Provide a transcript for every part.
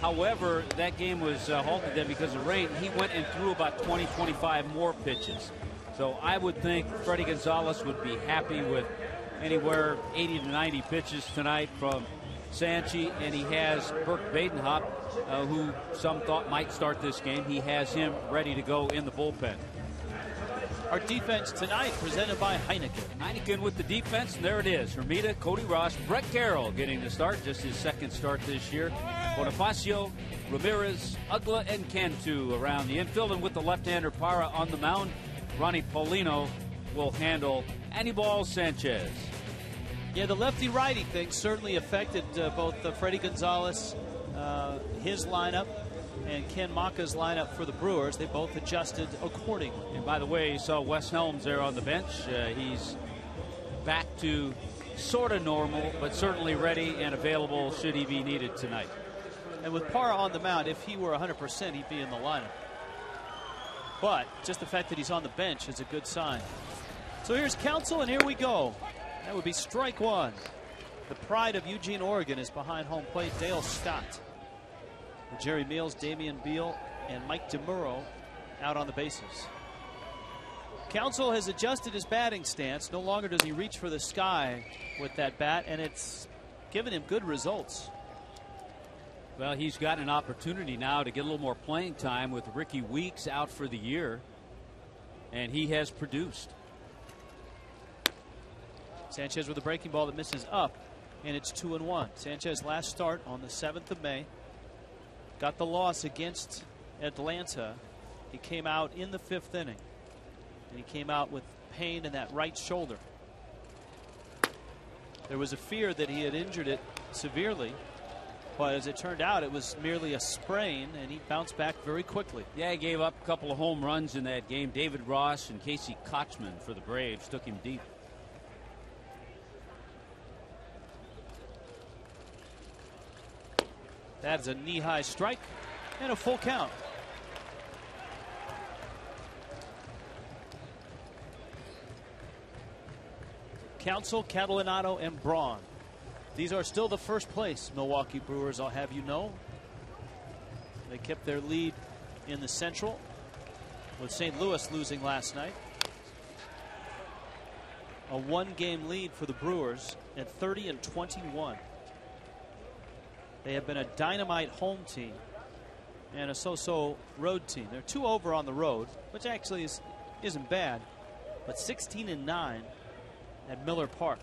However, that game was halted then because of rain. He went and threw about 20-25 more pitches. So I would think Freddie Gonzalez would be happy with anywhere 80 to 90 pitches tonight from Sanchi, and he has Burke Badenhop, who some thought might start this game. He has him ready to go in the bullpen. Our defense tonight presented by Heineken. Heineken with the defense, and there it is. Hermida, Cody Ross, Brett Carroll getting the start, just his second start this year. Bonifacio, Ramirez, Ugla, and Cantu around the infield, and with the left-hander Parra on the mound, Ronnie Paulino will handle Anibal Sanchez. Yeah, the lefty-righty thing certainly affected both Freddie Gonzalez, his lineup, and Ken Maka's lineup for the Brewers. They both adjusted accordingly. And by the way, you saw Wes Helms there on the bench. He's back to sort of normal, but certainly ready and available should he be needed tonight. And with Parra on the mound, if he were 100%, he'd be in the lineup. But just the fact that he's on the bench is a good sign. So here's Counsell, and here we go. That would be strike one. The pride of Eugene, Oregon is behind home plate, Dale Scott. Jerry Meals, Damian Beal, and Mike DeMuro out on the bases. Counsell has adjusted his batting stance. No longer does he reach for the sky with that bat, and it's given him good results. Well, he's got an opportunity now to get a little more playing time with Ricky Weeks out for the year, and he has produced. Sanchez with a breaking ball that misses up, and it's 2-1. Sanchez last start on the 7th of May. Got the loss against Atlanta. He came out in the 5th inning, and he came out with pain in that right shoulder. There was a fear that he had injured it severely, but as it turned out, it was merely a sprain, and he bounced back very quickly. Yeah, he gave up a couple of home runs in that game. David Ross and Casey Kochman for the Braves took him deep. That is a knee-high strike and a full count. Counsell, Catalinato, and Braun. These are still the first place Milwaukee Brewers, I'll have you know. They kept their lead in the Central with St. Louis losing last night. A one-game lead for the Brewers at 30-21. They have been a dynamite home team and a so-so road team. They're 2 over on the road, which actually isn't bad, but 16-9 at Miller Park.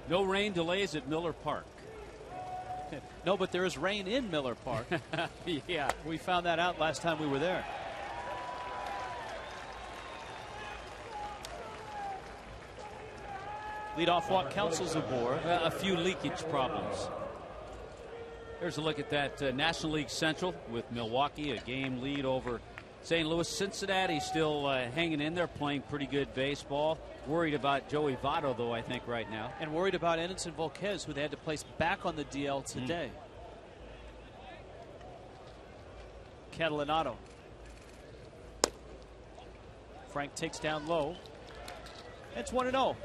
No rain delays at Miller Park. No, but there is rain in Miller Park. Yeah, we found that out last time we were there. Leadoff walk, Counsell's aboard. A few leakage problems. Here's a look at that National League Central with Milwaukee, a game lead over St. Louis. Cincinnati still hanging in there, playing pretty good baseball. Worried about Joey Votto, though, I think, right now. And worried about Edinson Volquez, who they had to place back on the DL today. Catalinato. Frank takes down low. It's 1-0.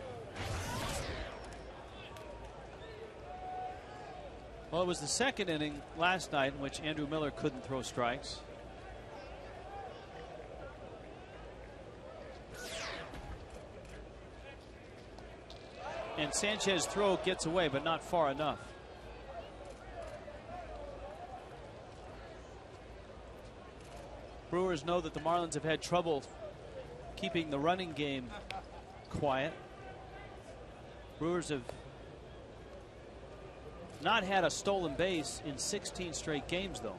Well, it was the second inning last night in which Andrew Miller couldn't throw strikes. And Sanchez's throw gets away, but not far enough. Brewers know that the Marlins have had trouble keeping the running game quiet. Brewers have not had a stolen base in 16 straight games, though.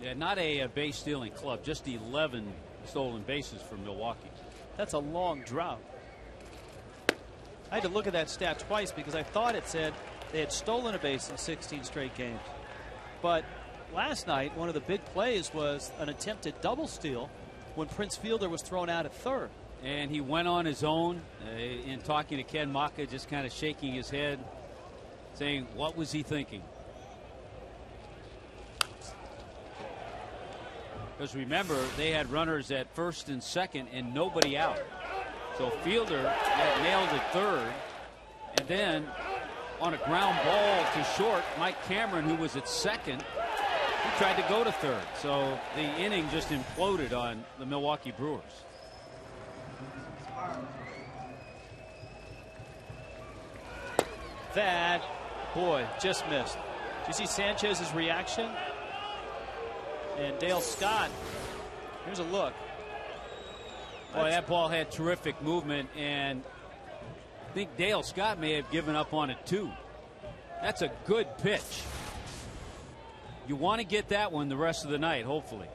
Yeah, not a base stealing club, just 11 stolen bases for Milwaukee. That's a long drought. I had to look at that stat twice because I thought it said they had stolen a base in 16 straight games. But last night, one of the big plays was an attempted double steal when Prince Fielder was thrown out at third. And he went on his own in talking to Ken Maka, just kind of shaking his head, saying, what was he thinking? Because remember, they had runners at first and second and nobody out. So Fielder nailed it third, and then on a ground ball to short. Mike Cameron, who was at second, he tried to go to third. So the inning just imploded on the Milwaukee Brewers. That, boy, just missed. Did you see Sanchez's reaction? And Dale Scott, here's a look. Boy, that ball had terrific movement, and I think Dale Scott may have given up on it too. That's a good pitch. You want to get that one the rest of the night, hopefully.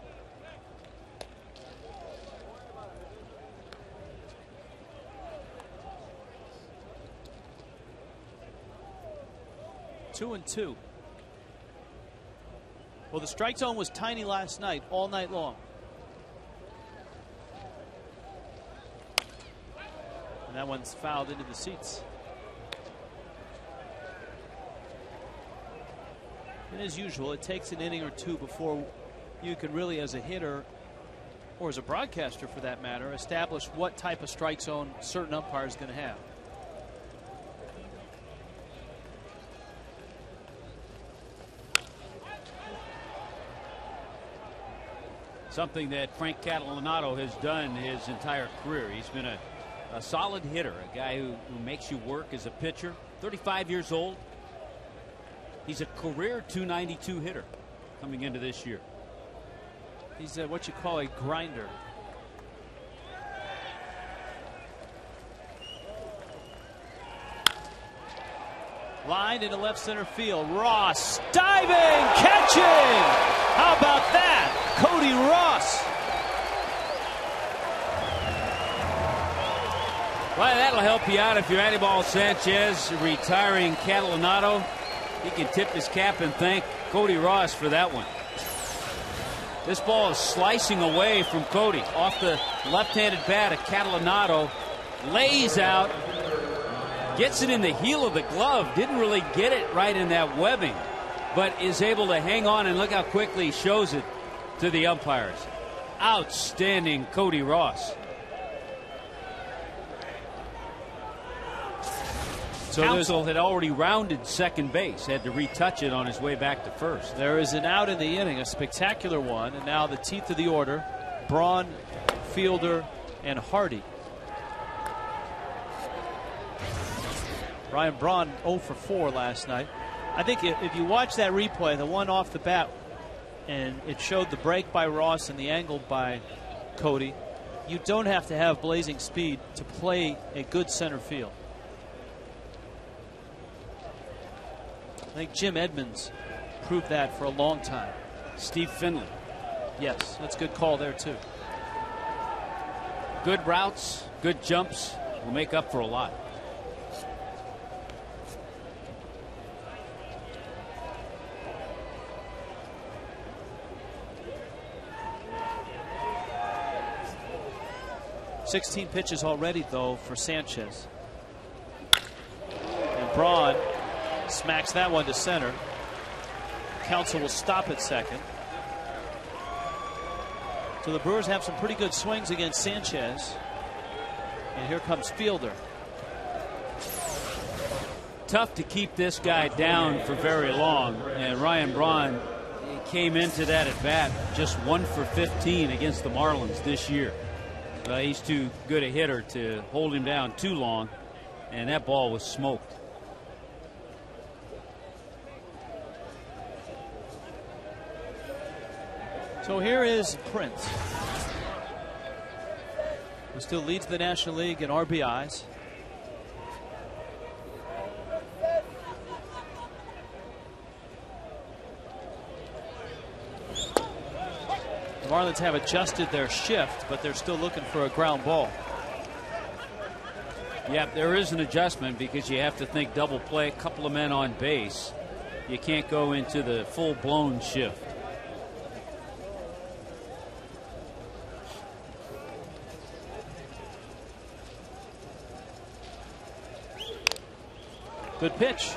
Two and two. Well, the strike zone was tiny last night, all night long. And that one's fouled into the seats. And as usual, it takes an inning or two before you can really, as a hitter, or as a broadcaster for that matter, establish what type of strike zone certain umpire is going to have. Something that Frank Catalanato has done his entire career. He's been a solid hitter, a guy who makes you work as a pitcher. 35 years old. He's a career .292 hitter coming into this year. He's what you call a grinder. Lined into left center field. Ross diving, catching. How about that? Cody Ross. Well, that'll help you out if you're Anibal Sanchez retiring Catalanato. He can tip his cap and thank Cody Ross for that one. This ball is slicing away from Cody off the left-handed bat of Catalanato. Lays out, gets it in the heel of the glove. Didn't really get it right in that webbing, but is able to hang on, and look how quickly he shows it to the umpires. Outstanding Cody Ross. So Counsell had already rounded second base, had to retouch it on his way back to first. There is an out in the inning, a spectacular one, and now the teeth of the order: Braun, Fielder, and Hardy. Ryan Braun 0 for 4 last night. I think if you watch that replay, the one off the bat, and it showed the break by Ross and the angle by Cody, you don't have to have blazing speed to play a good center field. I think Jim Edmonds proved that for a long time. Steve Finley. Yes, that's a good call there too. Good routes, good jumps will make up for a lot. $16 pitches already, though, for Sanchez. And Braun smacks that one to center. Counsell will stop at second. So the Brewers have some pretty good swings against Sanchez. And here comes Fielder. Tough to keep this guy down for very long. And Ryan Braun came into that at bat just 1 for 15 against the Marlins this year. He's too good a hitter to hold him down too long. And that ball was smoked. So here is Prince, who still leads the National League in RBIs. The Marlins have adjusted their shift, but they're still looking for a ground ball. Yeah, there is an adjustment because you have to think double play, a couple of men on base. You can't go into the full-blown shift. Good pitch,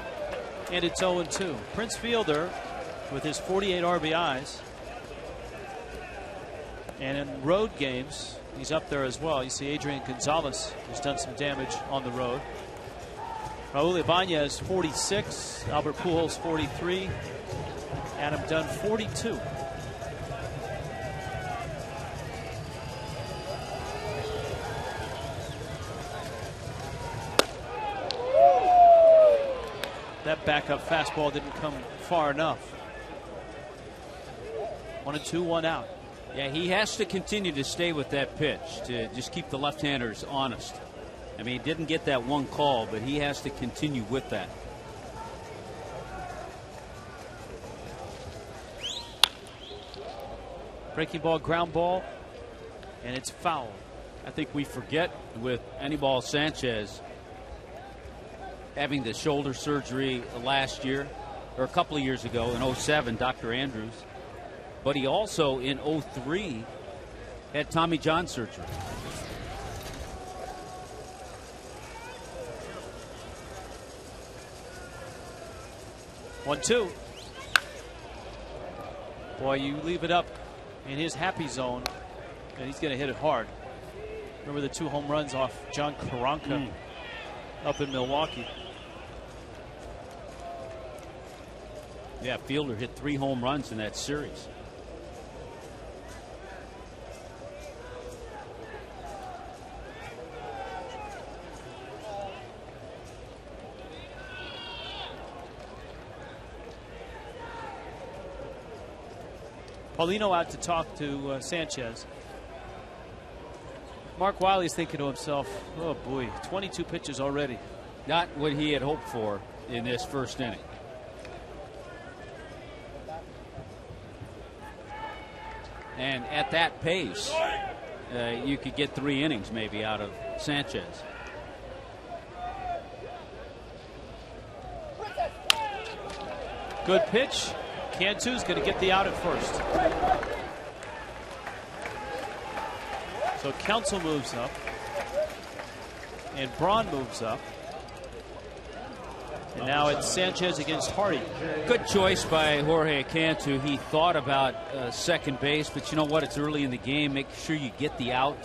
and it's 0-2. Prince Fielder with his 48 RBIs. And in road games, he's up there as well. You see Adrian Gonzalez has done some damage on the road. Raul Ibanez 46, Albert Pujols 43, Adam Dunn 42. That backup fastball didn't come far enough. 1-2, 1 out. Yeah, he has to continue to stay with that pitch to just keep the left-handers honest. I mean, he didn't get that one call, but he has to continue with that. Breaking ball, ground ball, and it's foul. I think we forget with Anibal Sanchez having the shoulder surgery last year, or a couple of years ago in 07, Dr. Andrews. But he also in 03 had Tommy John surgery. One, two. Boy, you leave it up in his happy zone, and he's going to hit it hard. Remember the 2 home runs off John Karanka up in Milwaukee. Yeah, Fielder hit 3 home runs in that series. Paulino out to talk to Sanchez. Mark Wiley's thinking to himself, oh boy, 22 pitches already. Not what he had hoped for in this first inning. And at that pace, you could get 3 innings maybe out of Sanchez. Good pitch. Cantu's going to get the out at first. So Counsell moves up. And Braun moves up. And now it's Sanchez against Hardy. Good choice by Jorge Cantu. He thought about second base, but you know what? It's early in the game. Make sure you get the out.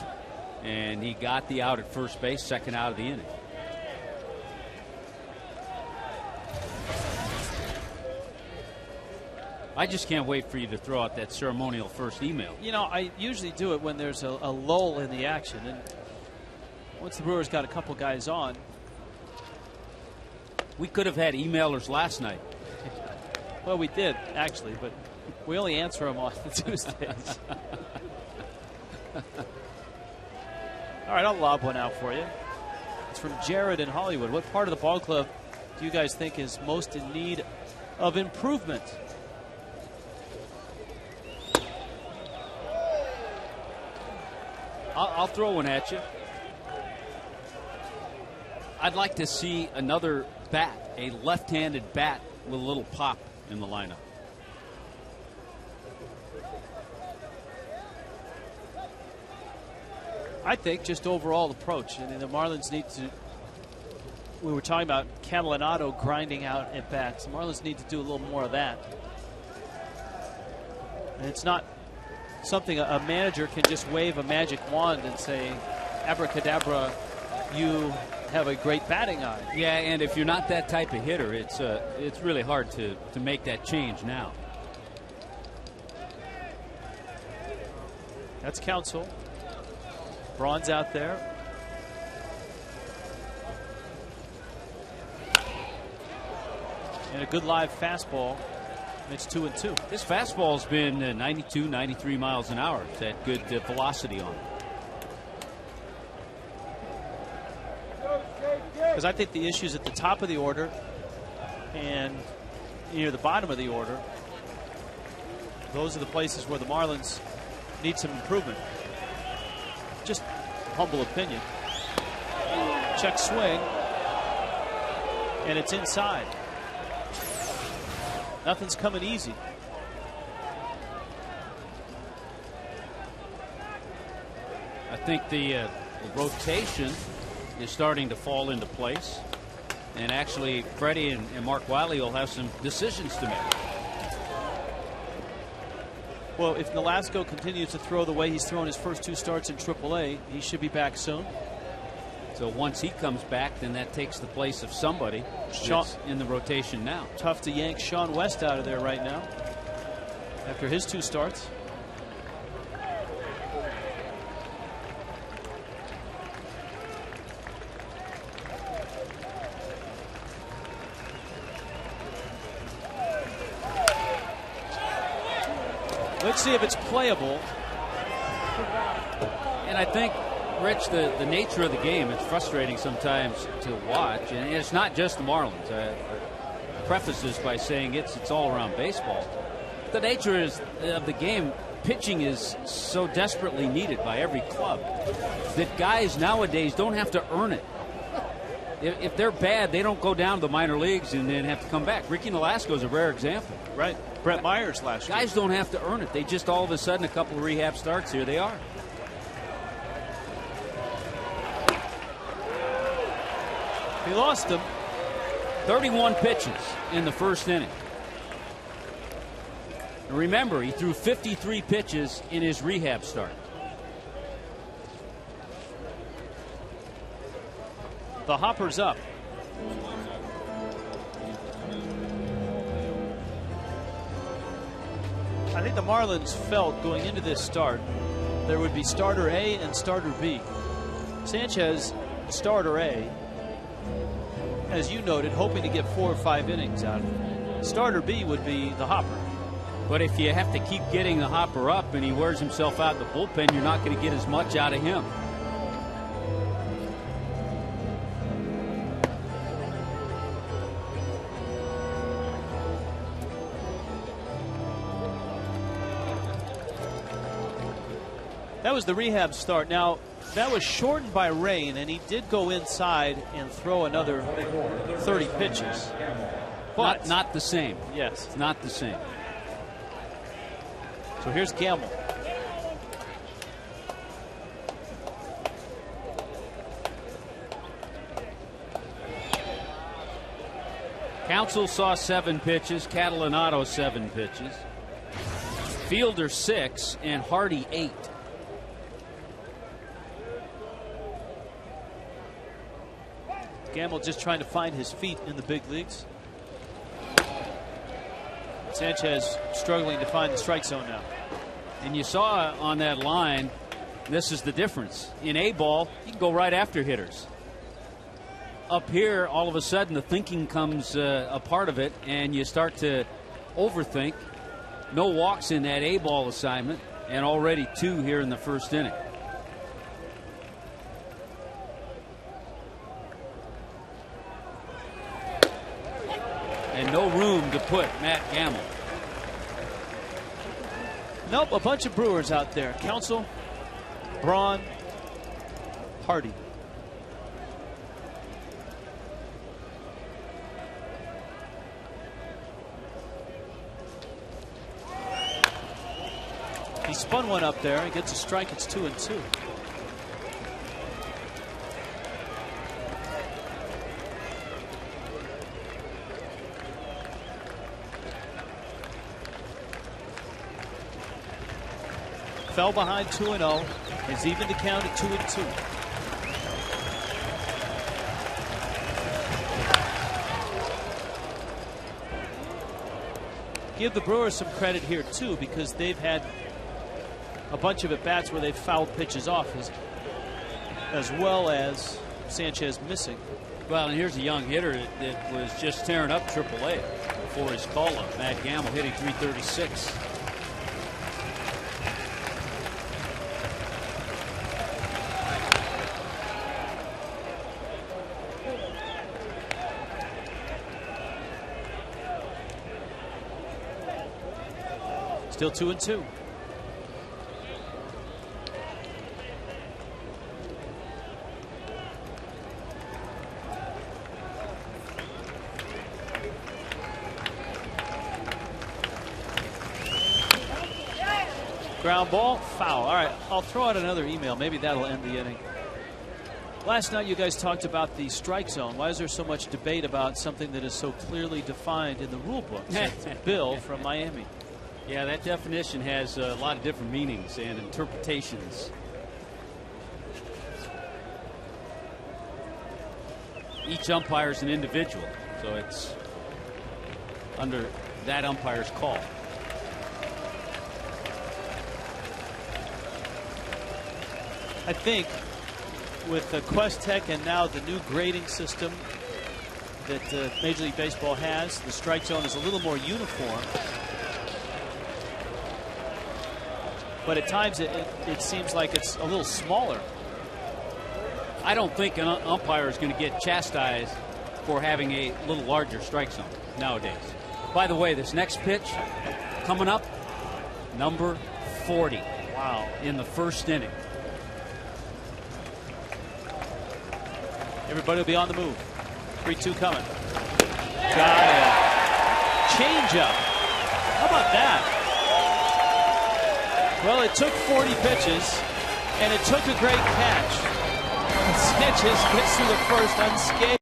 And he got the out at first base, second out of the inning. I just can't wait for you to throw out that ceremonial first email. You know, I usually do it when there's a lull in the action. And once the Brewers got a couple guys on. We could have had emailers last night. Well, we did, actually, but we only answer them on Tuesdays. All right, I'll lob one out for you. It's from Jared in Hollywood. What part of the ball club do you guys think is most in need of improvement? I'll throw one at you. I'd like to see another bat, a left-handed bat with a little pop in the lineup. I think just overall approach. And the Marlins need to, we were talking about Catalanado grinding out at bats. The Marlins need to do a little more of that. And it's not something a manager can just wave a magic wand and say, abracadabra, you have a great batting eye. Yeah, and if you're not that type of hitter, it's really hard to make that change now. That's Counsell. Braun's out there. And a good live fastball. It's 2-2. This fastball's been 92, 93 miles an hour. It's that good velocity on it. Because I think the issues at the top of the order and near the bottom of the order, those are the places where the Marlins need some improvement. Just humble opinion. Check swing. And it's inside. Nothing's coming easy. I think the rotation is starting to fall into place. And actually, Freddie and Mark Wiley will have some decisions to make. Well, if Nolasco continues to throw the way he's thrown his first 2 starts in AAA, he should be back soon. So once he comes back, then that takes the place of somebody that's in the rotation now. Tough to yank Sean West out of there right now after his 2 starts. Let's see if it's playable. And I think, Rich, the nature of the game, it's frustrating sometimes to watch. And it's not just the Marlins. I preface this by saying it's all around baseball. The nature of the game, pitching is so desperately needed by every club that guys nowadays don't have to earn it. If they're bad, they don't go down to the minor leagues and then have to come back. Ricky Nolasco is a rare example. Right. Brett Myers last year. Guys don't have to earn it. They just all of a sudden, a couple of rehab starts, here they are. He lost them. 31 pitches in the first inning. And remember, he threw 53 pitches in his rehab start. The hopper's up. I think the Marlins felt going into this start there would be starter A and starter B. Sanchez, starter A, as you noted, hoping to get 4 or 5 innings out of it. Starter B would be the hopper. But if you have to keep getting the hopper up and he wears himself out in the bullpen, you're not going to get as much out of him. That was the rehab start. Now, that was shortened by rain, and he did go inside and throw another 30 pitches. But not the same. Yes. It's not the same. So here's Gamble. Council saw 7 pitches. Catalanato 7 pitches. Fielder 6 and Hardy 8. Gamble just trying to find his feet in the big leagues. Sanchez struggling to find the strike zone now. And you saw on that line, this is the difference. In A ball, you can go right after hitters. Up here, all of a sudden, the thinking comes a part of it, and you start to overthink. No walks in that A ball assignment, and already 2 here in the first inning. And no room to put Matt Gamble. Nope, a bunch of Brewers out there. Council, Braun, Hardy. He spun one up there. He gets a strike. It's 2-2. Fell behind 2-0. Has evened the count at 2-2. Give the Brewers some credit here too, because they've had a bunch of at-bats where they've fouled pitches off, as well as Sanchez missing. Well, and here's a young hitter that was just tearing up AAA before his call-up. Matt Gamble hitting .336. Still 2-2. Ground ball, foul. All right, I'll throw out another email. Maybe that'll end the inning. Last night you guys talked about the strike zone. Why is there so much debate about something that is so clearly defined in the rule book? Bill from Miami. Yeah, that definition has a lot of different meanings and interpretations. each umpire is an individual, so it's under that umpire's call. I think with the Quest Tech and now the new grading system that Major League Baseball has, the strike zone is a little more uniform. But at times it seems like it's a little smaller. I don't think an umpire is going to get chastised for having a little larger strike zone nowadays. By the way, this next pitch coming up, number 40. Wow. In the first inning. Everybody will be on the move. 3-2 coming. Got it. Changeup. How about that? Well, it took 40 pitches, and it took a great catch. Sanchez gets through the first unscathed.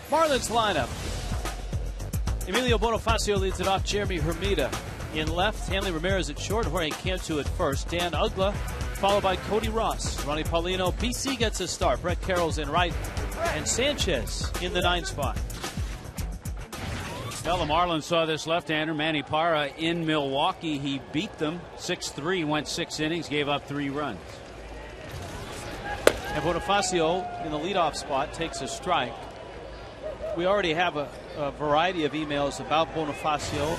Marlins lineup. Emilio Bonifacio leads it off. Jeremy Hermida in left. Hanley Ramirez at short. Jorge Cantu at first. Dan Ugla followed by Cody Ross. Ronnie Paulino. BC gets a start. Brett Carroll's in right. And Sanchez in the 9 spot. Well, the Marlins saw this left-hander, Manny Parra, in Milwaukee. He beat them 6-3, went 6 innings, gave up 3 runs. And Bonifacio in the leadoff spot takes a strike. We already have a variety of emails about Bonifacio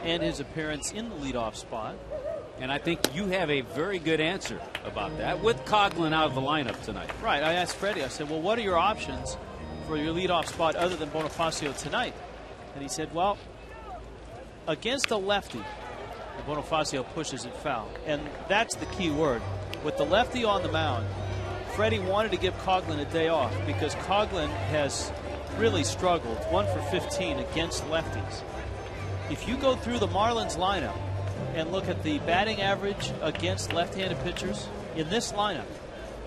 and his appearance in the leadoff spot. And I think you have a very good answer about that with Coughlin out of the lineup tonight. Right. I asked Freddie, I said, well, what are your options for your leadoff spot other than Bonifacio tonight? And he said, well, against a lefty, Bonifacio pushes it foul. And that's the key word. With the lefty on the mound, Freddie wanted to give Coughlin a day off because Coughlin has really struggled, 1 for 15 against lefties. If you go through the Marlins lineup and look at the batting average against left-handed pitchers in this lineup,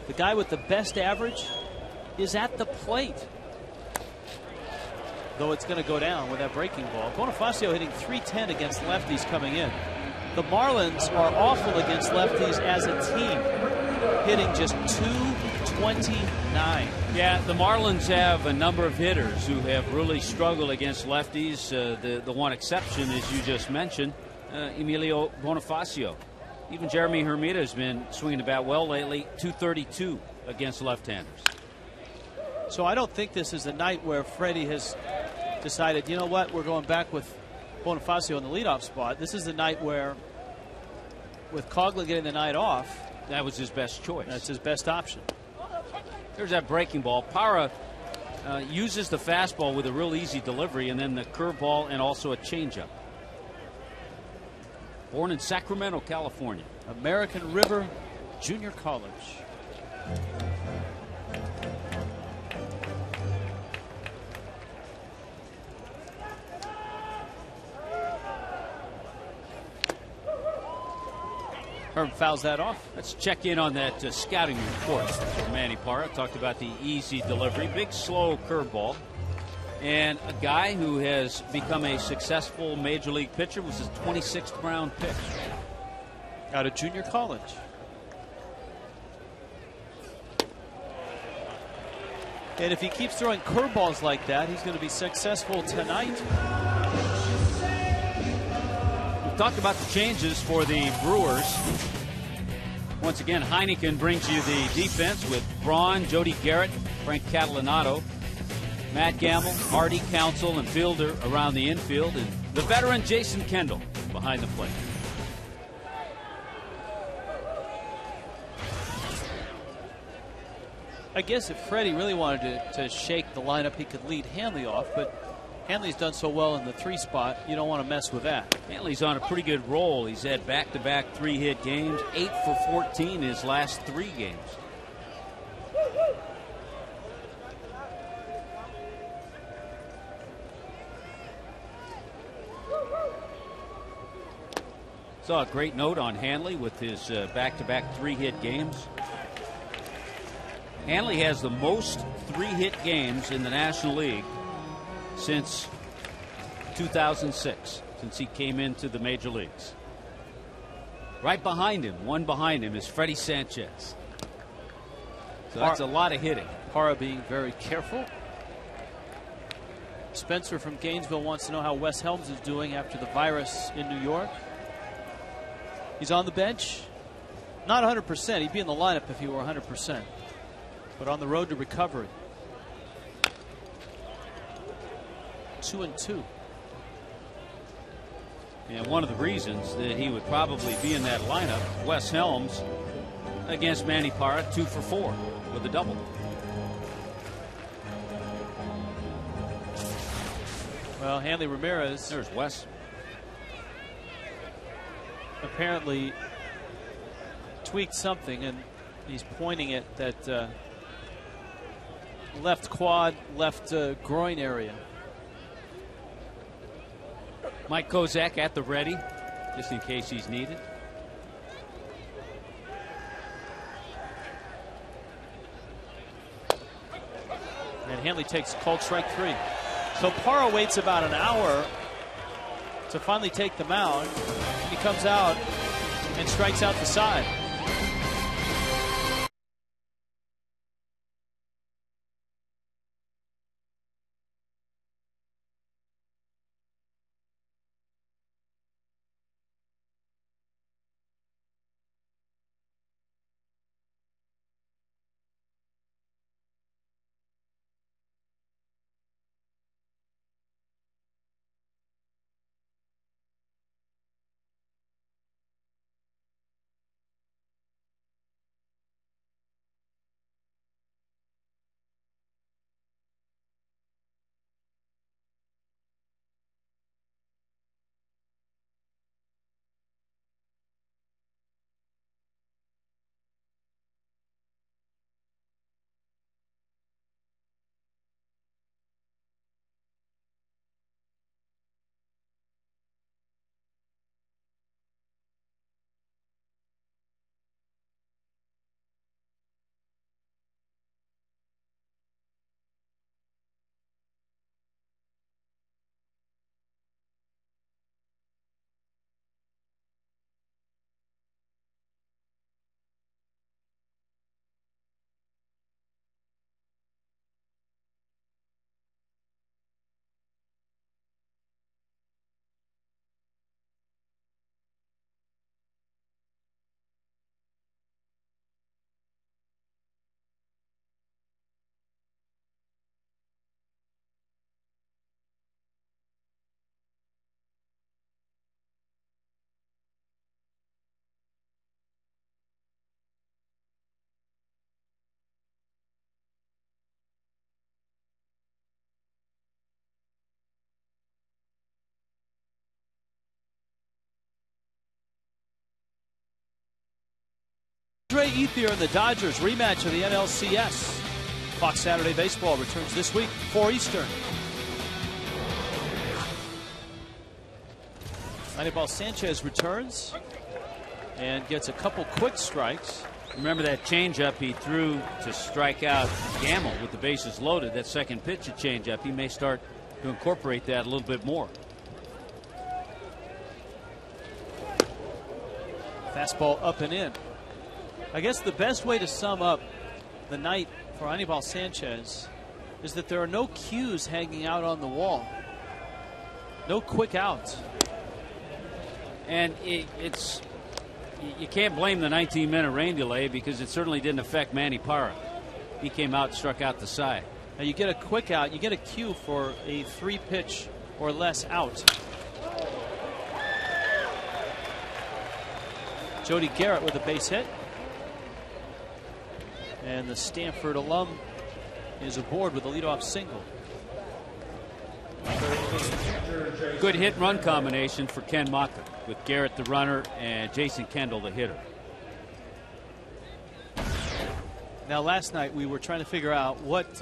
the guy with the best average is at the plate. Though it's going to go down with that breaking ball. Bonifacio hitting .310 against lefties coming in. The Marlins are awful against lefties as a team, hitting just .229. Yeah, the Marlins have a number of hitters who have really struggled against lefties. The one exception, as you just mentioned, Emilio Bonifacio. Even Jeremy Hermida has been swinging the bat well lately, .232 against left-handers. So I don't think this is a night where Freddie has decided, you know what, we're going back with Bonifacio in the leadoff spot. This is the night where, with Coughlin getting the night off, that was his best choice. That's his best option. There's that breaking ball. Parra uses the fastball with a real easy delivery, and then the curveball and also a changeup. Born in Sacramento, California. American River Junior College. Herb fouls that off. Let's check in on that scouting report from Manny Parra. Talked about the easy delivery, big slow curveball, and a guy who has become a successful major league pitcher. Was his 26th round pick out of junior college. And if he keeps throwing curveballs like that, he's going to be successful tonight. We've talked about the changes for the Brewers. Once again, Heineken brings you the defense with Braun, Jody Garrett, Frank Catalanato, Matt Gamble, Hardy, Counsell, and Fielder around the infield, and the veteran Jason Kendall behind the plate. I guess if Freddie really wanted to shake the lineup, he could lead Hanley off, but Hanley's done so well in the 3 spot, you don't want to mess with that. Hanley's on a pretty good roll. He's had back-to-back 3-hit games, 8 for 14 in his last 3 games. Saw a great note on Hanley with his back-to-back 3-hit games. Hanley has the most 3-hit games in the National League since 2006, since he came into the major leagues. Right behind him, one behind him, is Freddie Sanchez. So that's a lot of hitting. Parra being very careful. Spencer from Gainesville wants to know how Wes Helms is doing after the virus in New York. He's on the bench. Not 100%. He'd be in the lineup if he were 100%. But on the road to recovery. 2-2. And one of the reasons that he would probably be in that lineup, Wes Helms against Manny Parra, 2 for 4 with a double. Well, Hanley Ramirez. There's Wes. Apparently tweaked something, and he's pointing at that left quad, left groin area. Mike Kozak at the ready, just in case he's needed. And Hanley takes called strike 3. So Parra waits about an hour to finally take the mound. He comes out and strikes out the side. Andre Ethier and the Dodgers rematch of the NLCS. Fox Saturday Baseball returns this week, 4 Eastern. Anibal Sanchez returns. and gets a couple quick strikes. Remember that changeup he threw to strike out Gamble with the bases loaded? That second pitch, a changeup. He may start to incorporate that a little bit more. Fastball up and in. I guess the best way to sum up the night for Anibal Sanchez is that there are no cues hanging out on the wall. No quick outs. And you can't blame the 19-minute rain delay because it certainly didn't affect Manny Parra. He came out and struck out the side. Now you get a quick out, you get a cue for a 3-pitch or less out. Jody Garrett with a base hit. And the Stanford alum is aboard with a leadoff single. Good hit-run combination for Ken Maka with Garrett the runner and Jason Kendall the hitter. Now last night we were trying to figure out what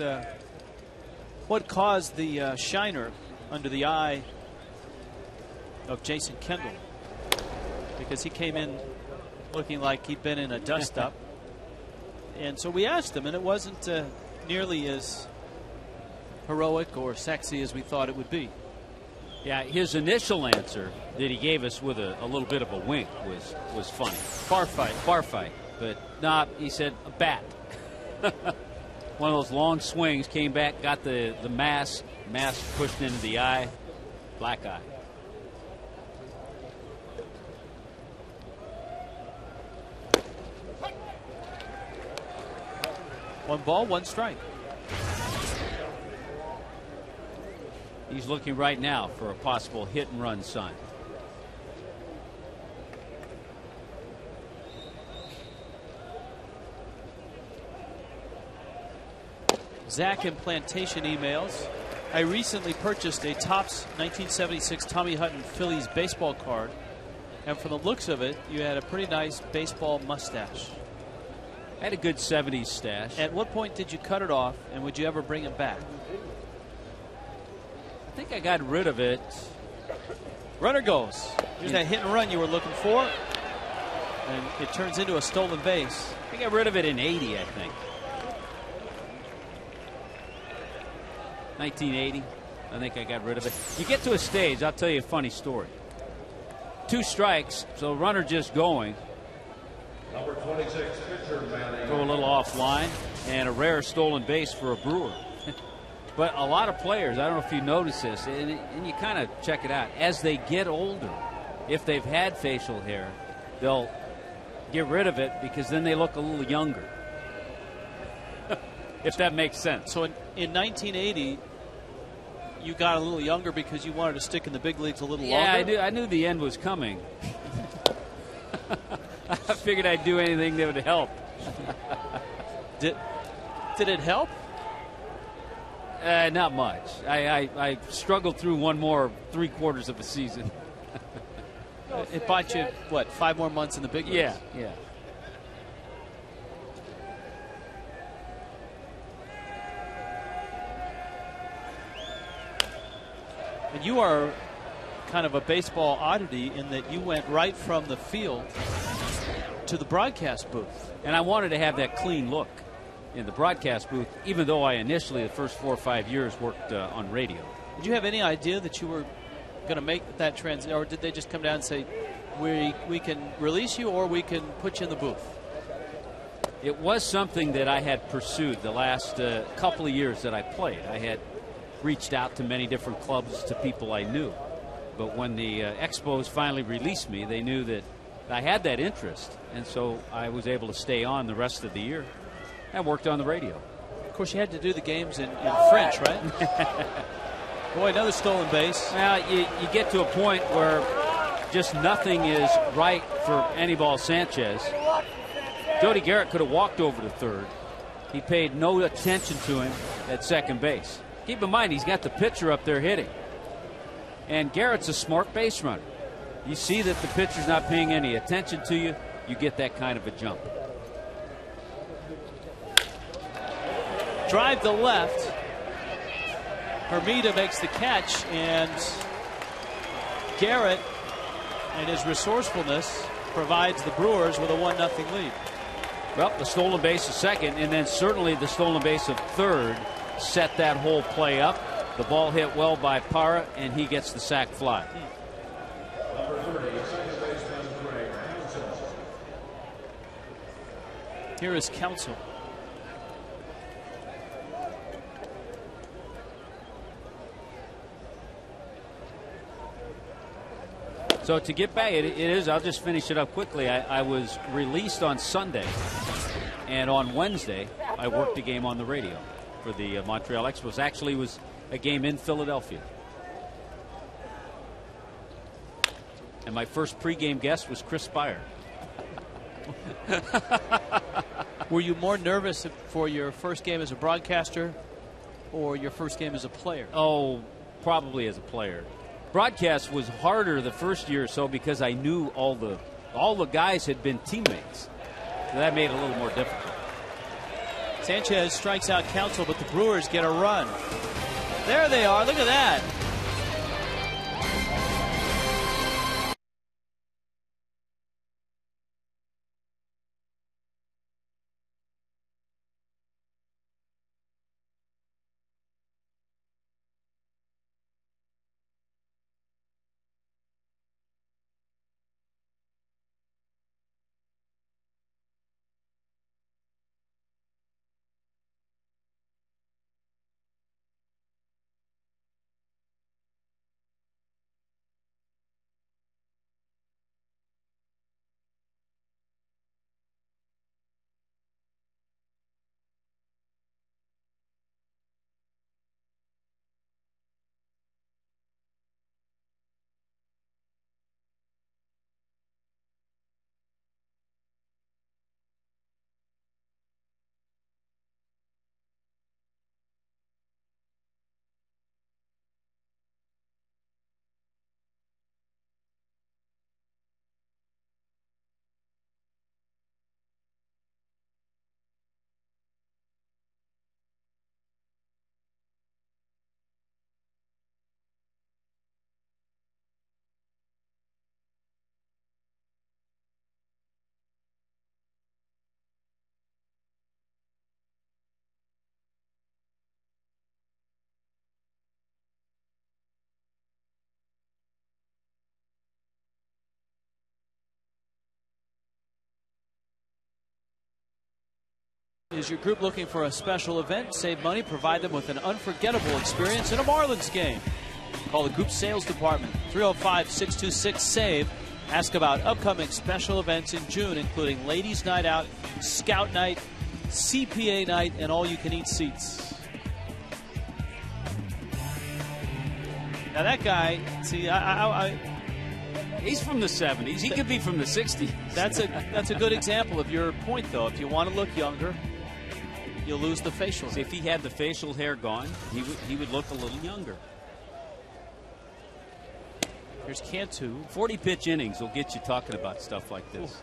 caused the shiner under the eye of Jason Kendall, because he came in looking like he'd been in a dust-up. And so we asked him, and it wasn't nearly as heroic or sexy as we thought it would be. Yeah, his initial answer that he gave us with a little bit of a wink was funny. Bar fight. But nah, he said a bat. One of those long swings, came back, got the mask pushed into the eye, black eye. One ball, one strike. He's looking right now for a possible hit and run sign. Zach in Plantation emails. I recently purchased a Topps 1976 Tommy Hutton Phillies baseball card, and from the looks of it, you had a pretty nice baseball mustache. I had a good 70s stash. At what point did you cut it off, and would you ever bring it back? I think I got rid of it. Runner goes. Here's that hit and run you were looking for, and it turns into a stolen base. I got rid of it in 80, I think. 1980. I think I got rid of it. You get to a stage, I'll tell you a funny story. 2 strikes, so runner just going. Number 26, pitcher Manny. Throw a little offline, and a rare stolen base for a Brewer. But a lot of players, I don't know if you notice this, and you kind of check it out, as they get older, if they've had facial hair, they'll get rid of it because then they look a little younger. If that makes sense. So in 1980, you got a little younger because you wanted to stick in the big leagues a little longer? Yeah, I knew the end was coming. I figured I'd do anything that would help. Did it help? Not much. I struggled through one more 3/4 of a season. It bought you, what, 5 more months in the big leagues? Yeah. And you are kind of a baseball oddity in that you went right from the field to the broadcast booth. And I wanted to have that clean look in the broadcast booth, even though I initially, the first 4 or 5 years, worked on radio. Did you have any idea that you were going to make that transition, or did they just come down and say, we can release you or we can put you in the booth? It was something that I had pursued the last couple of years that I played. I had reached out to many different clubs, to people I knew. But when the Expos finally released me, they knew that I had that interest. And so I was able to stay on the rest of the year. I worked on the radio. Of course, you had to do the games in French, right? Boy, another stolen base. Well, you get to a point where just nothing is right for Anibal Sanchez. Jody Garrett could have walked over to third. He paid no attention to him at second base. Keep in mind, he's got the pitcher up there hitting. And Garrett's a smart base runner. You see that the pitcher's not paying any attention to you, you get that kind of a jump. Drive to left. Hermida makes the catch, and Garrett and his resourcefulness provides the Brewers with a 1-0 lead. Well, the stolen base is second, and then certainly the stolen base of third set that whole play up. The ball hit well by Parra, and he gets the sac fly. Number 30, second baseman Greg Hansen. Here is Counsell. So to get back, it is, I'll just finish it up quickly. I was released on Sunday, and on Wednesday, I worked a game on the radio for the Montreal Expos. Actually, it was a game in Philadelphia. And my first pregame guest was Chris Spire. Were you more nervous for your first game as a broadcaster or your first game as a player? Oh, probably as a player. Broadcast was harder the first year or so because I knew all the guys had been teammates. So that made it a little more difficult. Sanchez strikes out Counsell, but the Brewers get a run. There they are. Look at that. Is your group looking for a special event? Save money, provide them with an unforgettable experience in a Marlins game. Call the group sales department, 305-626-SAVE. Ask about upcoming special events in June, including Ladies Night Out, Scout Night, CPA Night, and all-you-can-eat seats. Now that guy, see, He's from the 70s. He could be from the 60s. That's a good example of your point, though. If you want to look younger, you'll lose the facial hair. See, if he had the facial hair gone, he would look a little younger. Here's Cantu. 40-pitch innings will get you talking about stuff like this.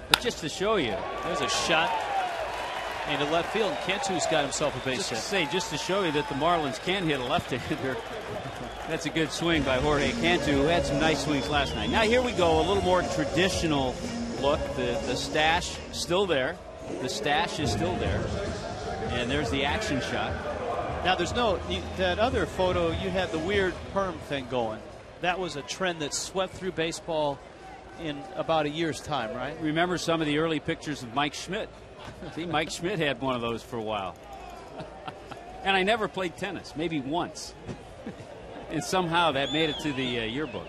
But just to show you, there's a shot into left field. Cantu's got himself a base hit. Just to show you that the Marlins can hit a left-hander. That's a good swing by Jorge Cantu, who had some nice swings last night. Now here we go, a little more traditional look. The stash still there. The stash is still there. And there's the action shot. Now there's that other photo, you had the weird perm thing going. That was a trend that swept through baseball in about a year's time, right? Remember some of the early pictures of Mike Schmidt. See, Mike Schmidt had one of those for a while. And I never played tennis, maybe once. And somehow that made it to the yearbook.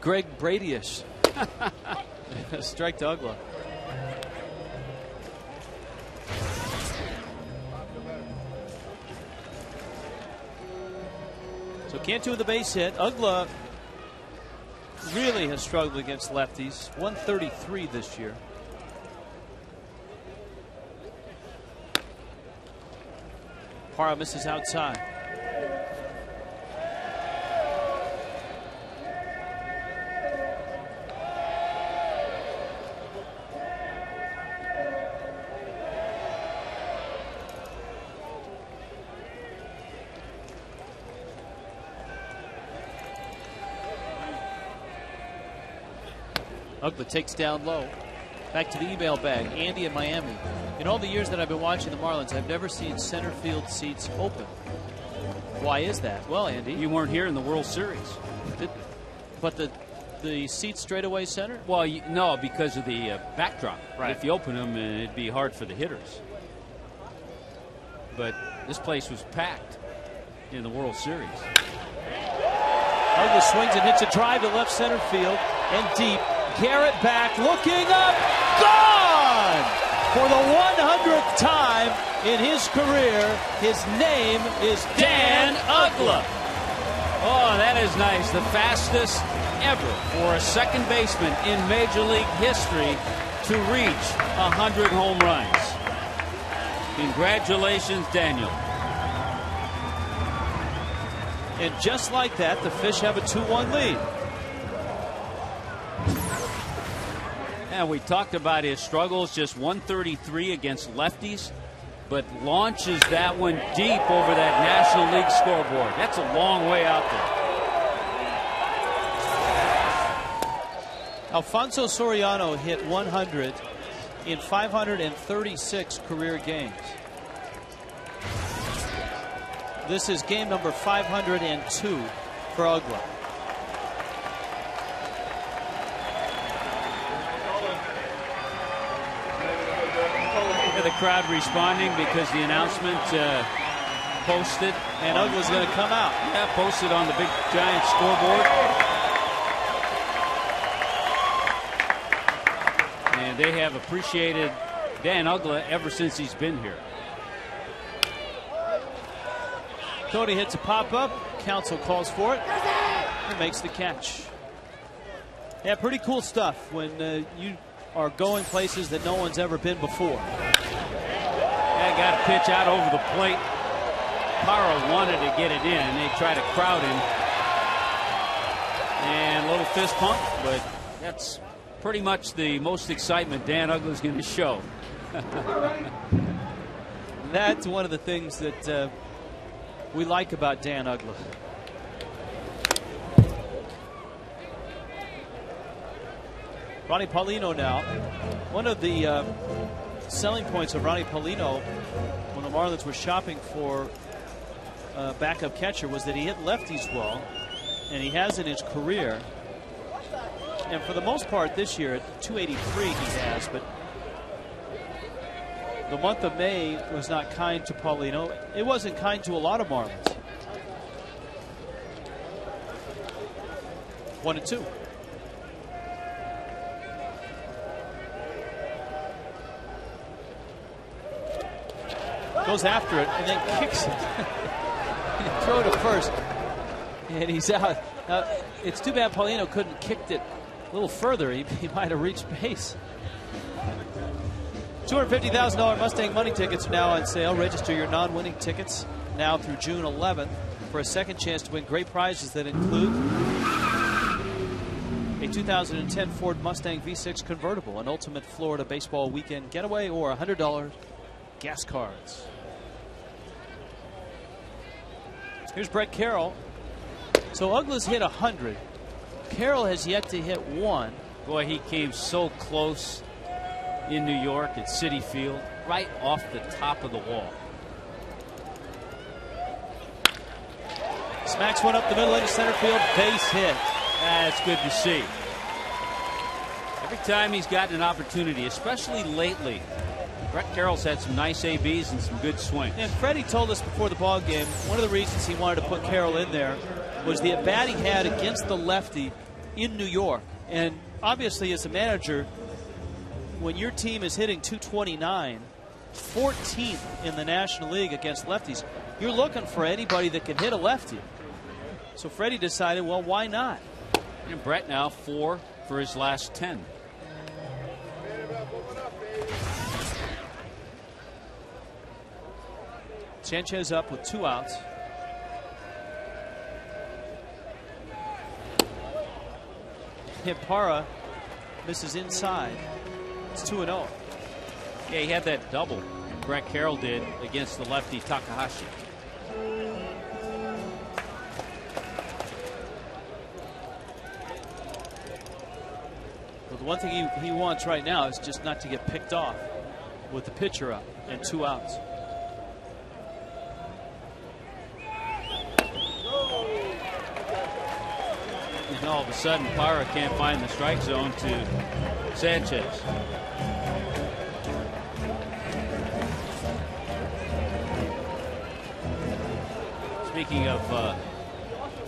Greg Brady-ish. Strike to Ugla. So Cantu with the base hit. Ugla really has struggled against lefties. 133 this year. Parra misses outside. Ugla takes down low. Back to the email bag. Andy in Miami. In all the years that I've been watching the Marlins, I've never seen center field seats open. Why is that? Well, Andy, You weren't here in the World Series. but the seats straight away center? Well, no, because of the backdrop. Right. If you open them, it'd be hard for the hitters. But this place was packed in the World Series. Ugla swings and hits a drive to left center field and deep. Garrett back, looking up, gone! For the 100th time in his career, his name is Dan Ugla. Oh, that is nice. The fastest ever for a second baseman in Major League history to reach 100 home runs. Congratulations, Daniel. And just like that, the Fish have a 2-1 lead. And we talked about his struggles, just 133 against lefties, but launches that one deep over that National League scoreboard. That's a long way out there. Alfonso Soriano hit 100 in 536 career games. This is game number 502 for Ugla. The crowd responding because the announcement posted. And Ugla's going to come out. Yeah, posted on the big giant scoreboard. And they have appreciated Dan Ugla ever since he's been here. Cody hits a pop-up. Counsell calls for it and makes the catch. Yeah, pretty cool stuff when you are going places that no one's ever been before. Yeah, got a pitch out over the plate. Parra wanted to get it in. They try to crowd him. And a little fist pump, but that's pretty much the most excitement Dan Ugla's going to show. That's one of the things that we like about Dan Ugla. Ronnie Paulino now. One of the selling points of Ronnie Paulino when the Marlins were shopping for a backup catcher was that he hit lefties well, and he has in his career. And for the most part this year at 283 he has, but the month of May was not kind to Paulino. It wasn't kind to a lot of Marlins. 1-2. Goes after it and then kicks it. Throw to first. And he's out. It's too bad Paulino couldn't kicked it a little further. He might have reached base. $250,000 Mustang money tickets are now on sale. Register your non-winning tickets now through June 11th for a second chance to win great prizes that include a 2010 Ford Mustang V6 convertible, an ultimate Florida baseball weekend getaway, or $100 gas cards. Here's Brett Carroll. So Ugla's hit 100. Carroll has yet to hit 1. Boy, he came so close in New York at Citi Field, right off the top of the wall. Smacks one up the middle into center field, base hit. That's good to see. Every time he's gotten an opportunity, especially lately, Brett Carroll's had some nice ABs and some good swings. And Freddie told us before the ball game, one of the reasons he wanted to put Carroll in there was the at-bat he had against the lefty in New York. And obviously as a manager, when your team is hitting 229, 14th in the National League against lefties, you're looking for anybody that can hit a lefty. So Freddie decided, well, why not? And Brett now 4 for his last 10. Sanchez up with 2 outs. And Parra misses inside. It's 2-0. Yeah, he had that double Brett Carroll did against the lefty Takahashi. Well, the one thing he wants right now is just not to get picked off with the pitcher up and 2 outs. And all of a sudden, Parra can't find the strike zone to Sanchez. Speaking of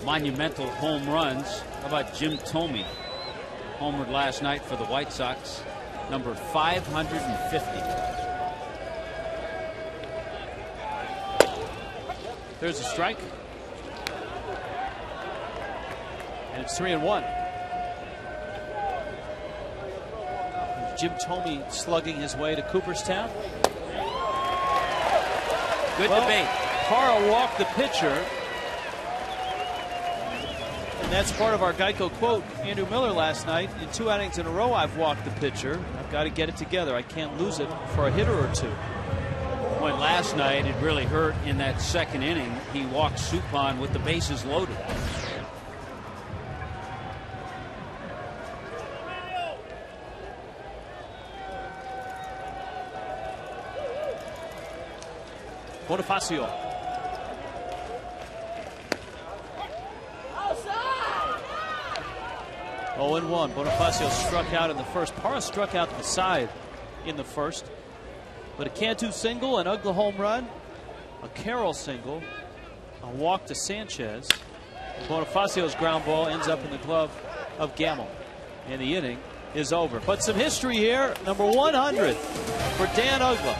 monumental home runs, how about Jim Thome? Homered last night for the White Sox, number 550. There's a strike. And it's 3-1. Jim Thome slugging his way to Cooperstown. Good debate. Parra walked the pitcher. And that's part of our Geico quote. Andrew Miller last night, in 2 outings in a row, I've walked the pitcher. I've got to get it together. I can't lose it for a hitter or 2. When last night it really hurt in that 2nd inning, he walked Suppan with the bases loaded. Bonifacio. Outside. 0-1. Bonifacio struck out in the first. Parra struck out the side in the first. But a Cantu single, an Uggla home run, a Carroll single, a walk to Sanchez. Bonifacio's ground ball ends up in the glove of Gamble. And the inning is over. But some history here. Number 100 for Dan Uggla.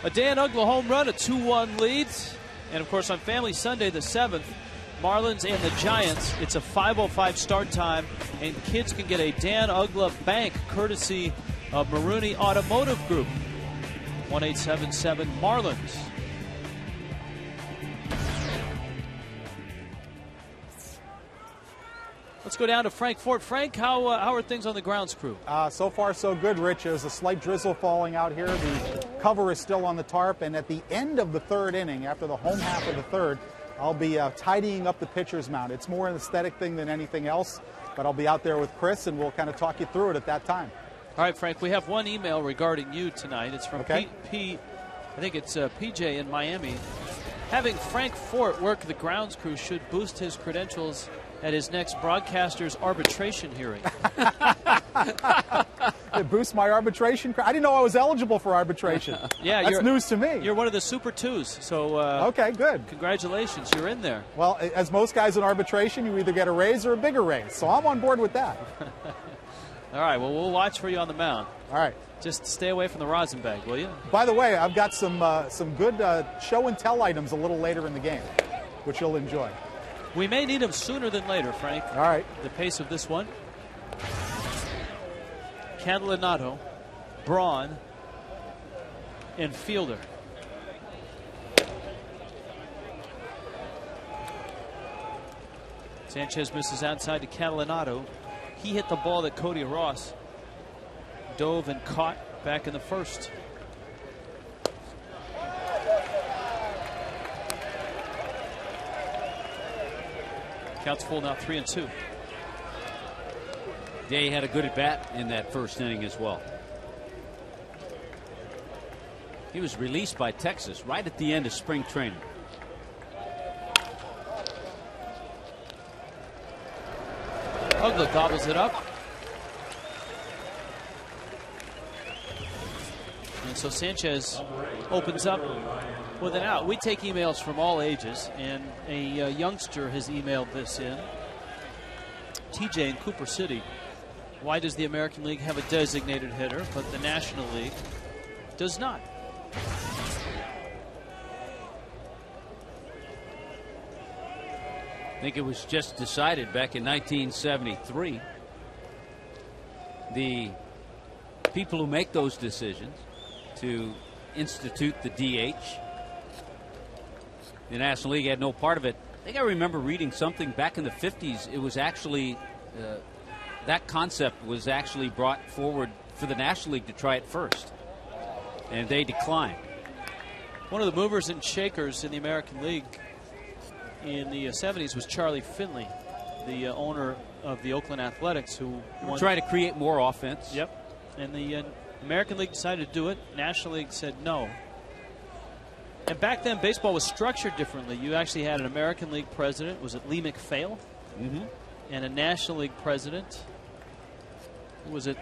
A Dan Uggla home run, a 2-1 lead. And, of course, on Family Sunday, the 7th, Marlins and the Giants. It's a 5:05 start time, and kids can get a Dan Uggla bank courtesy of Maroney Automotive Group. 1-877 Marlins. Let's go down to Frank Fort. Frank, how are things on the grounds crew? So far, so good, Rich. There's a slight drizzle falling out here. The cover is still on the tarp, and at the end of the 3rd inning, after the home half of the 3rd, I'll be tidying up the pitcher's mound. It's more an aesthetic thing than anything else, but I'll be out there with Chris, and we'll kind of talk you through it at that time. All right, Frank, we have one email regarding you tonight. It's from I think it's PJ in Miami. Having Frank Fort work the grounds crew should boost his credentials at his next broadcaster's arbitration hearing. It boosts my arbitration. I didn't know I was eligible for arbitration. Yeah, that's news to me. You're one of the Super Twos, so okay, good. Congratulations, you're in there. Well, as most guys in arbitration, you either get a raise or a bigger raise, so I'm on board with that. All right, well, we'll watch for you on the mound. All right. Just stay away from the rosin bag, will you? By the way, I've got some good show and tell items a little later in the game, which you'll enjoy. We may need them sooner than later, Frank. All right. The pace of this one. Catalinato, Braun, and Fielder. Sanchez misses outside to Catalinato. He hit the ball that Cody Ross dove and caught back in the first. Counts full now, 3-2. Day had a good at bat in that first inning as well. He was released by Texas right at the end of spring training. Uggla gobbles it up. And so Sanchez opens up with an out. We take emails from all ages, and a youngster has emailed this in. TJ in Cooper City. Why does the American League have a designated hitter, but the National League does not? I think it was just decided back in 1973. The people who make those decisions to institute the DH, the National League had no part of it. I think I remember reading something back in the 50s. It was actually that concept was actually brought forward for the National League to try it first, and they declined. One of the movers and shakers in the American League in the 70s was Charlie Finley, the owner of the Oakland Athletics, who tried to create more offense. Yep. And the American League decided to do it. National League said no. And back then, baseball was structured differently. You actually had an American League president. Was it Lee McPhail? Mm-hmm. And a National League president. Was it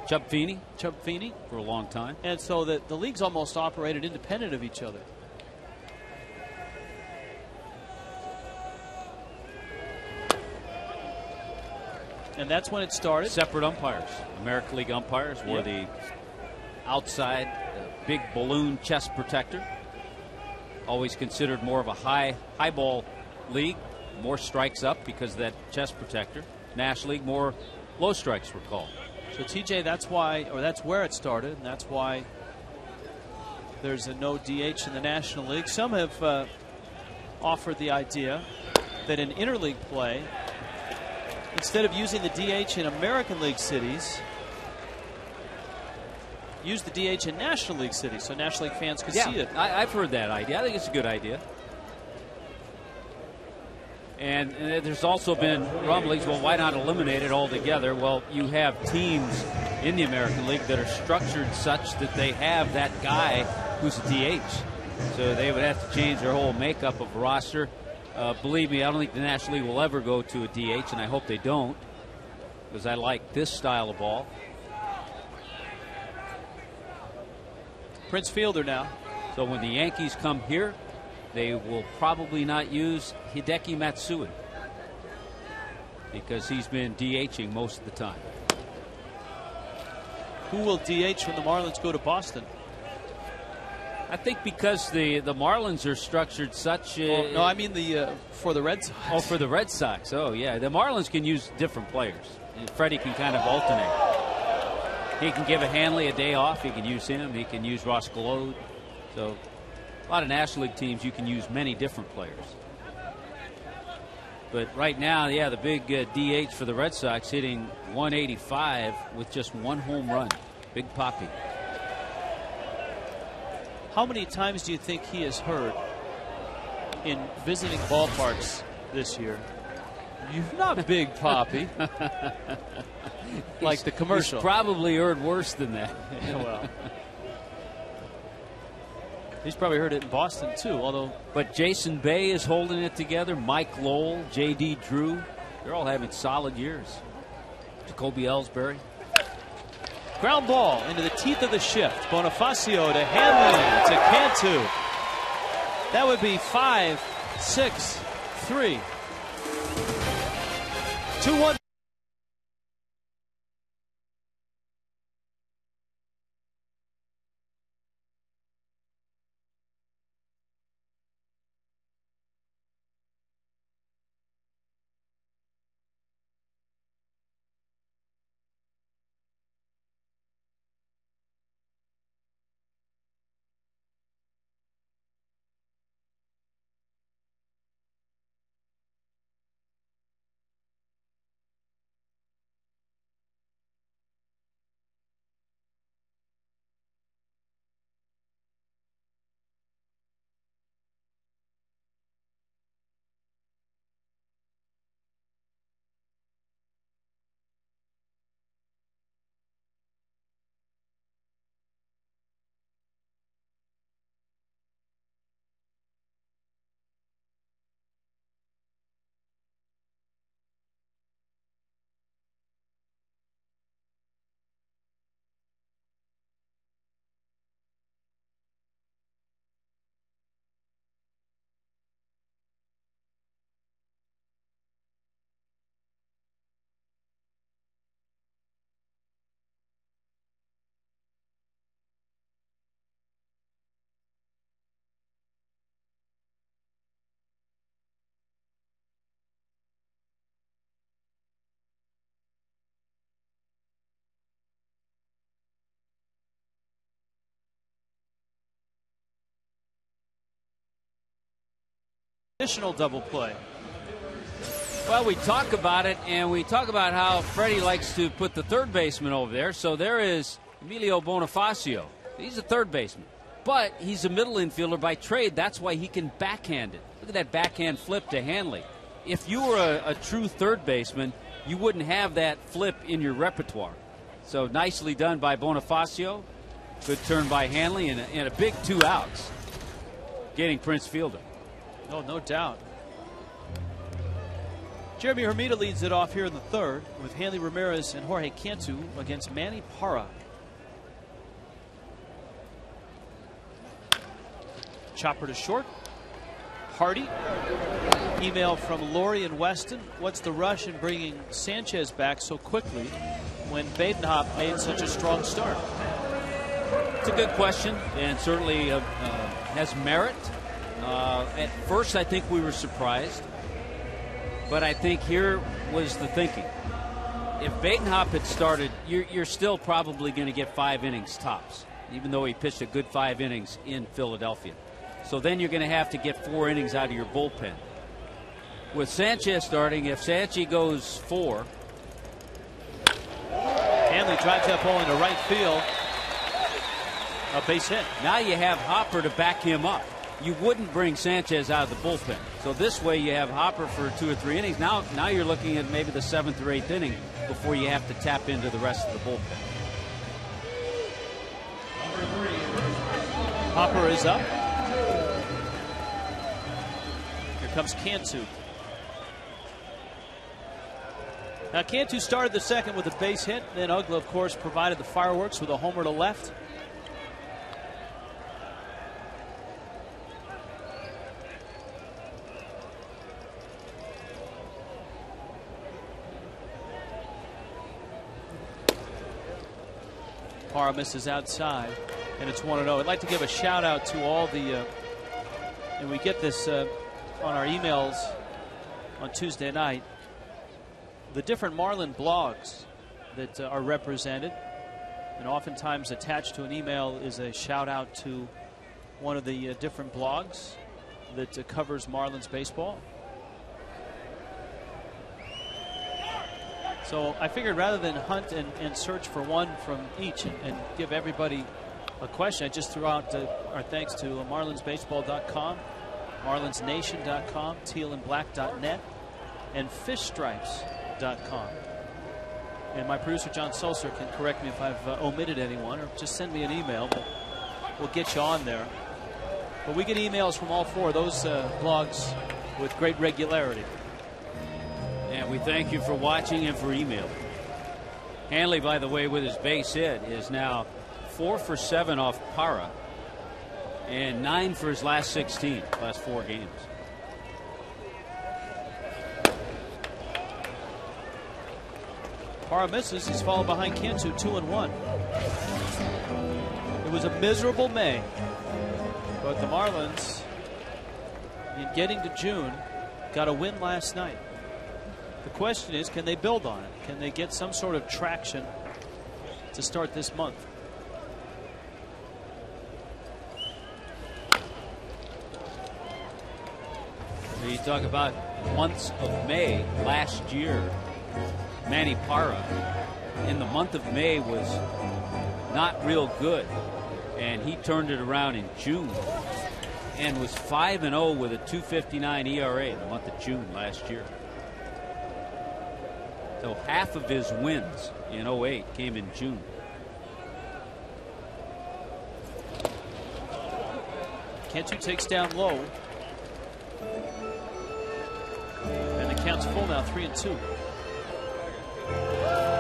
Chub Feeney? Chub Feeney. For a long time. And so the leagues almost operated independent of each other. And that's when it started. Separate umpires. American League umpires were the outside big balloon chest protector. Always considered more of a high ball league. More strikes up because of that chest protector. National League, more low strikes were called. So TJ, that's why, or that's where it started, and that's why there's a no DH in the National League. Some have offered the idea that in interleague play, instead of using the DH in American League cities, use the DH in National League cities so National League fans could see it. I've heard that idea. I think it's a good idea. And there's also been rumblings, well, why not eliminate it altogether? Well, you have teams in the American League that are structured such that they have that guy who's a DH. So they would have to change their whole makeup of roster. Believe me, I don't think the National League will ever go to a DH, and I hope they don't, because I like this style of ball. Prince Fielder now. So when the Yankees come here, they will probably not use Hideki Matsui because he's been DHing most of the time. Who will DH when the Marlins go to Boston? I think because the Marlins are structured such. No, I mean for the Red Sox. Oh, for the Red Sox. Oh, yeah. The Marlins can use different players. And Freddie can kind of alternate. He can give a Hanley a day off. He can use him. He can use Ross Galode. So a lot of National League teams, you can use many different players. But right now, yeah, the big DH for the Red Sox hitting 185 with just one home run. Big Poppy. How many times do you think he has heard in visiting ballparks this year, "You're not Big Poppy"? Like the commercial. He's probably heard worse than that. Yeah, well, he's probably heard it in Boston too. But Jason Bay is holding it together. Mike Lowell, J.D. Drew, they're all having solid years. Jacoby Ellsbury. Ground ball into the teeth of the shift. Bonifacio to Hanley to Cantu. That would be 5-6-3. 2-1. additional double play. Well, we talk about it, and we talk about how Freddie likes to put the third baseman over there. So there is Emilio Bonifacio. He's a third baseman, but he's a middle infielder by trade. That's why he can backhand it. Look at that backhand flip to Hanley. If you were a true third baseman, you wouldn't have that flip in your repertoire. So nicely done by Bonifacio. Good turn by Hanley, and a big 2 outs. Getting Prince Fielder. Oh, no doubt. Jeremy Hermida leads it off here in the third with Hanley Ramirez and Jorge Cantu against Manny Parra. Chopper to short. Hardy. Email from Laurie and Weston. What's the rush in bringing Sanchez back so quickly when Badenhop made such a strong start? It's a good question, and certainly has merit. At first, I think we were surprised. But I think here was the thinking. If Badenhop had started, you're still probably going to get 5 innings tops, even though he pitched a good 5 innings in Philadelphia. So then you're going to have to get 4 innings out of your bullpen. With Sanchez starting, if Sanchez goes 4. Hanley drives that ball into right field. A base hit. Now you have Hopper to back him up. You wouldn't bring Sanchez out of the bullpen. So this way you have Hopper for 2 or 3 innings. Now you're looking at maybe the 7th or 8th inning before you have to tap into the rest of the bullpen. Hopper is up. Here comes Cantu. Now Cantu started the second with a base hit. Then Uggla, of course, provided the fireworks with a homer to left. Parra misses outside, and it's 1-0. I'd like to give a shout out to all the, and we get this on our emails on Tuesday night, the different Marlin blogs that are represented, and oftentimes attached to an email is a shout out to one of the different blogs that covers Marlins baseball. So I figured rather than hunt and search for one from each and give everybody a question, I just threw out our thanks to marlinsbaseball.com, marlinsnation.com, tealandblack.net, and fishstripes.com. And my producer, John Sulser, can correct me if I've omitted anyone, or just send me an email. But we'll get you on there. But we get emails from all 4 of those blogs with great regularity. And we thank you for watching and for emailing. Hanley, by the way, with his base hit, is now 4 for 7 off Parra and 9 for his last 16, last 4 games. Parra misses. He's followed behind Cantu 2-1. It was a miserable May, but the Marlins, in getting to June, got a win last night. The question is, can they build on it? Can they get some sort of traction to start this month? You talk about months of May last year. Manny Parra in the month of May was not real good, and he turned it around in June and was 5-0 with a 2.59 ERA in the month of June last year. So half of his wins in 08 came in June. Cantu takes down low. And the count's full now, 3-2.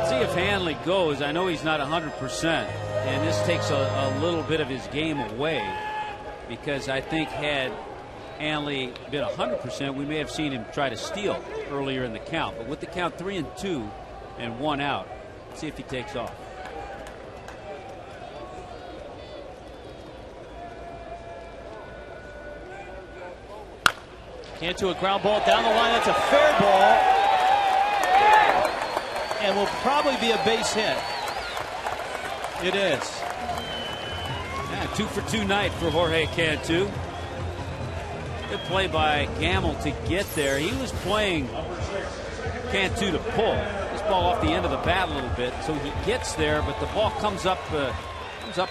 See if Hanley goes. I know he's not 100%, and this takes a little bit of his game away, because I think had Hanley been 100%, we may have seen him try to steal earlier in the count. But with the count 3-2 and 1 out, see if he takes off. Cantu, a ground ball down the line. That's a fair ball, and will probably be a base hit. It is. Yeah, 2 for 2 night for Jorge Cantu. Good play by Gamble to get there. He was playing Cantu to pull this ball off the end of the bat a little bit, so he gets there, but the ball comes up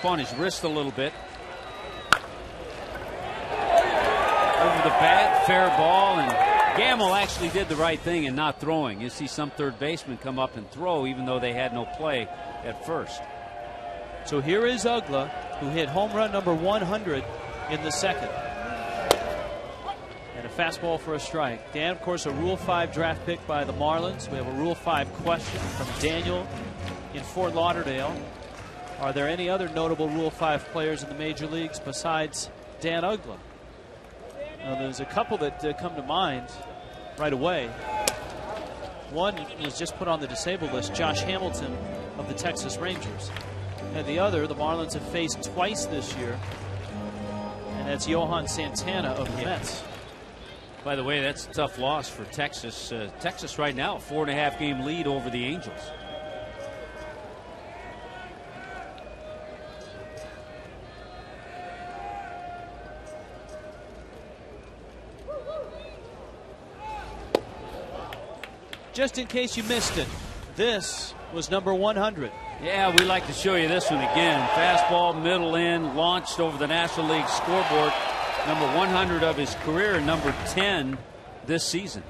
on his wrist a little bit. Over the bat, fair ball, and Gamble actually did the right thing in not throwing. You see some third basemen come up and throw even though they had no play at first. So here is Ugla, who hit home run number 100 in the second. And a fastball for a strike. Dan, of course, a Rule 5 draft pick by the Marlins. We have a Rule 5 question from Daniel in Fort Lauderdale. Are there any other notable Rule 5 players in the major leagues besides Dan Ugla? Now, there's a couple that come to mind right away. One was just put on the disabled list, Josh Hamilton of the Texas Rangers. And the other, the Marlins have faced twice this year, and that's Johan Santana of the Mets. By the way, that's a tough loss for Texas. Texas right now, a 4.5 game lead over the Angels. Just in case you missed it, this was number 100. Yeah, we like to show you this one again. Fastball, middle in, launched over the National League scoreboard. Number 100 of his career, number 10 this season.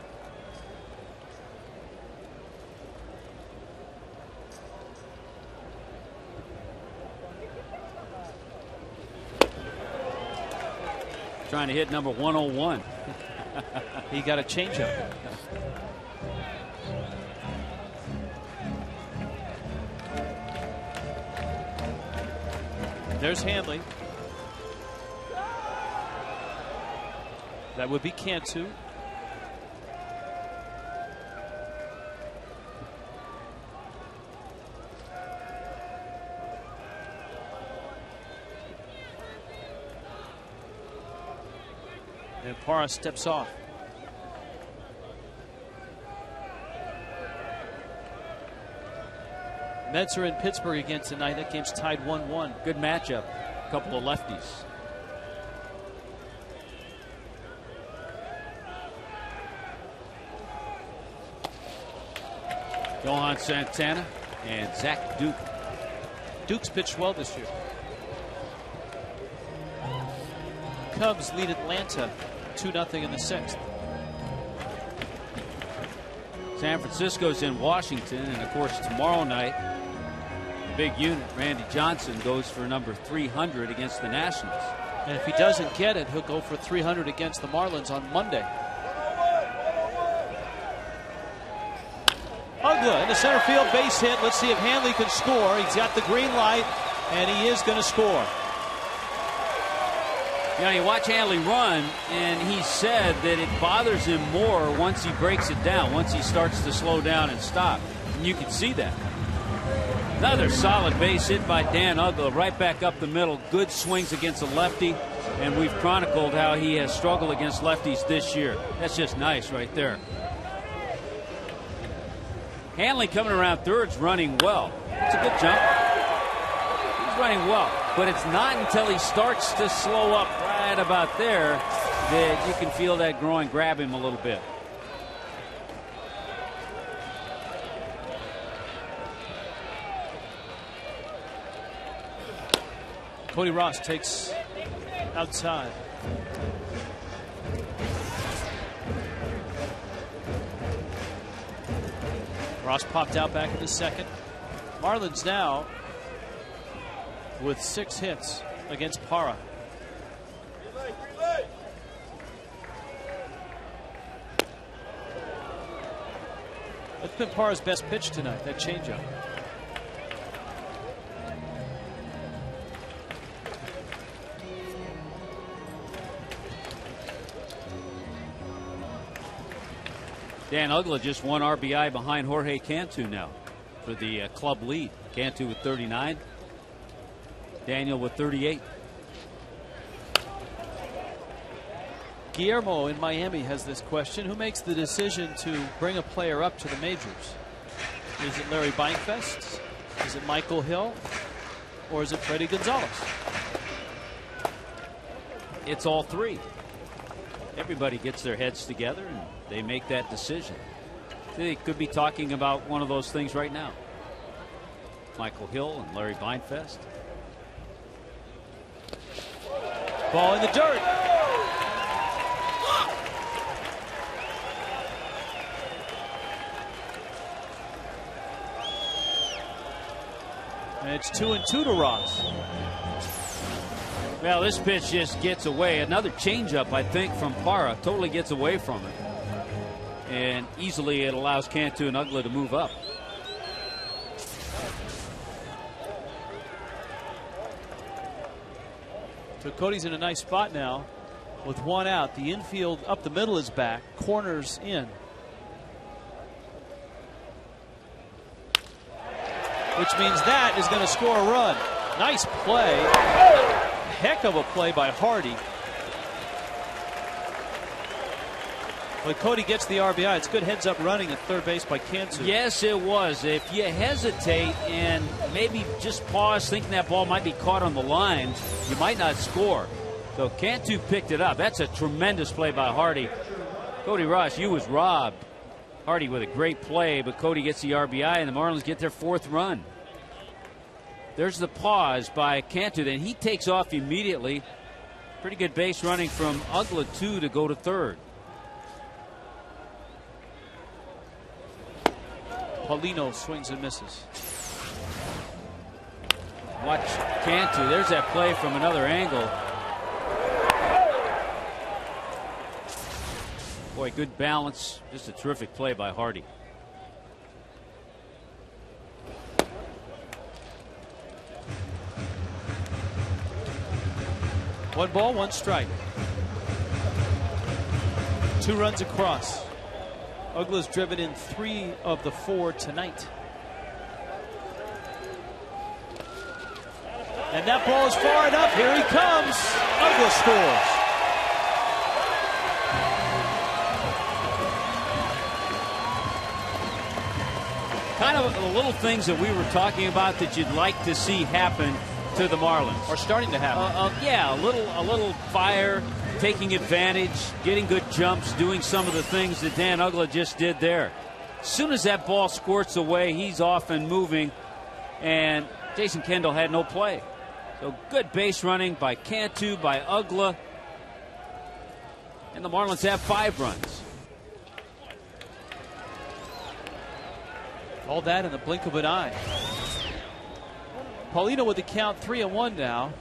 Trying to hit number 101. He got a changeup. There's Hanley. That would be Cantu. And Parra steps off. Mets are in Pittsburgh again tonight. That game's tied 1-1. Good matchup. A couple of lefties. Johan Santana and Zach Duke. Duke's pitched well this year. Cubs lead Atlanta 2-0 in the sixth. San Francisco's in Washington, and of course tomorrow night, big unit Randy Johnson goes for number 300 against the Nationals. And if he doesn't get it, he'll go for 300 against the Marlins on Monday. Ugla in the center field base hit. Let's see if Hanley can score. He's got the green light, and he is going to score. You know, you watch Hanley run, and he said that it bothers him more once he breaks it down, once he starts to slow down and stop. And you can see that. Another solid base hit by Dan Ugla, right back up the middle. Good swings against a lefty, and we've chronicled how he has struggled against lefties this year. That's just nice right there. Hanley coming around third's running well. It's a good jump. He's running well, but it's not until he starts to slow up right about there that you can feel that groin grab him a little bit. Cody Ross takes outside. Ross popped out back in the second. Marlins now with 6 hits against Parra. That's been Parra's best pitch tonight, that changeup. Dan Ugla just 1 RBI behind Jorge Cantu now for the club lead. Cantu with 39. Daniel with 38. Guillermo in Miami has this question. Who makes the decision to bring a player up to the majors? Is it Larry Beinfest? Is it Michael Hill? Or is it Freddie Gonzalez? It's all three. everybody gets their heads together and they make that decision. They could be talking about one of those things right now. Michael Hill and Larry Beinfest. Ball in the dirt. And it's 2-2 to Ross. Well, this pitch just gets away. Another changeup, I think, from Parra. Totally gets away from it. And easily it allows Cantu and Uggla to move up. So Cody's in a nice spot now with one out. The infield up the middle is back. Corners in. Which means that is going to score a run. Nice play. Heck of a play by Hardy. But Cody gets the RBI. It's good heads-up running at third base by Cantu. Yes, it was. If you hesitate and maybe just pause thinking that ball might be caught on the line, you might not score. So Cantu picked it up. That's a tremendous play by Hardy. Cody Ross, you was robbed. Hardy with a great play, but Cody gets the RBI, and the Marlins get their fourth run. There's the pause by Cantu. Then he takes off immediately. Pretty good base running from Uggla, too, to go to third. Paulino swings and misses. Watch Cantu. There's that play from another angle. Boy, good balance. Just a terrific play by Hardy. One ball, one strike. 2 runs across. Uggla's driven in 3 of the 4 tonight. And that ball is far enough. Here he comes. Uggla scores. Kind of the little things that we were talking about that you'd like to see happen to the Marlins. Are starting to happen. Yeah, a little fire, taking advantage, getting good jumps, doing some of the things that Dan Uggla just did there. As soon as that ball squirts away, he's off and moving, and Jason Kendall had no play. So good base running by Cantu, by Uggla, and the Marlins have 5 runs. All that in the blink of an eye. Paulino with the count 3-1 now.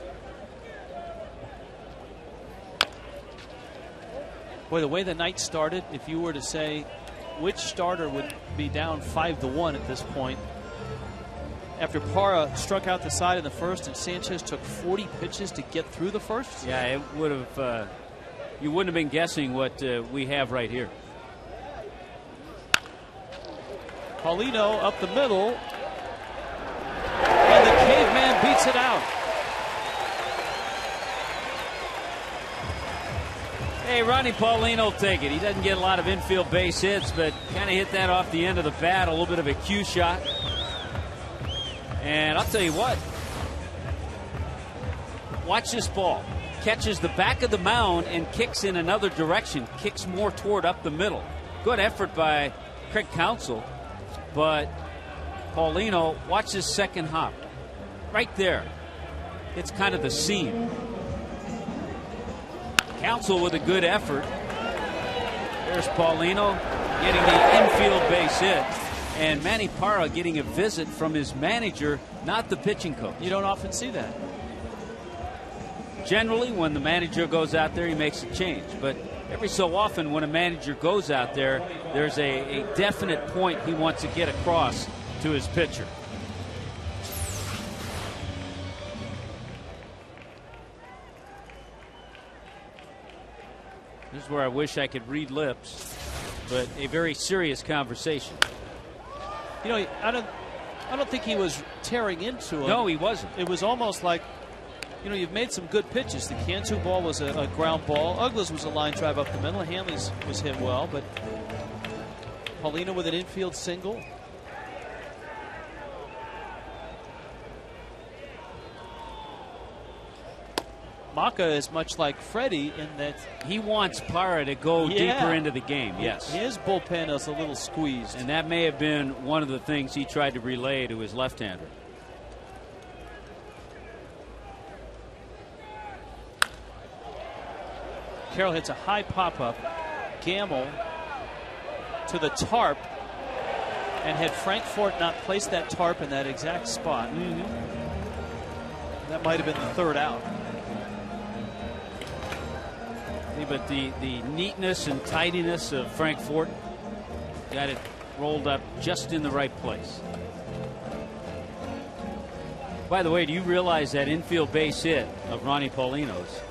Boy, the way the night started, if you were to say which starter would be down 5-1 at this point, after Parra struck out the side in the first and Sanchez took 40 pitches to get through the first. Yeah, it would have. You wouldn't have been guessing what we have right here. Paulino up the middle, and the caveman beats it out. Hey, Ronnie Paulino will take it. He doesn't get a lot of infield base hits, but kind of hit that off the end of the bat, a little bit of a cue shot. And I'll tell you what, watch this ball. Catches the back of the mound and kicks in another direction, kicks more toward up the middle. Good effort by Craig Counsell. But Paulino, watch this second hop. Right there. It's kind of the seam. Counsell with a good effort. There's Paulino getting the infield base hit. And Manny Parra getting a visit from his manager, not the pitching coach. You don't often see that. Generally, when the manager goes out there, he makes a change. But every so often when a manager goes out there, there's a definite point he wants to get across to his pitcher. This is where I wish I could read lips, but a very serious conversation. You know, I don't think he was tearing into him. No, he wasn't. It was almost like, you know, you've made some good pitches. The Cantu ball was a ground ball. Uggla's was a line drive up the middle. Hanley's was hit well, but Paulino with an infield single. Maka is much like Freddie in that he wants Parra to go deeper into the game. Yes. His bullpen is a little squeezed. And that may have been one of the things he tried to relay to his left-hander. Carroll hits a high pop-up. Gamble to the tarp. And had Frankfurt not placed that tarp in that exact spot, that might have been the third out. Yeah, but the neatness and tidiness of Frankfurt got it rolled up just in the right place. By the way, do you realize that infield base hit of Ronnie Paulino's?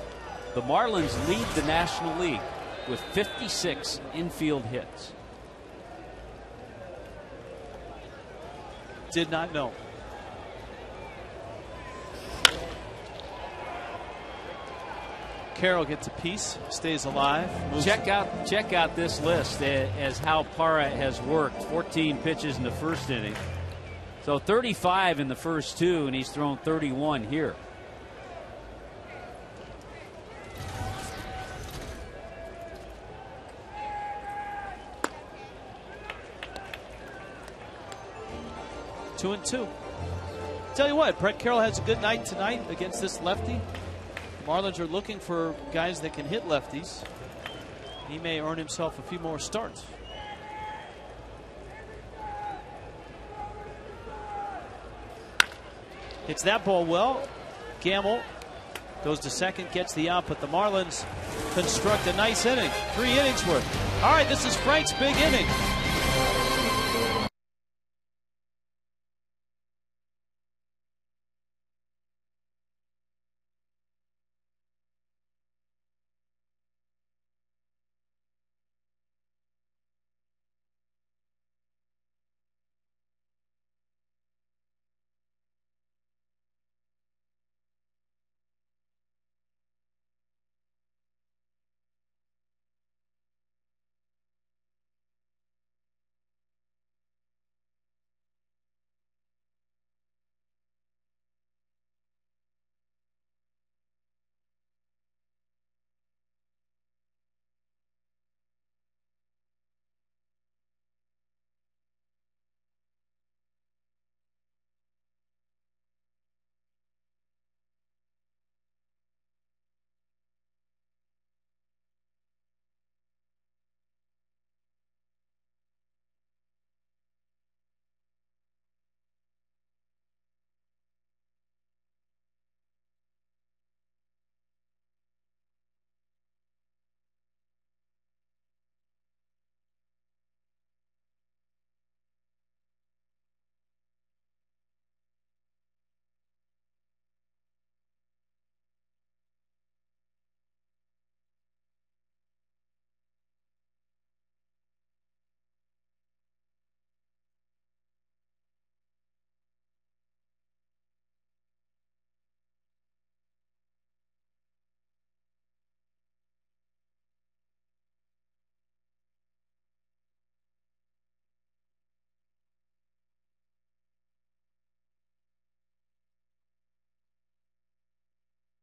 The Marlins lead the National League with 56 infield hits. Did not know. Carroll gets a piece, stays alive. Check out this list as how Parra has worked. 14 pitches in the first inning. So 35 in the first two, and he's thrown 31 here. Two and two. Tell you what, Brett Carroll has a good night tonight against this lefty. The Marlins are looking for guys that can hit lefties. He may earn himself a few more starts. Hits that ball well. Gamble goes to second, gets the out, but the Marlins construct a nice inning. 3 innings worth. All right, this is Frank's big inning.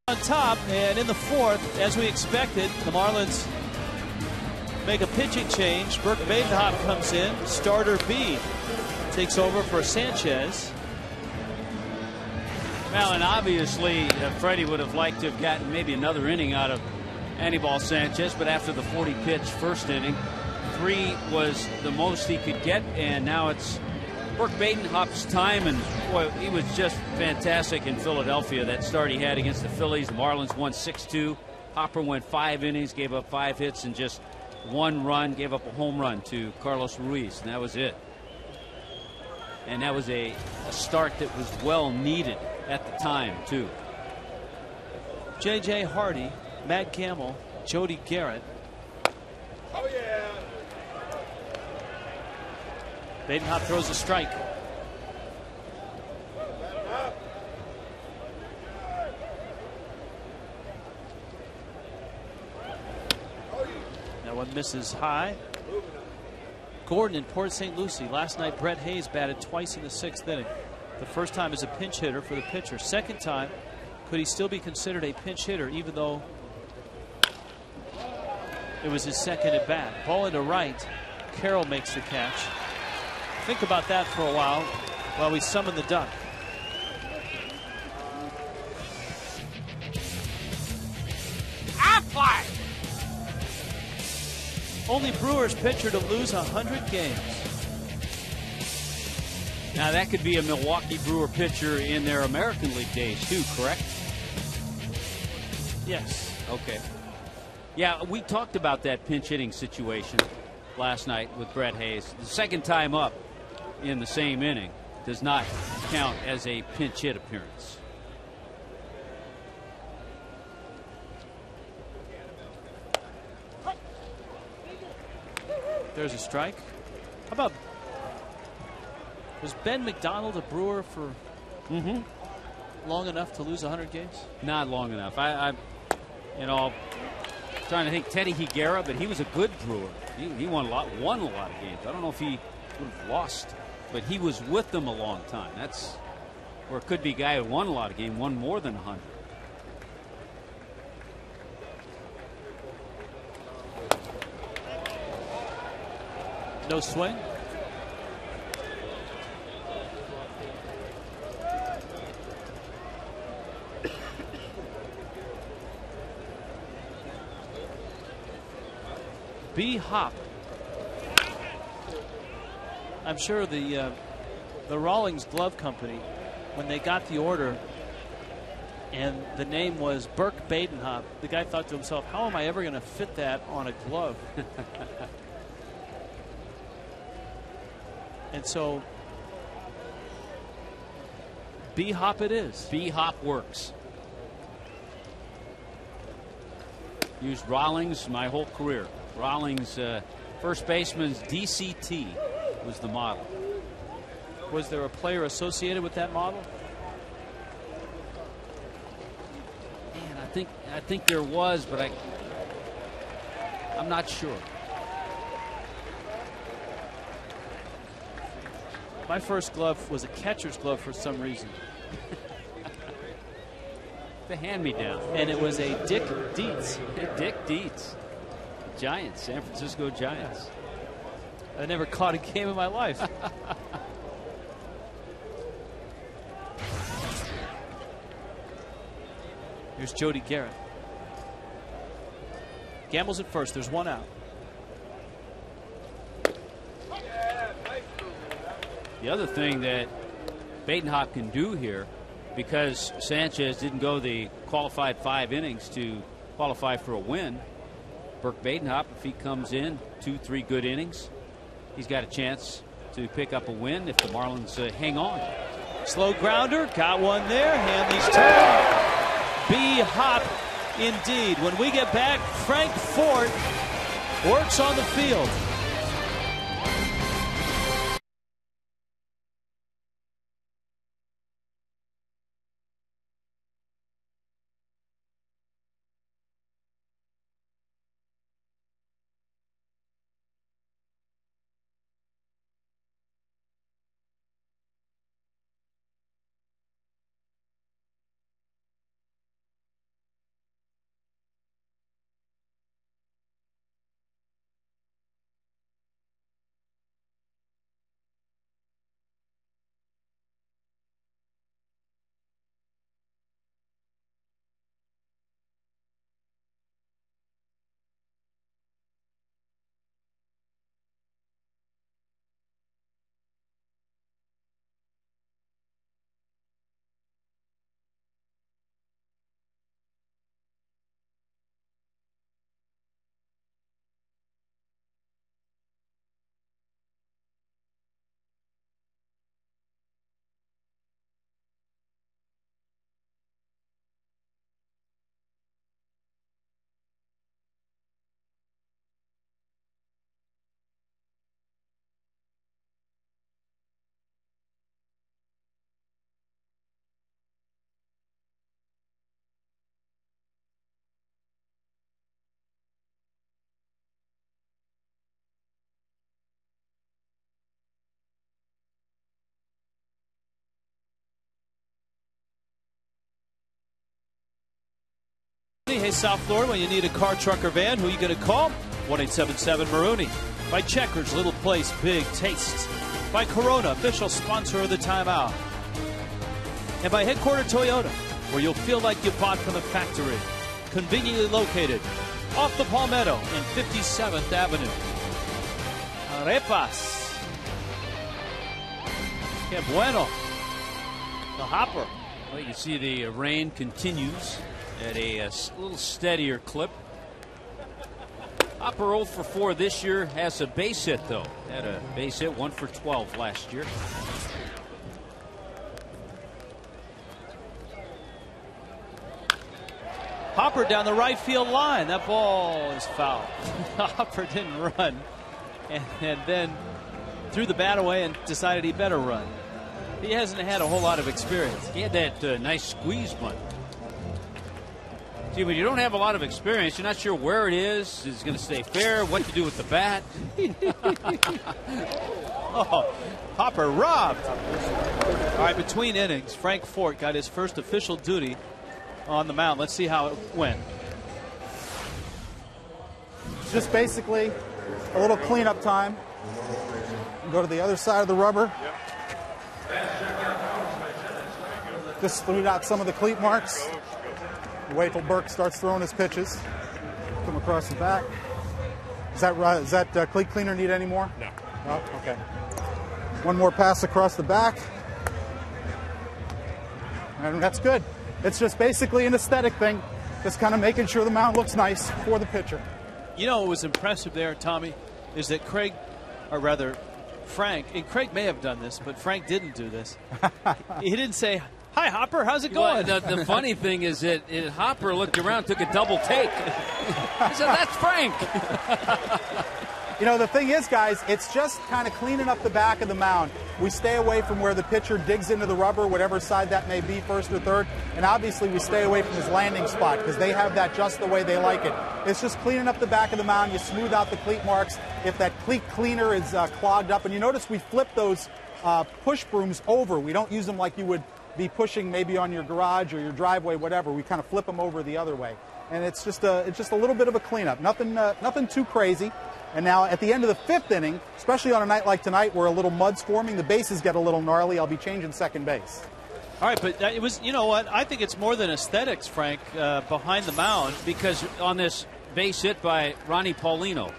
On top, and in the fourth, as we expected, the Marlins make a pitching change. Burke Badenhop comes in. Starter B takes over for Sanchez. Well, and obviously, Freddie would have liked to have gotten maybe another inning out of Anibal Sanchez, but after the 40-pitch first inning, 3 was the most he could get, and now it's Burke Badenhop's time, and boy, he was just fantastic in Philadelphia. That start he had against the Phillies. The Marlins won 6-2. Hopper went 5 innings, gave up 5 hits and just 1 run, gave up a home run to Carlos Ruiz, and that was it. And that was a start that was well needed at the time, too. J.J. Hardy, Matt Gamble, Jody Garrett. Oh, yeah. Badenhop throws a strike. That one misses high. Gordon in Port St. Lucie. Last night, Brett Hayes batted twice in the 6th inning. The first time as a pinch hitter for the pitcher. Second time, Could he still be considered a pinch hitter, even though it was his second at bat? Ball into right. Carroll makes the catch. Think about that for a while we summon the duck. Fly. Only Brewers pitcher to lose 100 games. Now that could be a Milwaukee Brewer pitcher in their American League days too, correct? Yes. Okay. Yeah, we talked about that pinch hitting situation last night with Brett Hayes. The second time up in the same inning does not count as a pinch hit appearance. There's a strike. How about, was Ben McDonald a Brewer for long enough to lose 100 games? Not long enough. I'm trying to think Teddy Higuera, but he was a good Brewer. He won a lot of games. I don't know if he would have lost, but he was with them a long time. That's where it could be a guy who won a lot of games, won more than 100. No swing. B. Hop. I'm sure the Rawlings Glove Company, when they got the order and the name was Burke Badenhop, the guy thought to himself, how am I ever going to fit that on a glove? And so B-Hop it is. B-Hop works. Used Rawlings my whole career. Rawlings, first baseman's DCT was the model. Was there a player associated with that model? Man, I think there was, but I'm not sure. My first glove was a catcher's glove for some reason. The hand-me-down. And it was a Dick Dietz. Dick Dietz. Giants, San Francisco Giants. I never caught a game in my life. Here's Jody Garrett. Gambles at first. There's one out. The other thing that Badenhop can do here, because Sanchez didn't go the qualified 5 innings to qualify for a win, Burke Badenhop, if he comes in 2-3 good innings, he's got a chance to pick up a win if the Marlins hang on. Slow grounder, got one there. Hanley's turn. B-Hop indeed. When we get back, Frank Ford works on the field. Hey, South Florida, when you need a car, truck, or van, who are you going to call? 1-877-MAROONY. By Checkers, Little Place, Big Taste. By Corona, official sponsor of the Timeout. And by Headquarter Toyota, where you'll feel like you bought from the factory. Conveniently located off the Palmetto and 57th Avenue. Arepas. Que bueno. The hopper. Well, you can see the rain continues at a little steadier clip. Hopper 0 for 4 this year, has a base hit though. Had a base hit, 1 for 12 last year. Hopper down the right field line. That ball is foul. Hopper didn't run and then threw the bat away and decided he better run. He hasn't had a whole lot of experience. He had that nice squeeze bunt. See, when you don't have a lot of experience, you're not sure where it is it's going to stay fair, what to do with the bat. Oh, Hopper robbed. All right, between innings, Frank Fort got his first official duty on the mound. Let's see how it went. Just basically a little cleanup time. Go to the other side of the rubber. Just smoothed out some of the cleat marks. Wait till Burke starts throwing his pitches. Come across the back. Does that cleat cleaner need any more? No. Oh, okay. One more pass across the back. And that's good. It's just basically an aesthetic thing. Just kind of making sure the mound looks nice for the pitcher. You know what was impressive there, Tommy, is that Craig, or rather Frank, and Craig may have done this, but Frank didn't do this. He didn't say, "Hi, Hopper, how's it going?" Well, the funny thing is that Hopper looked around, took a double take. He said, "That's Frank." You know, the thing is, guys, it's just kind of cleaning up the back of the mound. We stay away from where the pitcher digs into the rubber, whatever side that may be, first or third. And obviously we stay away from his landing spot because they have that just the way they like it. It's just cleaning up the back of the mound. You smooth out the cleat marks. If that cleat cleaner is clogged up, and you notice we flip those push brooms over. We don't use them like you would be pushing maybe on your garage or your driveway, whatever. We kind of flip them over the other way. And it's just a little bit of a cleanup. Nothing too crazy. And now at the end of the fifth inning, especially on a night like tonight where a little mud's forming, the bases get a little gnarly, I'll be changing second base. All right, but it was, you know what, I think it's more than aesthetics, Frank, behind the mound. Because on this base hit by Ronnie Paulino,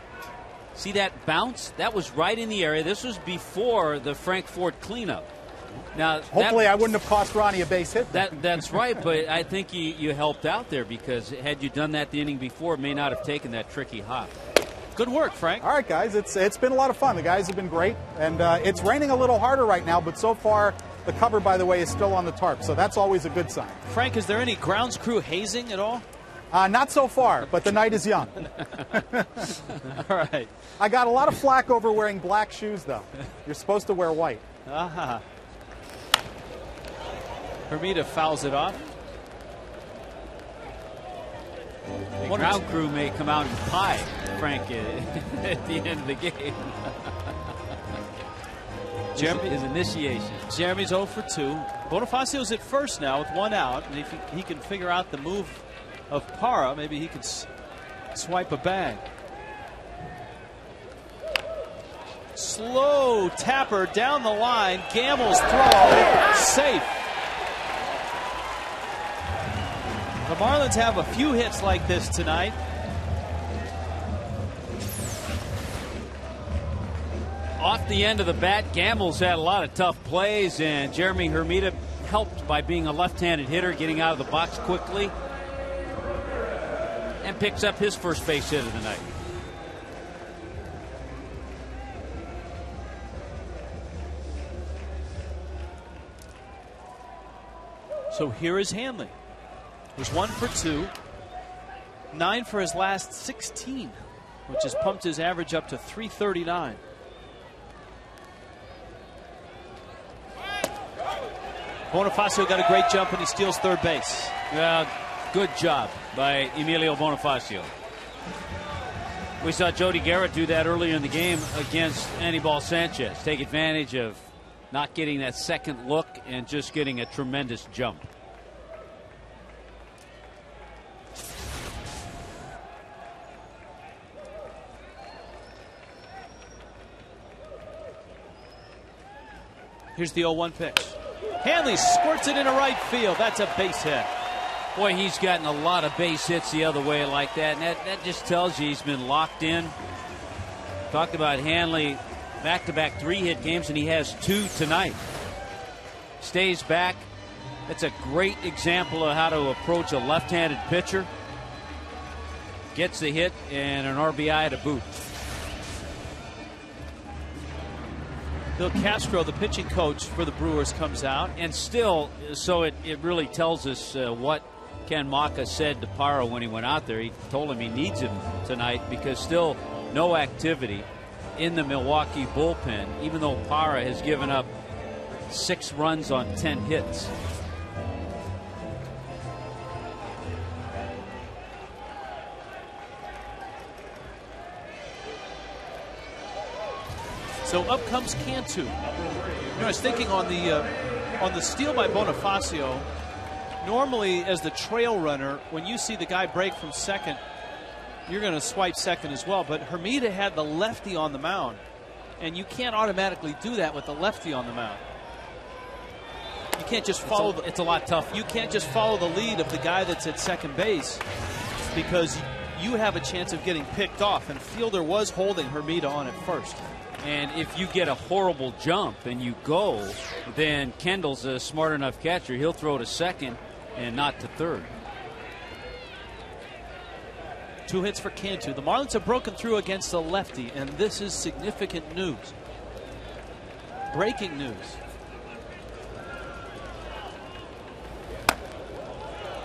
see that bounce? That was right in the area. This was before the Frank Fort cleanup. Now, hopefully I wouldn't have cost Ronnie a base hit. That's right, but I think you helped out there because had you done that the inning before, it may not have taken that tricky hop. Good work, Frank. All right, guys, it's been a lot of fun. The guys have been great, and it's raining a little harder right now, but so far the cover, by the way, is still on the tarp, so that's always a good sign. Frank, is there any grounds crew hazing at all? Not so far, but the night is young. All right. I got a lot of flack over wearing black shoes, though. You're supposed to wear white. Aha. Hermida fouls it off. The ground crew may come out and pie Frank at the end of the game. His initiation. Jeremy's 0 for 2. Bonifacio's at first now with one out, and if he can figure out the move of Parra, maybe he can swipe a bag. Slow tapper down the line. Gamble's throw. Safe. The Marlins have a few hits like this tonight. Off the end of the bat, Gamble's had a lot of tough plays, and Jeremy Hermida helped by being a left-handed hitter, getting out of the box quickly, and picks up his first base hit of the night. So here is Hanley. Was 1 for 2, 9 for his last 16, which has pumped his average up to 339. Bonifacio got a great jump and he steals third base. Good job by Emilio Bonifacio. We saw Jody Garrett do that earlier in the game against Anibal Sanchez. Take advantage of not getting that second look and just getting a tremendous jump. Here's the 0-1 pitch. Hanley squirts it into right field. That's a base hit. Boy, he's gotten a lot of base hits the other way like that, and that just tells you he's been locked in. Talked about Hanley, back-to-back 3-hit games, and he has 2 tonight. Stays back. That's a great example of how to approach a left-handed pitcher. Gets the hit and an RBI to boot. Bill Castro, the pitching coach for the Brewers, comes out. And still, so it really tells us what Ken Maka said to Parra when he went out there. He told him he needs him tonight because still no activity in the Milwaukee bullpen, even though Parra has given up 6 runs on 10 hits. So up comes Cantu. You know, I was thinking on the steal by Bonifacio, normally as the trail runner, when you see the guy break from second, you're going to swipe second as well. But Hermida had the lefty on the mound, and you can't automatically do that with the lefty on the mound. You can't just follow. It's a lot tougher. You can't just follow the lead of the guy that's at second base because you have a chance of getting picked off. And Fielder was holding Hermida on at first. And if you get a horrible jump and you go, then Kendall's a smart enough catcher. He'll throw to second and not to third. 2 hits for Cantu. The Marlins have broken through against the lefty, and this is significant news. Breaking news.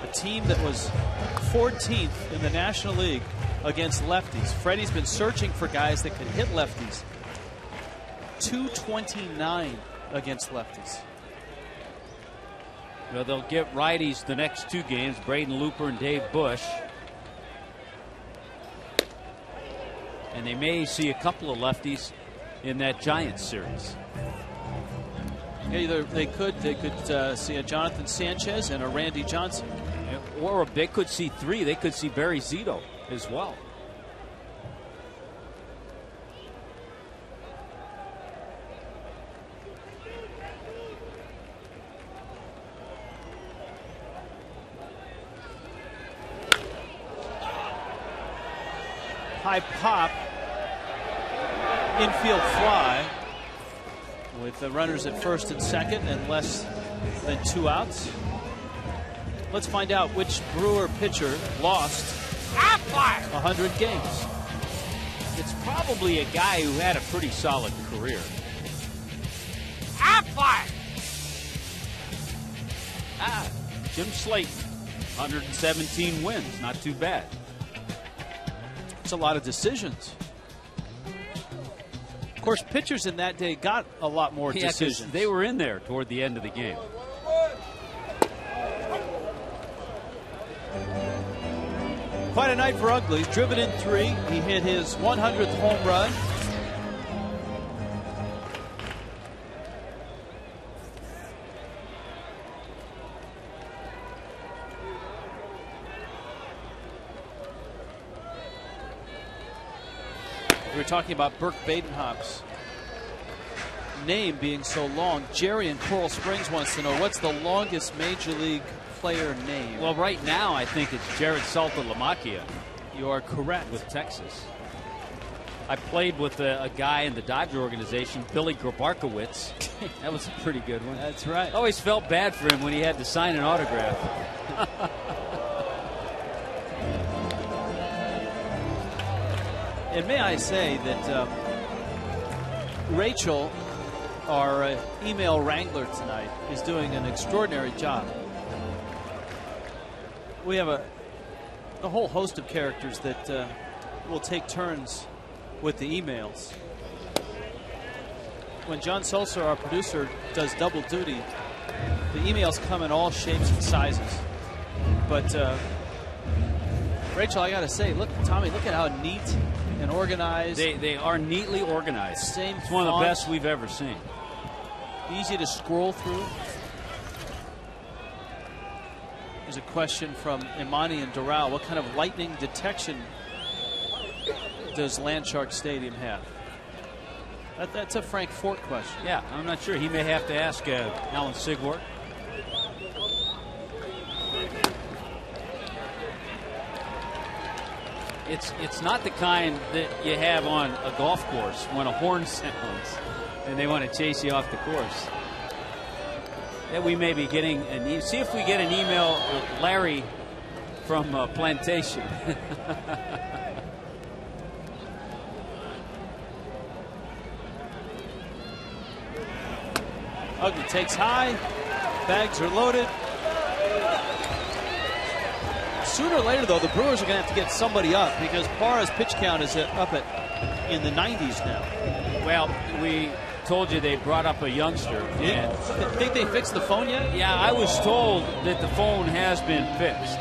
A team that was 14th in the National League against lefties. Freddie's been searching for guys that could hit lefties. 229 against lefties. Well, they'll get righties the next 2 games, Braden Looper and Dave Bush. And they may see a couple of lefties in that Giants series. Either they could see a Jonathan Sanchez and a Randy Johnson. Or they could see 3. They could see Barry Zito as well. High pop, infield fly with the runners at first and second and less than 2 outs. Let's find out which Brewer pitcher lost 100 games. It's probably a guy who had a pretty solid career. Jim Slayton, 117 wins, not too bad. A lot of decisions. Of course, pitchers in that day got a lot more decisions. They were in there toward the end of the game. Quite a night for Ugly. Driven in 3. He hit his 100th home run. We were talking about Burke Badenhop's name being so long. Jerry in Coral Springs wants to know, what's the longest Major League player name? Well, right now I think it's Jared Saltalamacchia. You are correct. With Texas. I played with a guy in the Dodger organization, Billy Grabarkowitz. That was a pretty good one. That's right. Always felt bad for him when he had to sign an autograph. And may I say that Rachel, our email wrangler tonight, is doing an extraordinary job. We have a whole host of characters that will take turns with the emails. When John Sulzer, our producer, does double duty, the emails come in all shapes and sizes. But Rachel, I got to say, look, Tommy, look at how neat and organized. They are neatly organized. Same It's one of the best we've ever seen. Easy to scroll through. There's a question from Imani and Doral. What kind of lightning detection does Landshark Stadium have? That's a Frank Fort question. Yeah, I'm not sure. He may have to ask Alan Sigwart. It's not the kind that you have on a golf course when a horn sounds and they want to chase you off the course. That we may be getting see if we get an email with Larry from Plantation. Ugly takes high. Bags are loaded. Sooner or later, though, the Brewers are going to have to get somebody up because Parra's pitch count is up in the 90s now. Well, we told you they brought up a youngster. And think they fixed the phone yet? Yeah, I was told that the phone has been fixed.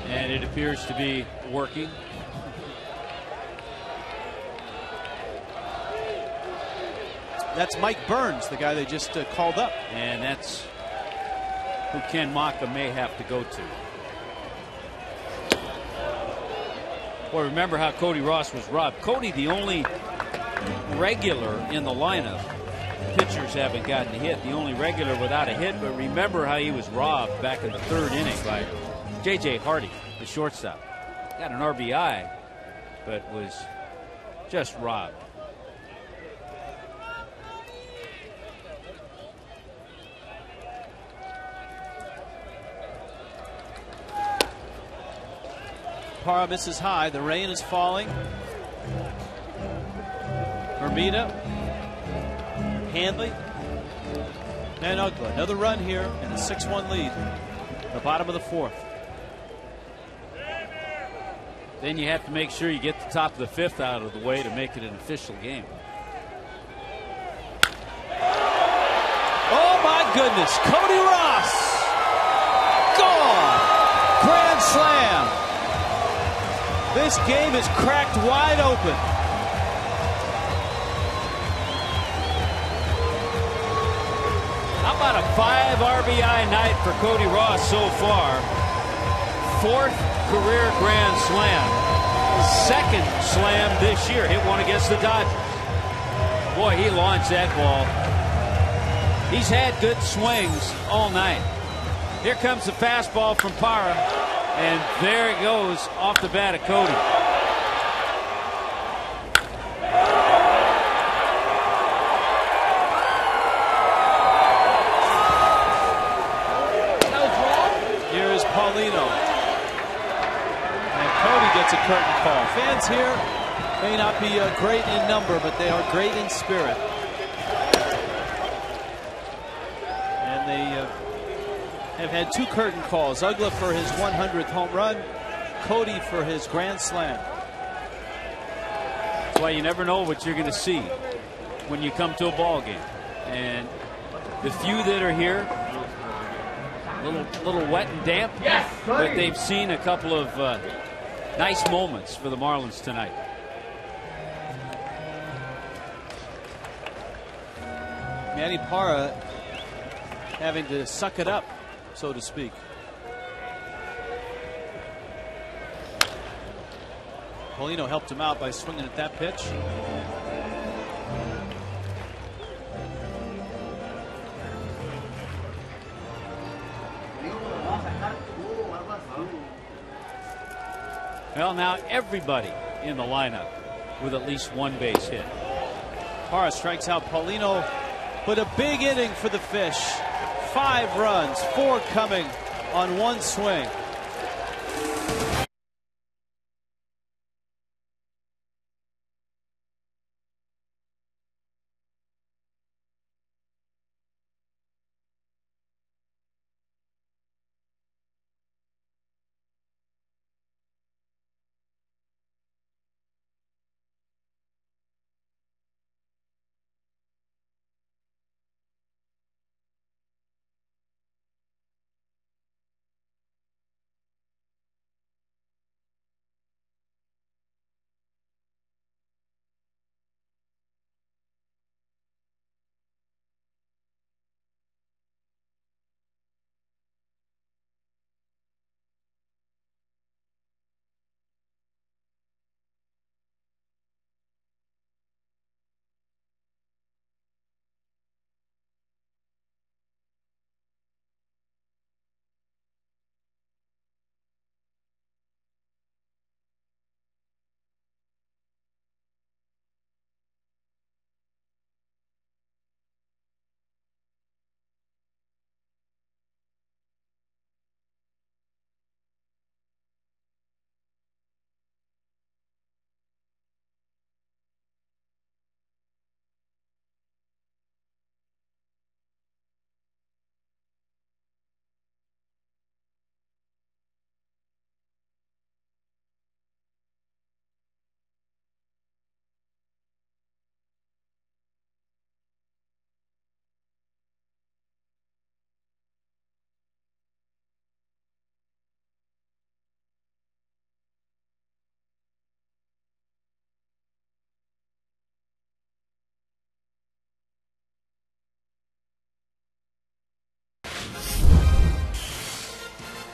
And it appears to be working. That's Mike Burns, the guy they just called up. And that's who Ken Maka may have to go to. Boy, remember how Cody Ross was robbed. Cody, the only regular in the lineup. Pitchers haven't gotten a hit. The only regular without a hit. But remember how he was robbed back in the third inning by J.J. Hardy, the shortstop. Got an RBI, but was just robbed. Parra misses high. The rain is falling. Hermida. Handley. And Ugla. Another run here and a 6-1 lead. The bottom of the fourth. Then you have to make sure you get the top of the fifth out of the way to make it an official game. Oh my goodness. Cody Ross. Gone. Grand slam. This game is cracked wide open. How about a 5 RBI night for Cody Ross so far? 4th career grand slam. 2nd slam this year. Hit one against the Dodgers. Boy, he launched that ball. He's had good swings all night. Here comes the fastball from Parra. And there it goes off the bat of Cody. Here's Paulino. And Cody gets a curtain call. Fans here may not be great in number, but they are great in spirit. And they have had 2 curtain calls. Ugla for his 100th home run. Cody for his grand slam. That's why you never know what you're going to see when you come to a ball game. And the few that are here, little wet and damp, but they've seen a couple of nice moments for the Marlins tonight. Manny Parra having to suck it up, so to speak. Paulino helped him out by swinging at that pitch. Well, now everybody in the lineup with at least 1 base hit. Parra strikes out Paulino, but a big inning for the Fish. 5 runs, 4 coming on 1 swing.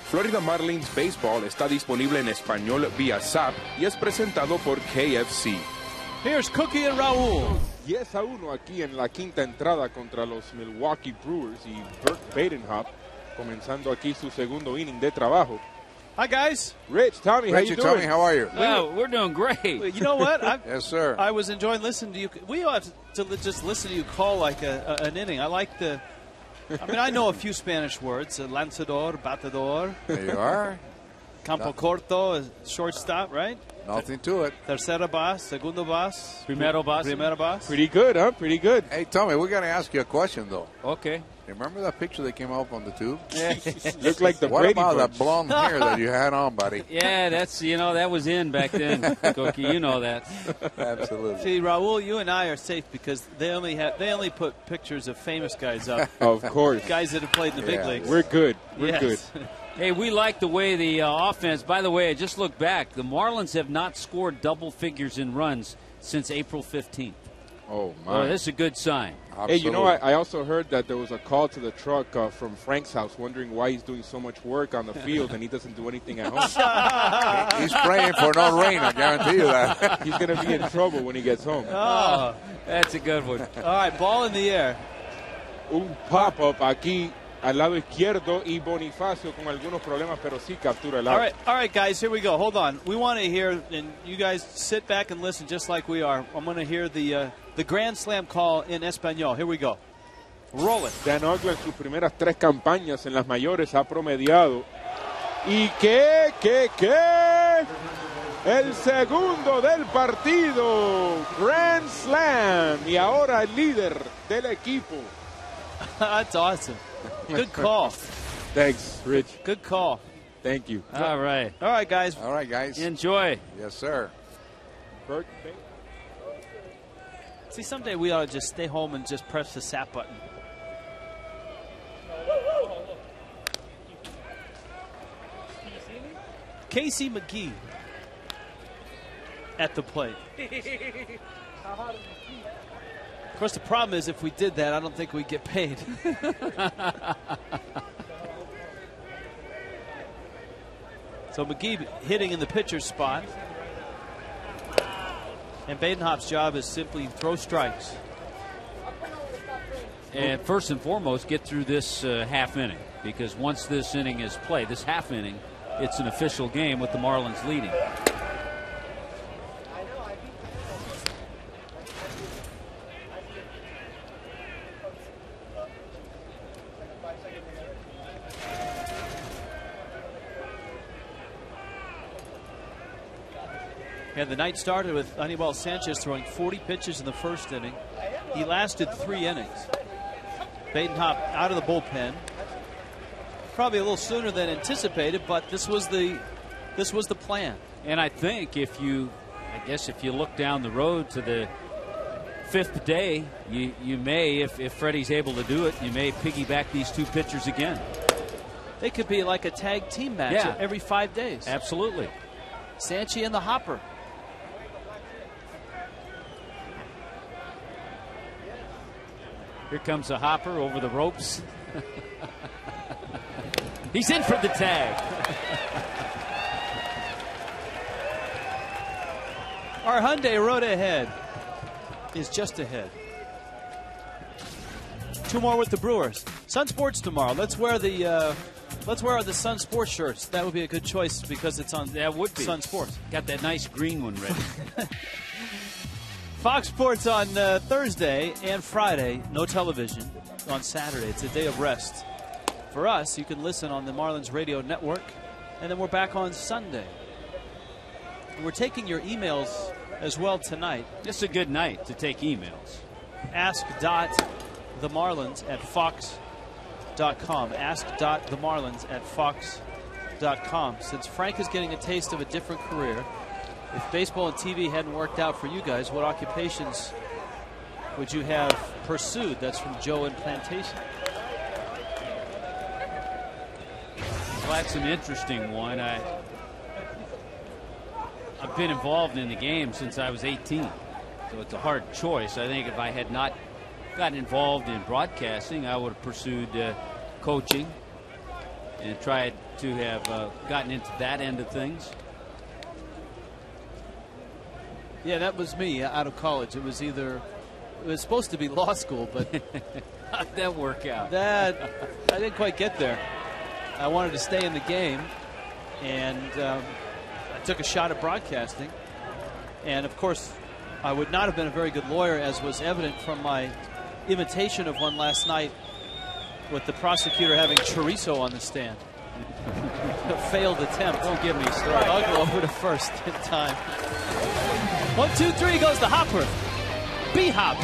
Florida Marlins Baseball está disponible en español vía SAP y es presentado por KFC. Here's Cookie and Raul. 10-1 aquí en la quinta entrada contra los Milwaukee Brewers y Burt Badenhop comenzando aquí su segundo inning de trabajo. Hi, guys. Rich, Tommy, how you doing? Tommy, how are you? Oh, we're doing great. You know what? Yes, sir. I was enjoying listening to you. We have to just listen to you call like an inning. I like the. I mean, I know a few Spanish words: lanzador, batedor. There you are. Campo corto, shortstop, right? Nothing to it. Tercera base, segundo base, Primero base. primera base. Pretty good, huh? Pretty good. Hey, Tommy, we got to ask you a question, though. Okay. Remember that picture that came up on the tube? Looked like the What Brady about Bunch. that blonde hair that you had on, buddy? Yeah, that's, that was in back then, Cookie. You know that. Absolutely. See, Raul, you and I are safe because they only put pictures of famous guys up, Of course. guys that have played in the big Yeah. leagues. We're good. We're Yes. good. Hey, we like the way the offense. By the way, I just looked back. The Marlins have not scored double figures in runs since April 15th. Oh, Oh, my. this is a good sign. Hey, you know, Absolutely. I also heard that there was a call to the truck from Frank's house wondering why he's doing so much work on the field and he doesn't do anything at home. He's praying for no rain, I guarantee you that. He's going to be in trouble when he gets home. Oh, That's a good one. all right, ball in the air. Un pop-up aquí al lado izquierdo y Bonifacio con algunos problemas, pero sí captura el out. All right, guys, here we go. Hold on. We want to hear, and you guys sit back and listen just like we are. I'm going to hear the Grand Slam call in Espanol. Here we go. Roll it. Dan Ogler en sus primeras 3 campañas en las mayores ha promediado. ¿Y qué? El segundo del partido. Grand Slam. Y ahora el líder del equipo. That's awesome. Good call. Thanks, Rich. Good call. Thank you. All right. All right, guys. All right, guys. Enjoy. Yes, sir. Bert, See, someday we ought to just stay home and just press the sap button. Casey McGee at the plate. Of course, the problem is if we did that, I don't think we'd get paid. So McGee hitting in the pitcher's spot. And Badenhop's job is simply throw strikes. And first and foremost, get through this half inning, because once this inning is played, this half inning, it's an official game with the Marlins leading. And the night started with Aníbal Sanchez throwing 40 pitches in the first inning. He lasted 3 innings. Badenhop out of the bullpen. Probably a little sooner than anticipated, but this was the plan. And I think if you look down the road to the 5th day, you may, if Freddie's able to do it, you may piggyback these 2 pitchers again. They could be like a tag team match Yeah. every 5 days. Absolutely. Sanchez and the Hopper. Here comes a Hopper over the ropes. He's in for the tag. Our Hyundai road ahead is just ahead. 2 more with the Brewers. Sun Sports tomorrow. Let's wear the Sun Sports shirts. That would be a good choice because it's on That would be. Sun Sports. Got that nice green one ready. Fox Sports on Thursday and Friday. No television on Saturday. It's a day of rest. For us, you can listen on the Marlins Radio Network, and then we're back on Sunday. We're taking your emails as well tonight. It's a good night to take emails. Ask.themarlins@fox.com. Ask.themarlins@fox.com. Since Frank is getting a taste of a different career, if baseball and TV hadn't worked out for you guys, what occupations would you have pursued? That's from Joe in Plantation. Well, that's an interesting one. I've been involved in the game since I was 18, so it's a hard choice. I think if I had not gotten involved in broadcasting, I would have pursued coaching and tried to have gotten into that end of things. Yeah, that was me out of college. It was supposed to be law school, but how did that work out? That I didn't quite get there. I wanted to stay in the game, and I took a shot at broadcasting. And of course, I would not have been a very good lawyer, as was evident from my imitation of one last night, with the prosecutor having chorizo on the stand. A failed attempt. Don't give me a strike. I'll go over to first in time. 1, 2, 3 goes the hopper. B-hop.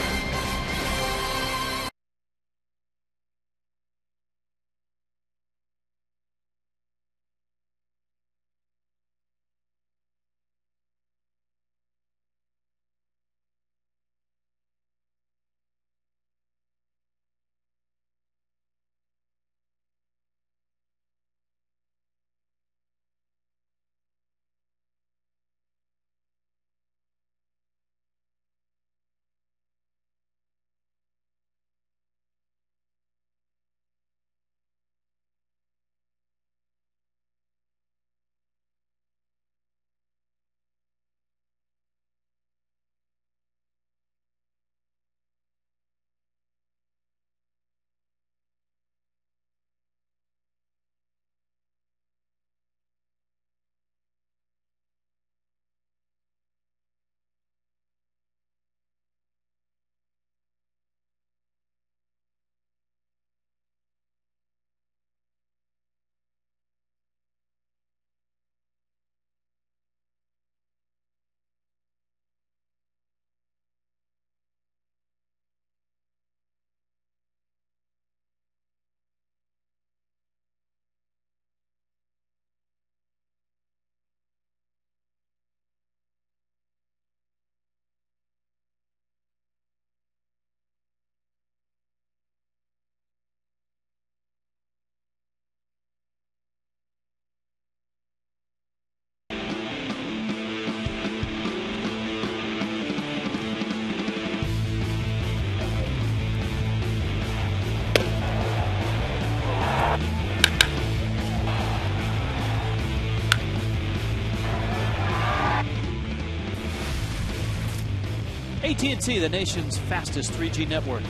AT&T, the nation's fastest 3G network.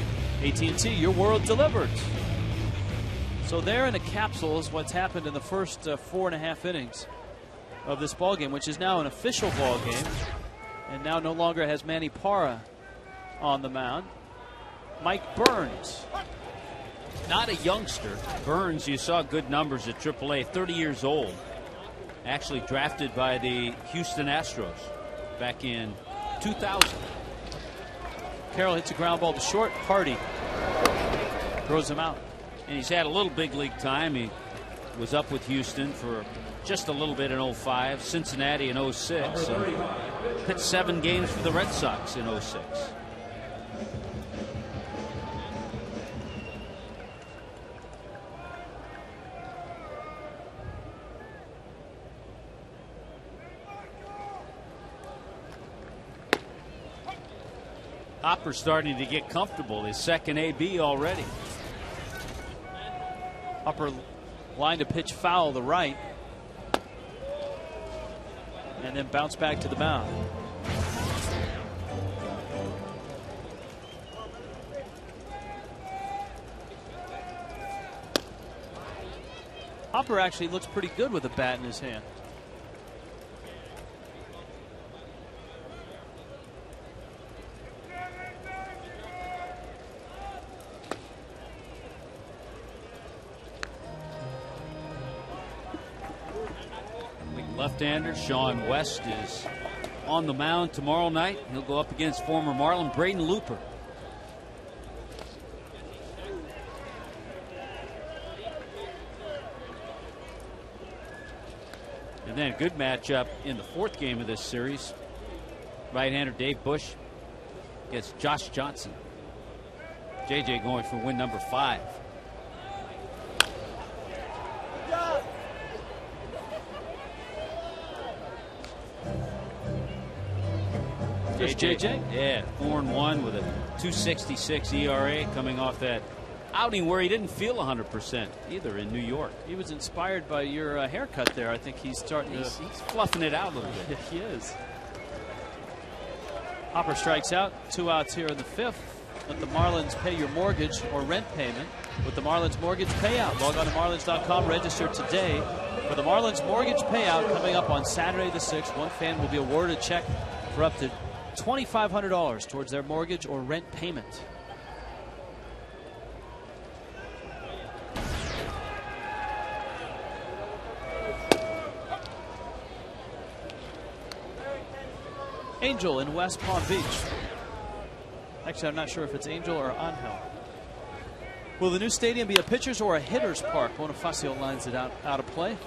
AT&T, your world delivered. So there in a capsule is what's happened in the first 4.5 innings of this ball game, which is now an official ball game, and now no longer has Manny Parra on the mound. Mike Burns. Not a youngster. Burns, you saw good numbers at AAA, 30 years old. Actually drafted by the Houston Astros back in 2000. Carroll hits a ground ball to short. Hardy throws him out. And he's had a little big league time. He was up with Houston for just a little bit in 05, Cincinnati in 06. Hit 7 games for the Red Sox in 06. Hopper's starting to get comfortable. His second AB already. Hopper lined a pitch foul to right, and then bounced back to the mound. Hopper actually looks pretty good with a bat in his hand. Left-hander Sean West is on the mound tomorrow night. He'll go up against former Marlin Braden Looper. And then a good matchup in the 4th game of this series. Right-hander Dave Bush against Josh Johnson. JJ going for win number 5. JJ, yeah, 4-1 with a 2.66 ERA, coming off that outing where he didn't feel 100% either in New York. He was inspired by your haircut there. I think he's starting to. He's fluffing it out a little bit. He is. Hopper strikes out. 2 outs here in the 5th. Let the Marlins pay your mortgage or rent payment with the Marlins Mortgage Payout. Log on to Marlins.com. Register today for the Marlins Mortgage Payout coming up on Saturday the 6th. One fan will be awarded a check for up to $2,500 towards their mortgage or rent payment. Angel in West Palm Beach. Actually, I'm not sure if it's Angel or Angel. Will the new stadium be a pitcher's or a hitter's park? Bonifacio lines it out of play.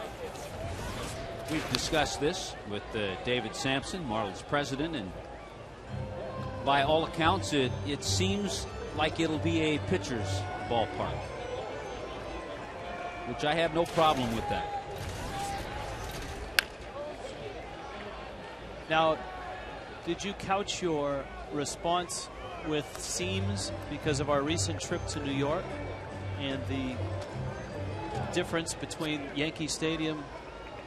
We've discussed this with David Sampson, Marlins president, and by all accounts, it seems like it'll be a pitcher's ballpark, which I have no problem with that. Now, did you couch your response with seams because of our recent trip to New York and the difference between Yankee Stadium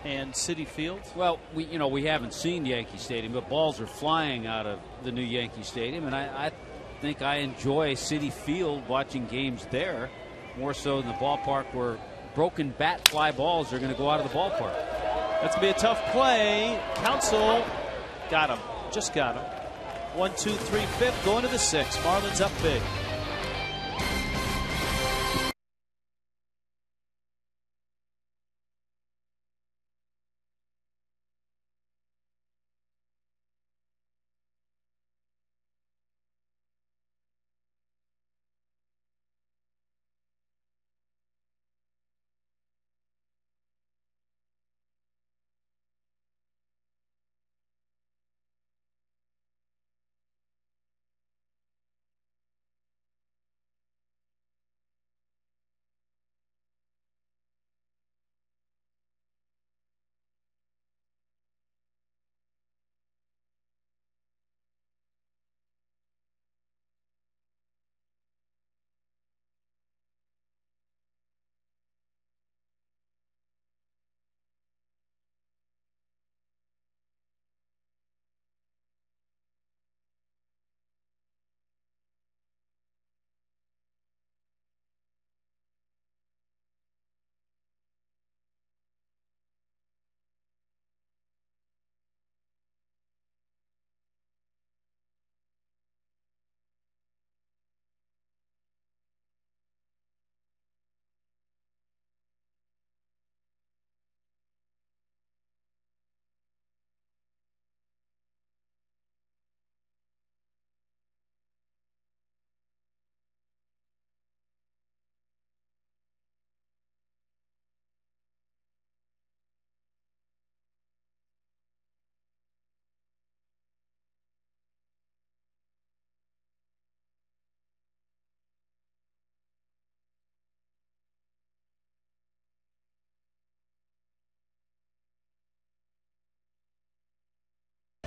and Citi Field? Well, we haven't seen Yankee Stadium, but balls are flying out of the new Yankee Stadium, and I think I enjoy Citi Field watching games there more so than the ballpark where broken bat fly balls are going to go out of the ballpark. That's going to be a tough play. Counsell got him. Just got him. 1, 2, 3, 5th, going to the 6th. Marlins up big.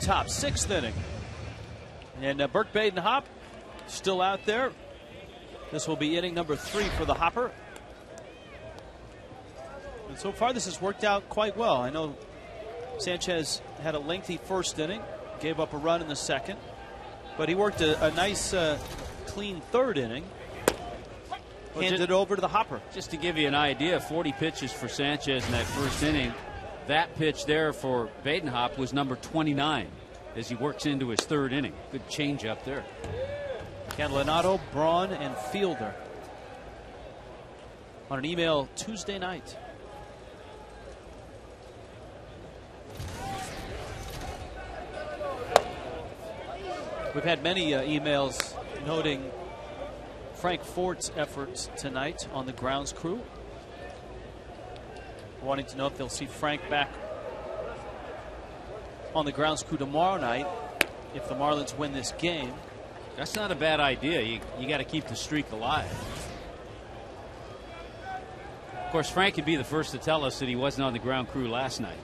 Top 6th inning. And Burke Baden-Hop still out there. This will be inning number 3 for the Hopper. And so far this has worked out quite well. I know Sanchez had a lengthy first inning, gave up a run in the second, but he worked a nice clean third inning. Handed it over to the Hopper. Just to give you an idea, 40 pitches for Sanchez in that first inning. That pitch there for Baden-Hop was number 29 as he works into his third inning. Good change up there. Catalinato, Braun, and Fielder on an email Tuesday night. We've had many emails noting Frank Fort's efforts tonight on the grounds crew, wanting to know if they'll see Frank back on the grounds crew tomorrow night if the Marlins win this game. That's not a bad idea. You got to keep the streak alive. Of course, Frank could be the first to tell us that he wasn't on the ground crew last night.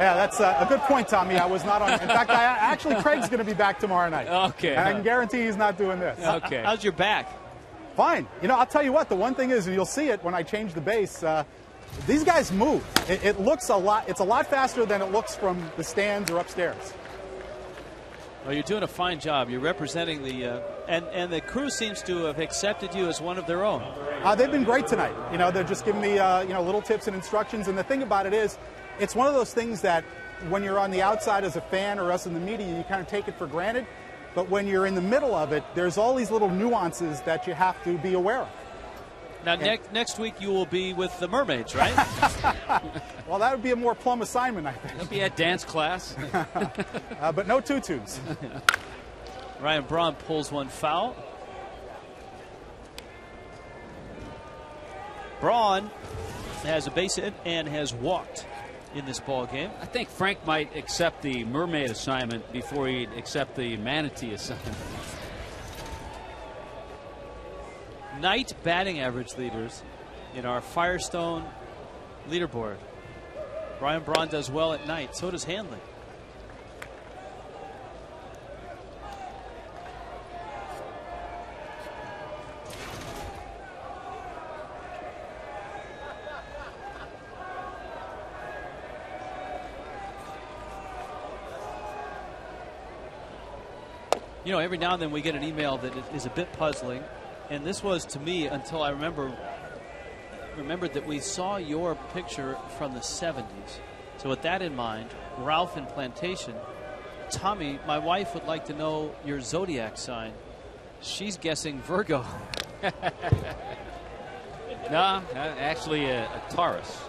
Yeah, that's a good point, Tommy. I was not on. In fact, actually, Craig's going to be back tomorrow night. Okay. And I can guarantee he's not doing this. Okay. How's your back? Fine. You know, I'll tell you what. The one thing is, and you'll see it when I change the base. These guys move. It looks a lot. It's a lot faster than it looks from the stands or upstairs. Well, you're doing a fine job. You're representing the and the crew seems to have accepted you as one of their own. They've been great tonight. You know, they're just giving me little tips and instructions. And the thing about it is, it's one of those things that when you're on the outside as a fan or us in the media, you kind of take it for granted. But when you're in the middle of it, there's all these little nuances that you have to be aware of. Now, next week you will be with the Mermaids, right? Well, that would be a more plum assignment, I think. He'll be at dance class. But no tutus. Ryan Braun pulls one foul. Braun has a base hit and has walked in this ball game. I think Frank might accept the Mermaid assignment before he'd accept the Manatee assignment. Night batting average leaders in our Firestone leaderboard. Ryan Braun does well at night. So does Hanley. You know, every now and then we get an email that is a bit puzzling. And this was to me until I remembered that we saw your picture from the 70s. So with that in mind, Ralph in Plantation, Tommy, my wife would like to know your zodiac sign. She's guessing Virgo. No, actually a Taurus.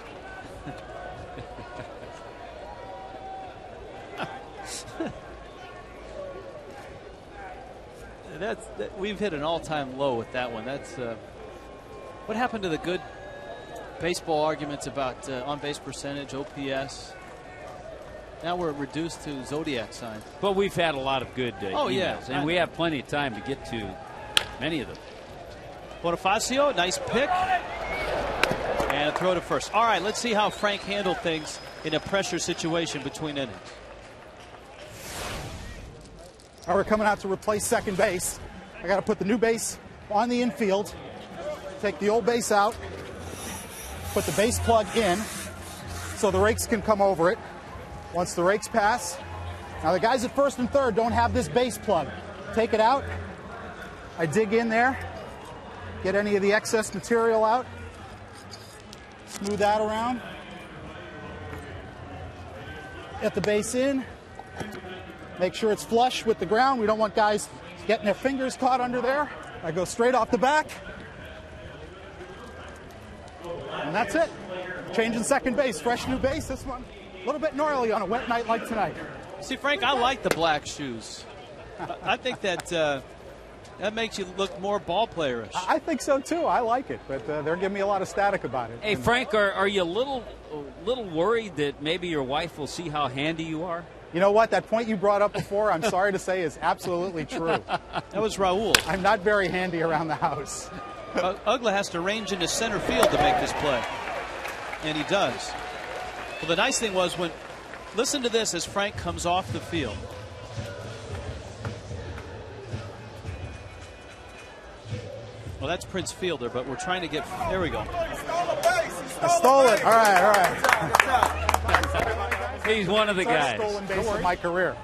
We've hit an all-time low with that one. That's what happened to the good baseball arguments about on-base percentage, OPS. Now we're reduced to zodiac signs. But we've had a lot of good emails, yeah. and we have plenty of time to get to many of them. Bonifacio, nice pick. And a throw to first. All right, let's see how Frank handled things in a pressure situation between innings. All right, we're coming out to replace second base. I got to put the new base on the infield, take the old base out, put the base plug in so the rakes can come over it. Once the rakes pass, now the guys at first and third don't have this base plug. Take it out. I dig in there, get any of the excess material out, smooth that around, get the base in. Make sure it's flush with the ground. We don't want guys getting their fingers caught under there. I go straight off the back. And that's it. Changing second base, fresh new base. This one a little bit gnarly on a wet night like tonight. See, Frank, I like the black shoes. I think that that makes you look more ball playerish. I think so too. I like it, but they're giving me a lot of static about it. Hey, Frank, are you a little worried that maybe your wife will see how handy you are? You know what? That point you brought up before, I'm sorry to say, is absolutely true. That was Raul. I'm not very handy around the house. Ugla has to range into center field to make this play. And he does. Well, the nice thing was listen to this as Frank comes off the field. Well, that's Prince Fielder, but we're trying to get, there we go. I stole it. All right. He's one of the guys. Stolen base of my career.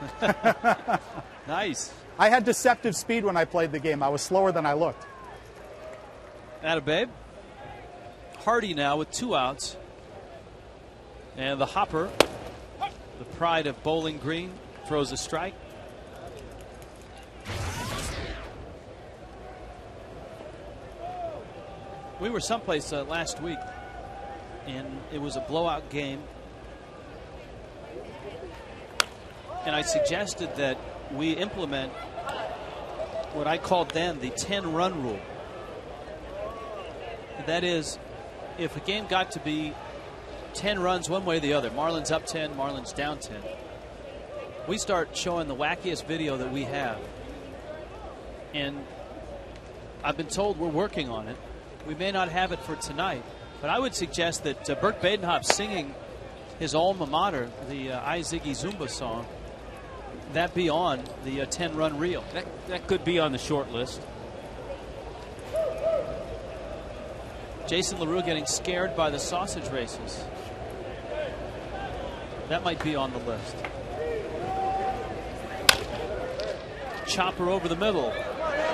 Nice. I had deceptive speed when I played the game. I was slower than I looked. Atta babe. Hardy now with 2 outs. And the hopper, the pride of Bowling Green, throws a strike. We were someplace last week, and it was a blowout game. And I suggested that we implement what I called then the 10-run rule. That is, if a game got to be 10 runs one way or the other, Marlins up 10, Marlins down 10, we start showing the wackiest video that we have. And I've been told we're working on it. We may not have it for tonight, but I would suggest that Bert Badenhop singing his alma mater, the I Ziggy Zumba song, that be on the 10-run reel. That could be on the short list. Jason LaRue getting scared by the sausage races. That might be on the list. Chopper over the middle.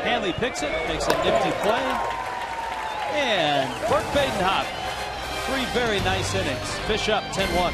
Hanley picks it, makes a nifty play. And Burt Badenhop, 3 very nice innings. Fish up 10-1.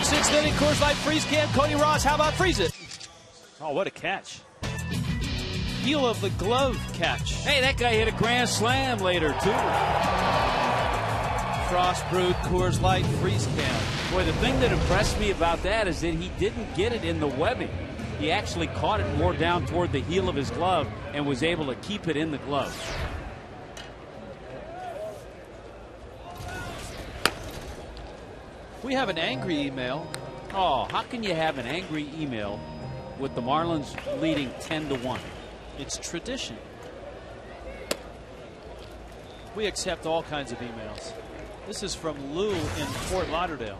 Sixth inning, Coors Light freeze can. Cody Ross, how about freeze it? Oh, what a catch. Heel of the glove catch. Hey, that guy hit a grand slam later, too. Frost brewed Coors Light freeze can. Boy, the thing that impressed me about that is that he didn't get it in the webbing. He actually caught it more down toward the heel of his glove and was able to keep it in the glove. We have an angry email. Oh, how can you have an angry email with the Marlins leading 10-1? It's tradition. We accept all kinds of emails. This is from Lou in Fort Lauderdale.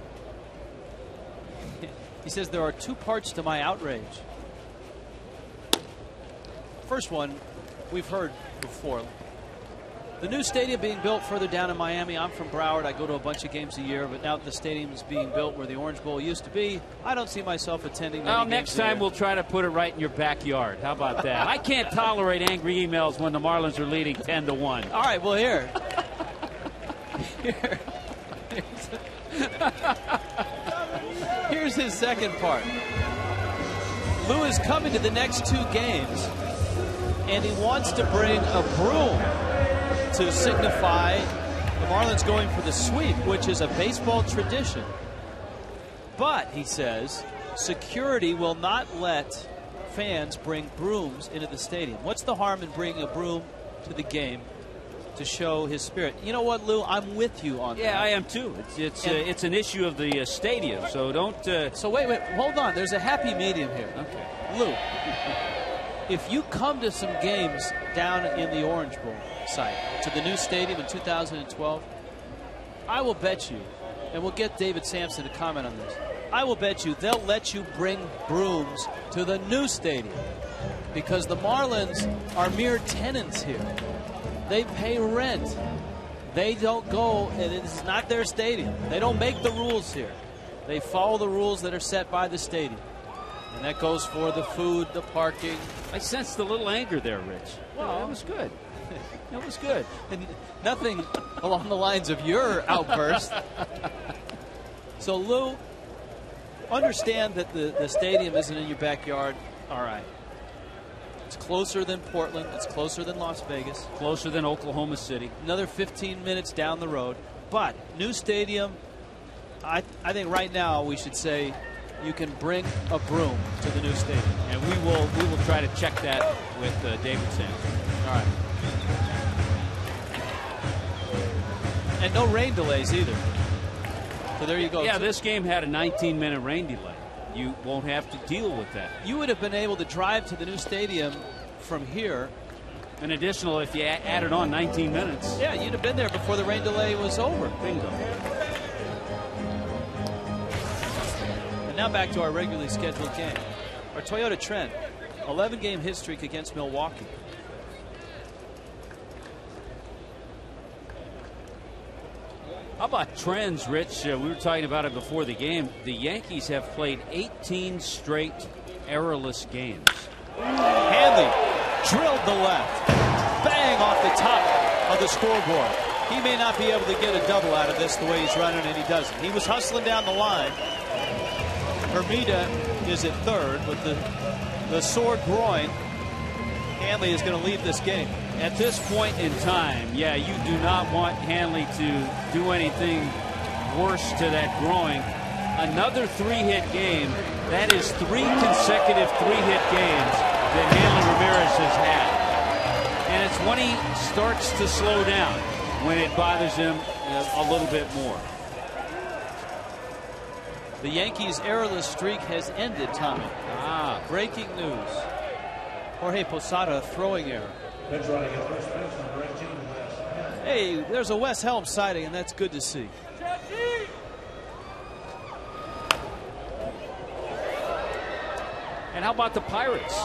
He says there are 2 parts to my outrage. First one, we've heard before. The new stadium being built further down in Miami. I'm from Broward. I go to a bunch of games a year, but now that the stadium is being built where the Orange Bowl used to be, I don't see myself attending many well, games next time we'll try to put it right in your backyard. How about that? I can't tolerate angry emails when the Marlins are leading 10-1. All right, well, here's his second part. Lou is coming to the next 2 games, and he wants to bring a broom to signify the Marlins going for the sweep, which is a baseball tradition. But, he says, security will not let fans bring brooms into the stadium. What's the harm in bringing a broom to the game to show his spirit? You know what, Lou? I'm with you on that. Yeah, I am too. It's an issue of the stadium, so don't... So wait, hold on. There's a happy medium here. Okay. Lou, if you come to some games down in the Orange Bowl site, to the new stadium in 2012, I will bet you, and we'll get David Sampson to comment on this, I will bet you they'll let you bring brooms to the new stadium because the Marlins are mere tenants here. They pay rent. They don't go, and it's not their stadium. They don't make the rules here. They follow the rules that are set by the stadium. And that goes for the food, the parking. I sensed a little anger there, Rich. Well, that was good. That was good. And nothing along the lines of your outburst. So, Lou, understand that the stadium isn't in your backyard. All right. It's closer than Portland. It's closer than Las Vegas. Closer than Oklahoma City. Another 15 minutes down the road. But new stadium, I think right now we should say you can bring a broom to the new stadium. And we will try to check that with David Sampson. All right. And no rain delays either. So there you go. Yeah, this game had a 19-minute rain delay. You won't have to deal with that. You would have been able to drive to the new stadium from here. An additional, if you added on 19 minutes. Yeah, you'd have been there before the rain delay was over. Bingo. And now back to our regularly scheduled game. Our Toyota Trent, 11-game hit streak against Milwaukee. How about trends, Rich? We were talking about it before the game. The Yankees have played 18 straight errorless games. Hanley drilled the left. Bang off the top of the scoreboard. He may not be able to get a double out of this the way he's running, and he doesn't. He was hustling down the line. Hermida is at third with the sore groin. Hanley is going to leave this game. At this point in time, yeah, you do not want Hanley to do anything worse to that groin. Another 3-hit game. That is 3 consecutive 3-hit games that Hanley Ramirez has had. And it's when he starts to slow down when it bothers him a little bit more. The Yankees' errorless streak has ended, Tommy. Breaking news. Jorge Posada throwing error. Hey, there's a Wes Helms sighting, and that's good to see. And how about the Pirates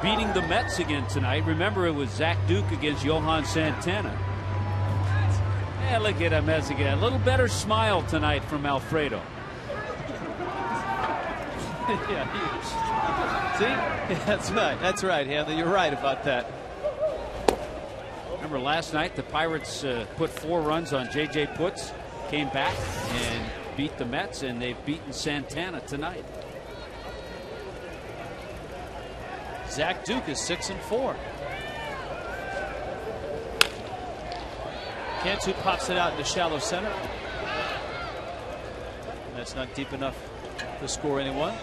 beating the Mets again tonight? Remember, it was Zach Duke against Johan Santana. Yeah, look at him as again. A little better smile tonight from Alfredo. See? That's right. That's right, Hanley. You're right about that. Remember last night the Pirates put 4 runs on J.J. Putz, came back and beat the Mets, and they've beaten Santana tonight. Zach Duke is 6-4. Cantu pops it out into shallow center. That's not deep enough to score anyone.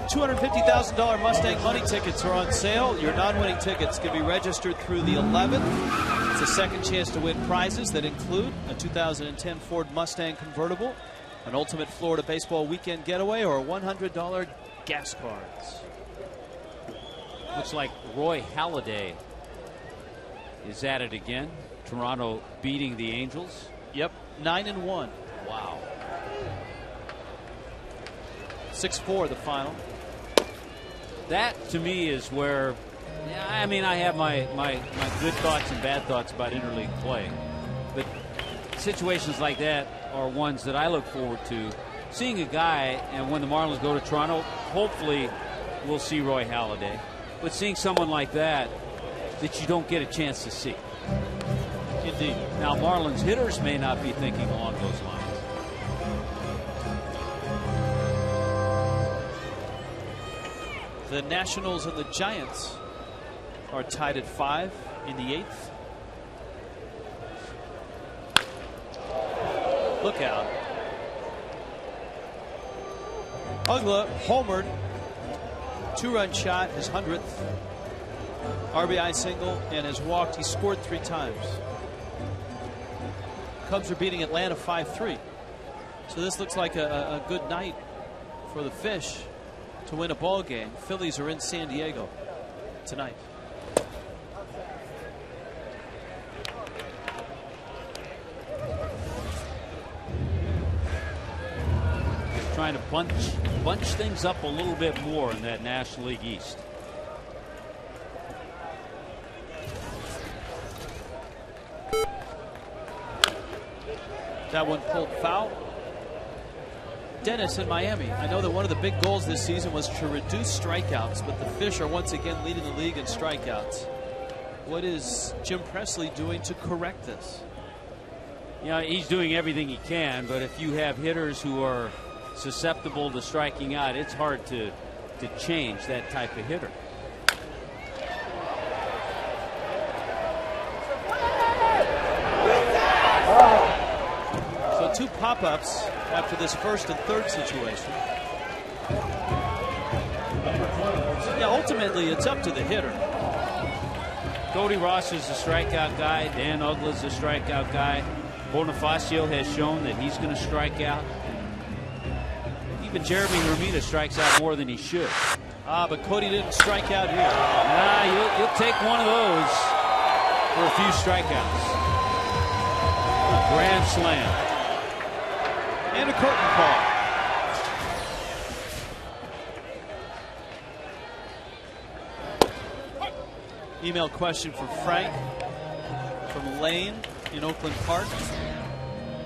$250,000 Mustang money tickets are on sale. Your non-winning tickets can be registered through the 11th. It's a second chance to win prizes that include a 2010 Ford Mustang convertible, an Ultimate Florida Baseball Weekend getaway, or $100 gas cards. Looks like Roy Halladay is at it again. Toronto beating the Angels. Yep, 9-1. Wow. 6-4 the final. That to me is where, I mean, I have my good thoughts and bad thoughts about interleague play, but situations like that are ones that I look forward to. Seeing a guy, and when the Marlins go to Toronto, hopefully we'll see Roy Halladay, but seeing someone like that you don't get a chance to see. Indeed. Now Marlins hitters may not be thinking along those lines. The Nationals and the Giants are tied at 5 in the 8th. Look out. Uggla homered. 2-run shot, his 100th. RBI single, and has walked. He scored 3 times. Cubs are beating Atlanta 5-3. So this looks like a good night for the Fish to win a ball game. Phillies are in San Diego tonight. Trying to bunch things up a little bit more in that National League East. That one pulled foul. Dennis in Miami. I know that one of the big goals this season was to reduce strikeouts, but the Fish are once again leading the league in strikeouts. What is Jim Presley doing to correct this? Yeah, he's doing everything he can, but if you have hitters who are susceptible to striking out, it's hard to change that type of hitter. So 2 pop-ups after this first and third situation. Yeah, ultimately, it's up to the hitter. Cody Ross is a strikeout guy. Dan Uggla's a strikeout guy. Bonifacio has shown that he's going to strike out. Even Jeremy Romita strikes out more than he should. But Cody didn't strike out here. You'll take one of those for a few strikeouts. Grand slam. And a curtain call. Email question for Frank from Lane in Oakland Park.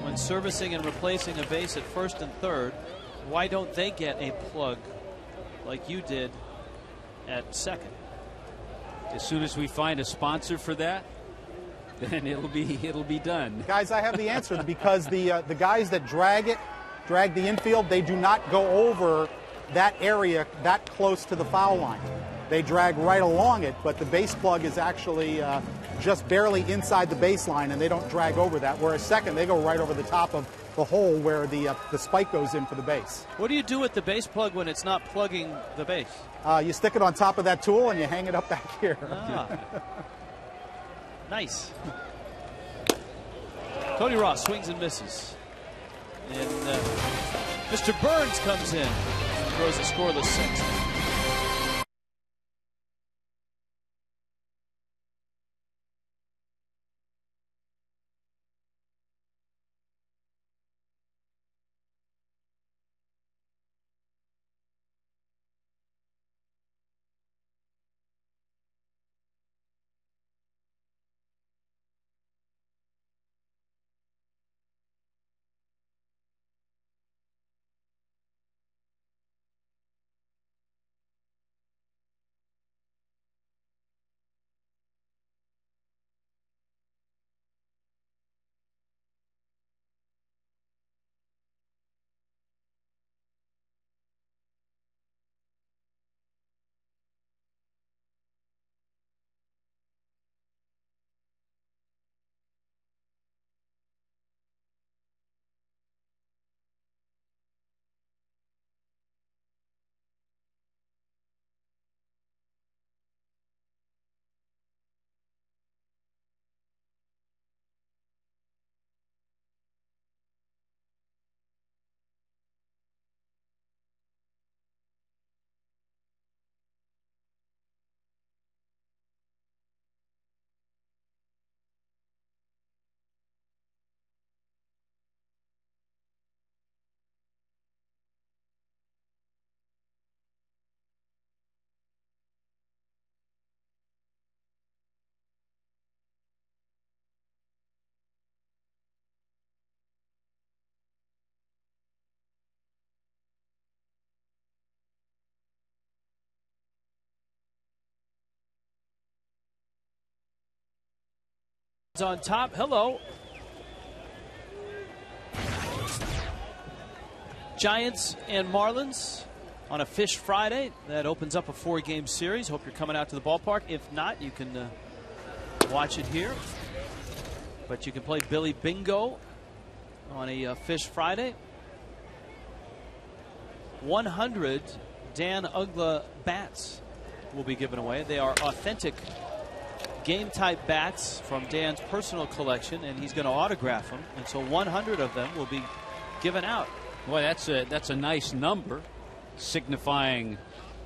When servicing and replacing a base at first and third, why don't they get a plug like you did at second? As soon as we find a sponsor for that, then it'll be done. Guys, I have the answer, because the guys that drag the infield, they do not go over that area that close to the foul line. They drag right along it, but the base plug is actually just barely inside the baseline, and they don't drag over that. Whereas second, they go right over the top of the hole where the spike goes in for the base. What do you do with the base plug when it's not plugging the base? You stick it on top of that tool and you hang it up back here. Nice. Cody Ross swings and misses. And Mr. Burns comes in and throws a scoreless sixth. On top, hello. Giants and Marlins on a Fish Friday. That opens up a 4-game series. Hope you're coming out to the ballpark. If not, you can watch it here. But you can play Billy Bingo on a Fish Friday. 100 Dan Uggla bats will be given away. They are authentic game-type bats from Dan's personal collection, and he's going to autograph them. And so 100 of them will be given out. Boy, that's a nice number, signifying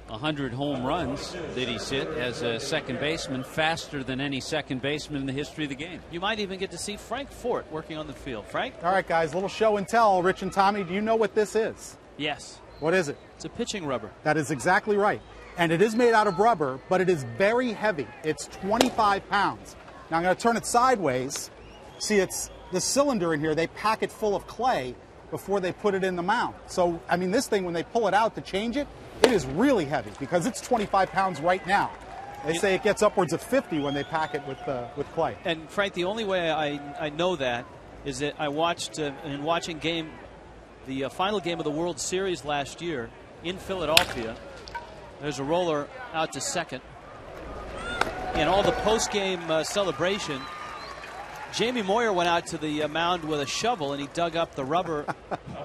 100 home runs that he's hit as a second baseman, faster than any second baseman in the history of the game. You might even get to see Frank Fort working on the field. Frank? All right, guys, little show and tell. Rich and Tommy, do you know what this is? Yes. What is it? It's a pitching rubber. That is exactly right. And it is made out of rubber, but it is very heavy. It's 25 pounds. Now I'm going to turn it sideways. See, it's the cylinder in here. They pack it full of clay before they put it in the mound. So, I mean, this thing, when they pull it out to change it, it is really heavy because it's 25 pounds right now. They say it gets upwards of 50 when they pack it with clay. And, Frank, the only way I know that is that I watched, in watching the final game of the World Series last year in Philadelphia. There's a roller out to second. And all the post-game celebration, Jamie Moyer went out to the mound with a shovel, and he dug up the rubber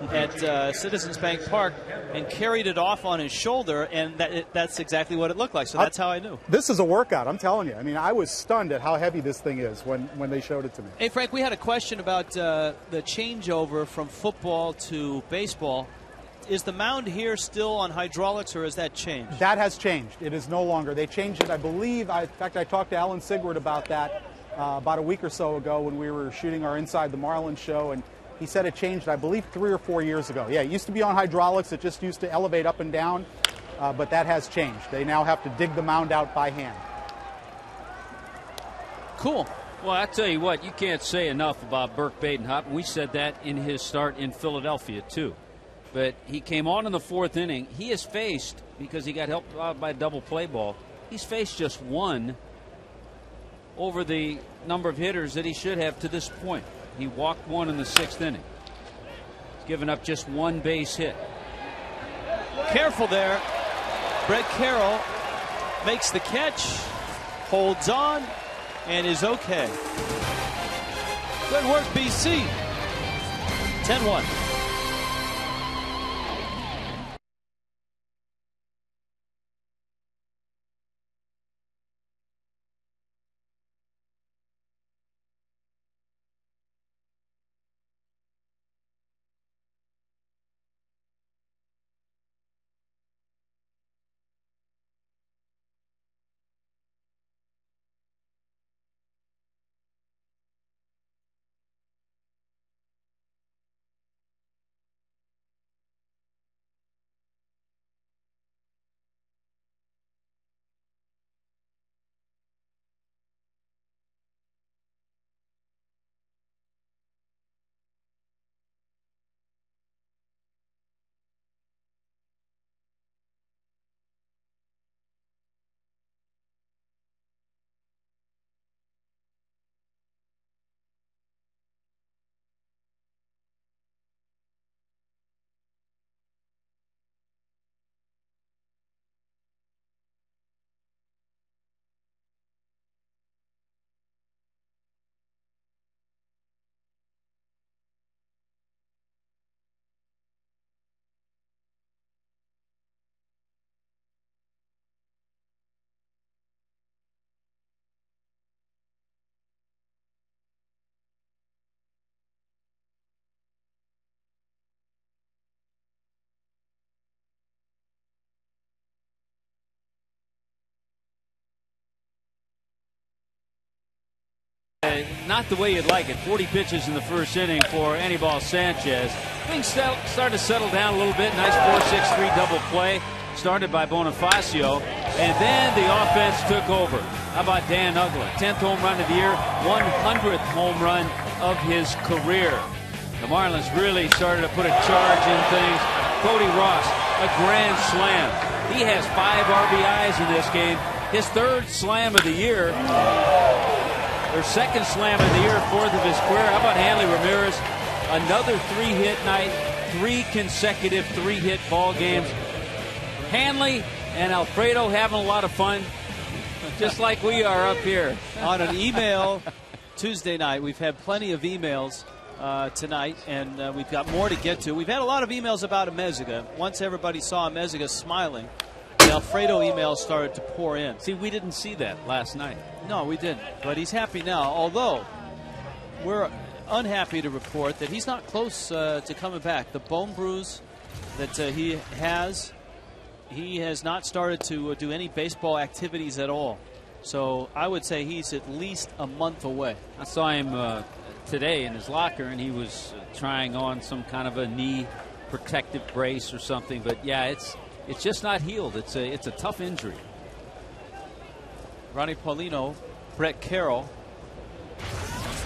at Citizens Bank Park and carried it off on his shoulder, and that's exactly what it looked like. So that's how I knew. This is a workout, I'm telling you. I mean, I was stunned at how heavy this thing is when they showed it to me. Hey, Frank, we had a question about the changeover from football to baseball. Is the mound here still on hydraulics, or has that changed? That has changed. It is no longer. They changed it, I believe. In fact, I talked to Alan Sigward about that about a week or so ago when we were shooting our Inside the Marlins show, and he said it changed, I believe, 3 or 4 years ago. Yeah, it used to be on hydraulics. It just used to elevate up and down, but that has changed. They now have to dig the mound out by hand. Cool. Well, I tell you what, you can't say enough about Burke Badenhop. We said that in his start in Philadelphia, too. But he came on in the 4th inning. He has faced, because he got helped out by a double play ball, he's faced just one over the number of hitters that he should have to this point. He walked one in the 6th inning. He's given up just one base hit. Careful there. Brett Carroll makes the catch, holds on, and is okay. Good work, BC. 10-1. Not the way you'd like it. 40 pitches in the 1st inning for Anibal Sanchez. Things started to settle down a little bit. Nice 4-6-3 double play started by Bonifacio. And then the offense took over. How about Dan Uggla? 10th home run of the year, 100th home run of his career. The Marlins really started to put a charge in things. Cody Ross, a grand slam. He has 5 RBIs in this game. His 3rd slam of the year. Their 2nd slam of the year, 4th of his career. How about Hanley Ramirez? Another 3-hit night, 3 consecutive 3-hit ball games. Hanley and Alfredo having a lot of fun, just like we are up here. On an email Tuesday night, we've had plenty of emails tonight, and we've got more to get to. We've had a lot of emails about Amezaga. Once everybody saw Amezaga smiling, the Alfredo emails started to pour in. See, we didn't see that last night. No, we didn't. But he's happy now, although we're unhappy to report that he's not close to coming back. The bone bruise that he has not started to do any baseball activities at all. So I would say he's at least a month away. I saw him today in his locker, and he was trying on some kind of a knee protective brace or something. But, yeah, it's just not healed. It's a tough injury. Ronnie Paulino, Brett Carroll,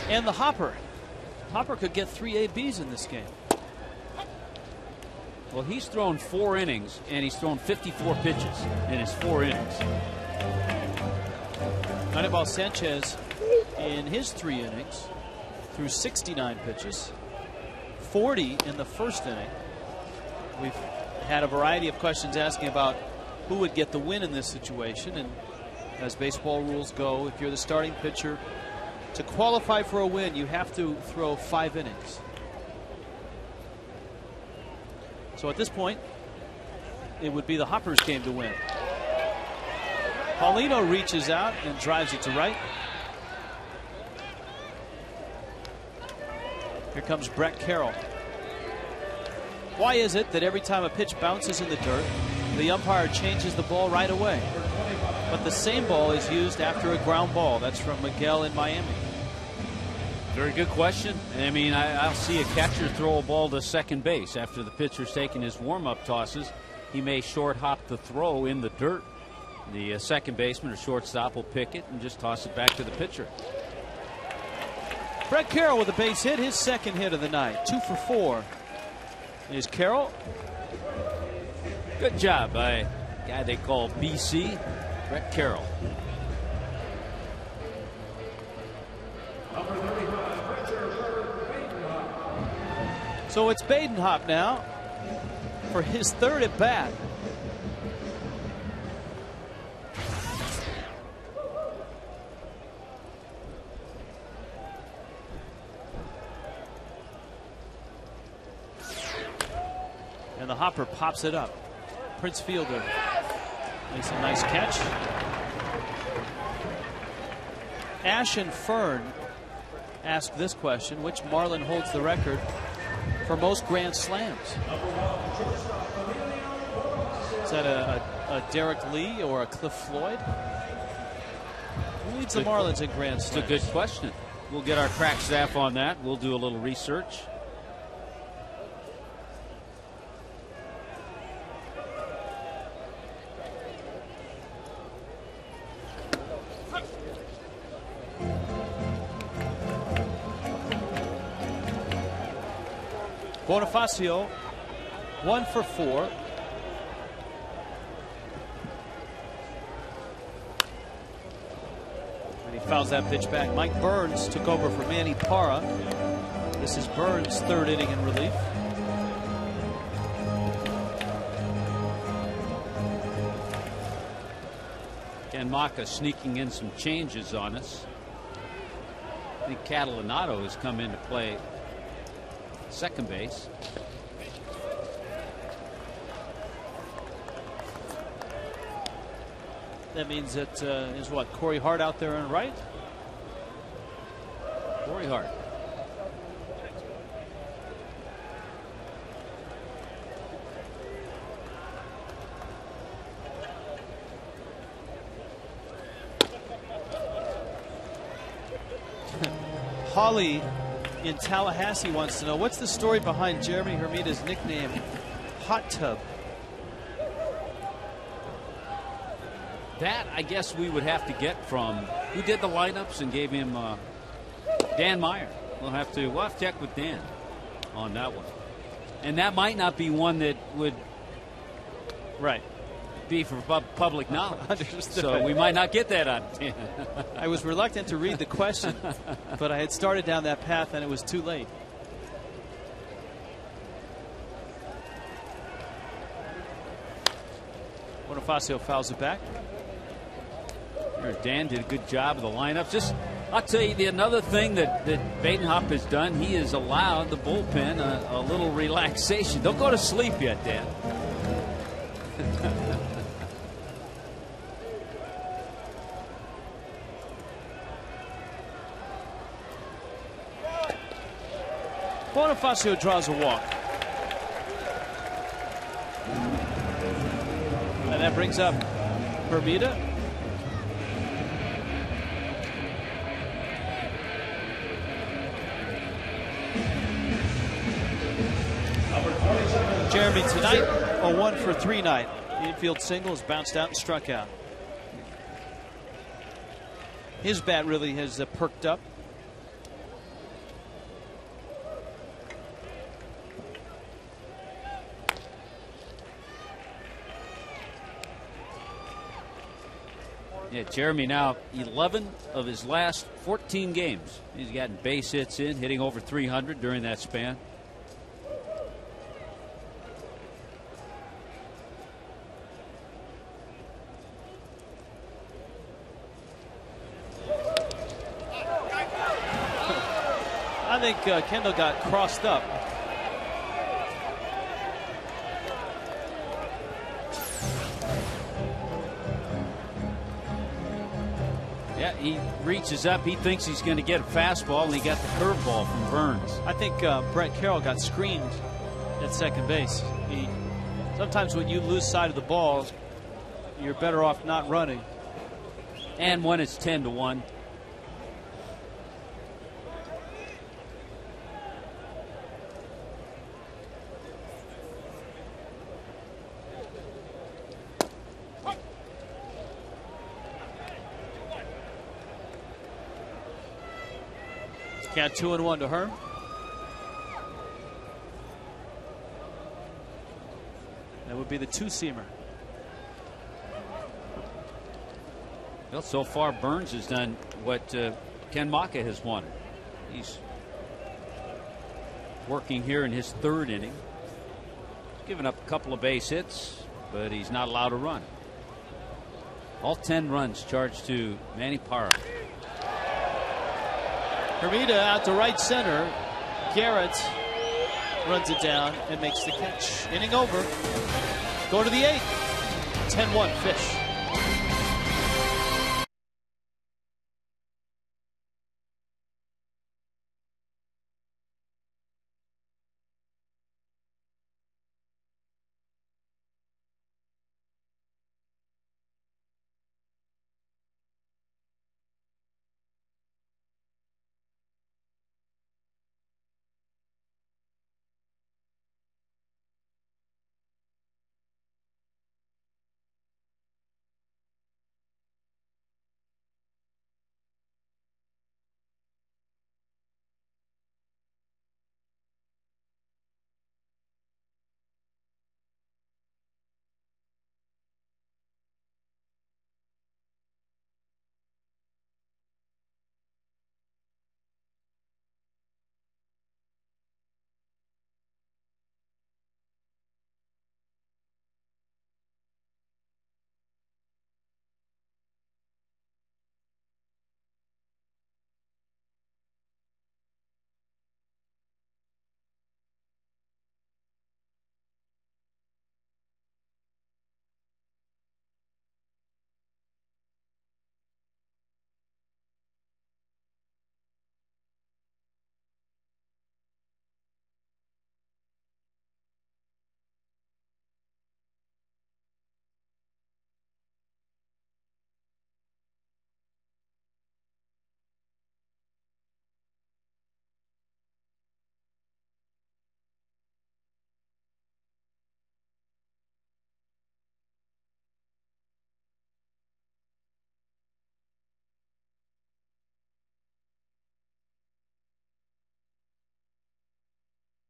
and the Hopper. Hopper could get 3 ABs in this game. Well, he's thrown 4 innings, and he's thrown 54 pitches in his 4 innings. Anibal Sanchez, in his 3 innings, threw 69 pitches, 40 in the 1st inning. We've had a variety of questions asking about who would get the win in this situation, and as baseball rules go, if you're the starting pitcher To qualify for a win, you have to throw 5 innings. So at this point, it would be the Hoppers' game to win. Paulino reaches out and drives it to right. Here comes Brett Carroll. Why is it that every time a pitch bounces in the dirt, the umpire changes the ball right away? But the same ball is used after a ground ball. That's from Miguel in Miami. Very good question. I mean, I'll see a catcher throw a ball to second base after the pitcher's taking his warm-up tosses. He may short hop the throw in the dirt. The second baseman or shortstop will pick it and just toss it back to the pitcher. Brett Carroll with a base hit, his second hit of the night. 2 for 4. Is Carroll. Good job by a guy they call BC, Brett Carroll. So it's Badenhop now for his third at bat. And the hopper pops it up. Prince Fielder makes a nice catch. Ash and Fern asked this question: which Marlin holds the record for most Grand Slams? Is that a Derek Lee or a Cliff Floyd? Who leads the Marlins in Grand Slams? It's a good question. We'll get our crack staff on that. We'll do a little research. Bonifacio, 1 for 4. And he fouls that pitch back. Mike Burns took over for Manny Parra. This is Burns' third inning in relief. Ken Maka sneaking in some changes on us. I think Catalinato has come into play second base. That means that is what, Corey Hart out there on right? Corey Hart. Holly in Tallahassee wants to know, what's the story behind Jeremy Hermita's nickname, Hot Tub? That, I guess, we would have to get from who did the lineups and gave him Dan Meyer. We'll have to check with Dan on that one. And that might not be one that would be for public knowledge. So we might not get that on Dan. I was reluctant to read the question, but I had started down that path and it was too late. Bonifacio fouls it back. Dan did a good job of the lineups. I'll tell you, another thing that Badenhop has done, he has allowed the bullpen a little relaxation. Don't go to sleep yet, Dan. Bonifacio draws a walk. And that brings up Hermita. Jeremy tonight, a 1 for 3 night. Infield singles, bounced out and struck out. His bat really has perked up. Yeah, Jeremy now 11 of his last 14 games. He's gotten base hits in, hitting over 300 during that span. I think Kendall got crossed up. Yeah, he reaches up. He thinks he's going to get a fastball, and he got the curveball from Burns. I think Brett Carroll got screened at second base. Sometimes when you lose sight of the ball, you're better off not running. And when it's 10-1. Count 2-1 to Herm. That would be the two-seamer. Well, so far Burns has done what Ken Maka has wanted. He's working here in his third inning. Given up a couple of base hits, but he's not allowed to run. All 10 runs charged to Manny Parra. Hermida out to right center. Garrett runs it down and makes the catch. Inning over. Go to the 8th. 10-1 Fish.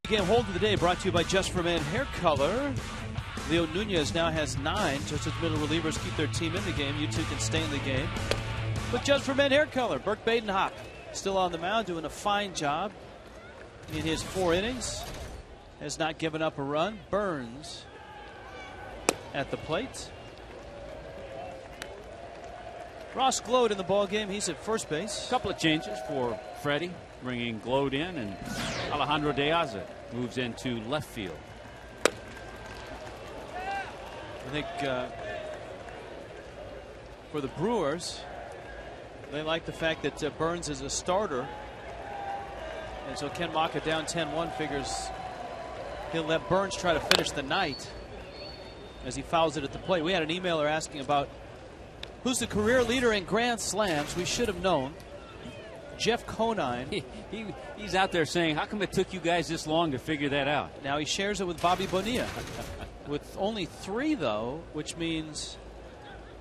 Game hold of the day brought to you by Just for Men Hair Color. Leo Nunez now has 9. Just as middle relievers keep their team in the game, you too can stay in the game with Just for Men Hair Color. Burke Badenhop still on the mound, doing a fine job in his 4 innings. Has not given up a run. Burns at the plate. Ross Glode in the ball game. He's at first base. A couple of changes for Freddie, bringing Glode in, and Alejandro De Aza moves into left field. I think for the Brewers, they like the fact that Burns is a starter. And so Ken Maka down 10-1 figures he'll let Burns try to finish the night as he fouls it at the plate. We had an emailer asking about who's the career leader in grand slams. We should have known. Jeff Conine. He's out there saying, how come it took you guys this long to figure that out? Now he shares it with Bobby Bonilla. With only 3, though, which means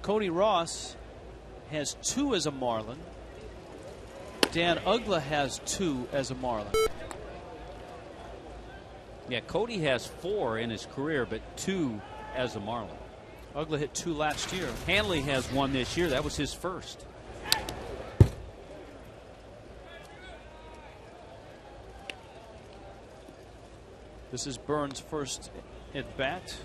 Cody Ross has 2 as a Marlin. Dan Uggla has 2 as a Marlin. Yeah, Cody has 4 in his career, but 2 as a Marlin. Uggla hit 2 last year. Hanley has 1 this year. That was his first. This is Burns' first at bat.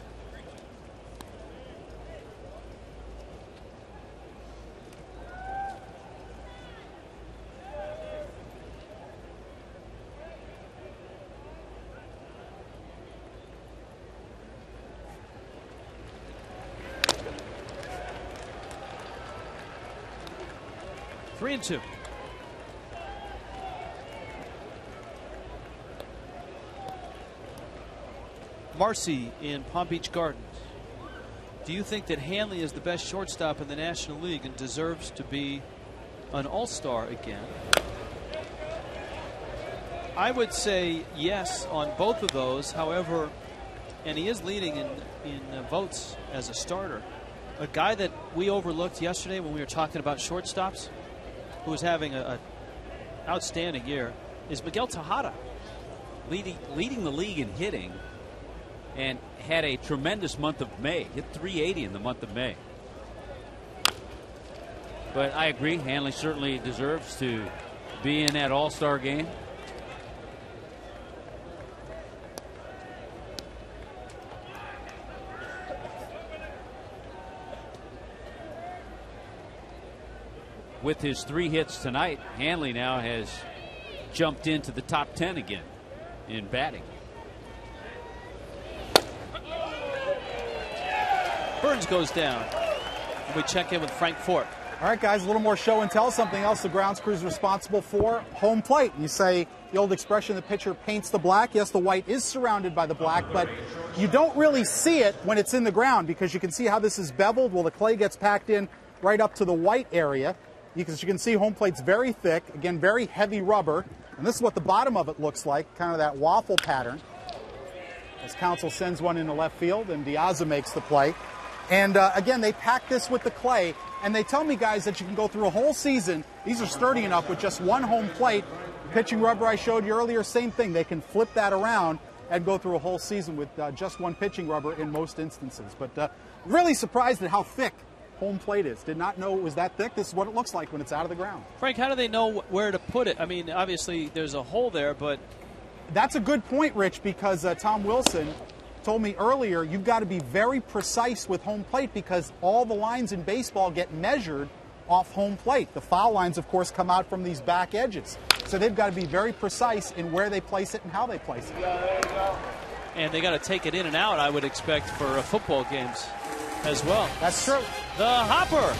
3-2. Marcy in Palm Beach Gardens. Do you think that Hanley is the best shortstop in the National League and deserves to be an all-star again? I would say yes on both of those. However, and he is leading in votes as a starter. A guy that we overlooked yesterday when we were talking about shortstops, who was having an outstanding year, is Miguel Tejada. Leading the league in hitting, and had a tremendous month of May. Hit 380 in the month of May. But I agree, Hanley certainly deserves to be in that all-star game. With his 3 hits tonight, Hanley now has jumped into the top 10 again in batting. Burns goes down. We check in with Frank Fort. All right, guys, a little more show and tell. Something else the grounds crew is responsible for, home plate. You say the old expression, the pitcher paints the black. Yes, the white is surrounded by the black, but you don't really see it when it's in the ground because you can see how this is beveled. Well, the clay gets packed in right up to the white area. Because you can see home plate's very thick, again, very heavy rubber. And this is what the bottom of it looks like, kind of that waffle pattern. As Counsell sends one into left field, and Diaza makes the play. And again, they pack this with the clay, and they tell me, guys, that you can go through a whole season. These are sturdy enough with just one home plate. Pitching rubber I showed you earlier, same thing. They can flip that around and go through a whole season with just one pitching rubber in most instances. But really surprised at how thick home plate is. Did not know it was that thick. This is what it looks like when it's out of the ground. Frank, how do they know where to put it? I mean, obviously there's a hole there, but... That's a good point, Rich, because Tom Wilson told me earlier you've got to be very precise with home plate because all the lines in baseball get measured off home plate. The foul lines, of course, come out from these back edges. So they've got to be very precise in where they place it and how they place it. And they got to take it in and out, I would expect, for football games as well. That's true. The hopper.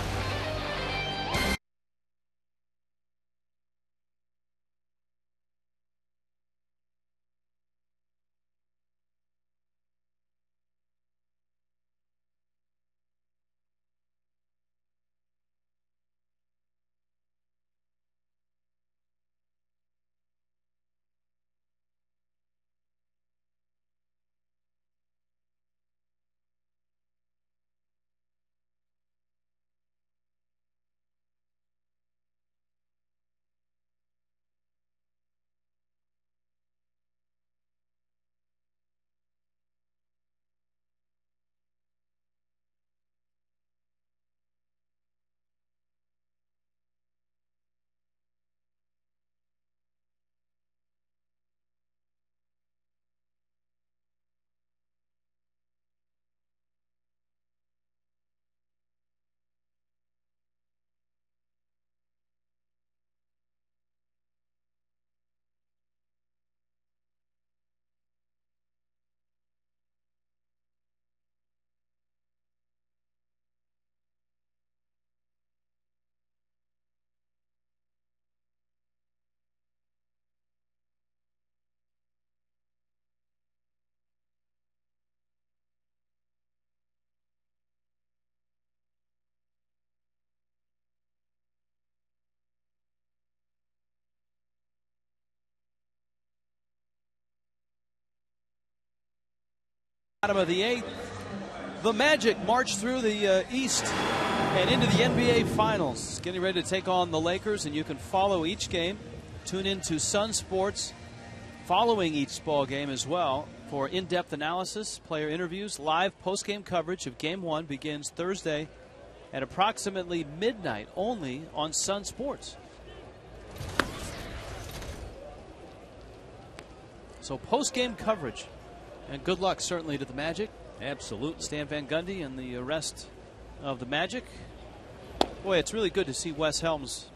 Bottom of the 8th, the Magic march through the East and into the NBA Finals. Getting ready to take on the Lakers, and you can follow each game. Tune into Sun Sports following each ball game as well for in-depth analysis, player interviews. Live post-game coverage of Game 1 begins Thursday at approximately midnight only on Sun Sports. So post-game coverage. And good luck, certainly, to the Magic. Absolutely. Stan Van Gundy and the rest of the Magic. Boy, it's really good to see Wes Helms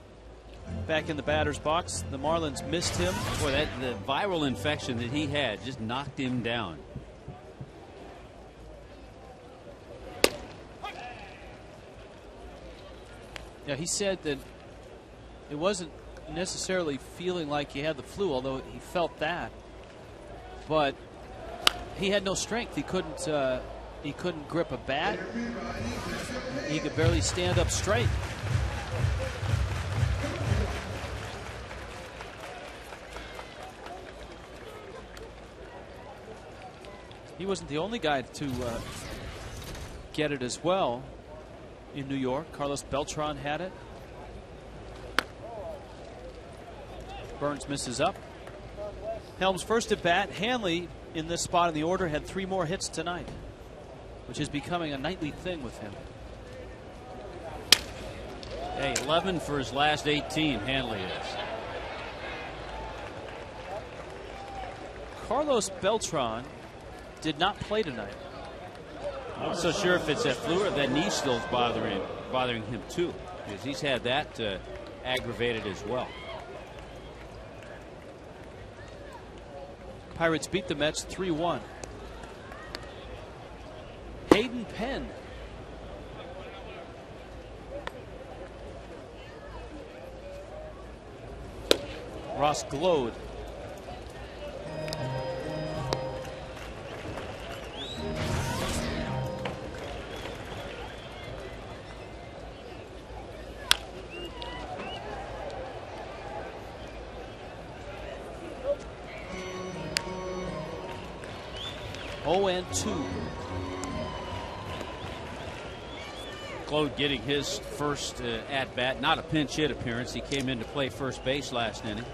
back in the batter's box. The Marlins missed him. Boy, the viral infection that he had just knocked him down. Yeah, he said that it wasn't necessarily feeling like he had the flu, although he felt that. But he had no strength. He couldn't grip a bat. He could barely stand up straight. He wasn't the only guy to get it as well in New York. Carlos Beltran had it. Burns misses up. Helms first at bat. Hanley in this spot in the order had 3 more hits tonight, which is becoming a nightly thing with him. Hey, 11 for his last 18, Hanley is. Carlos Beltran did not play tonight. I'm not so sure if it's that flu or that knee still is bothering him too, because he's had that aggravated as well. Pirates beat the Mets 3-1. Hayden Penn. Ross Glode. And 2. Glode getting his first at bat, not a pinch hit appearance. He came in to play first base last inning.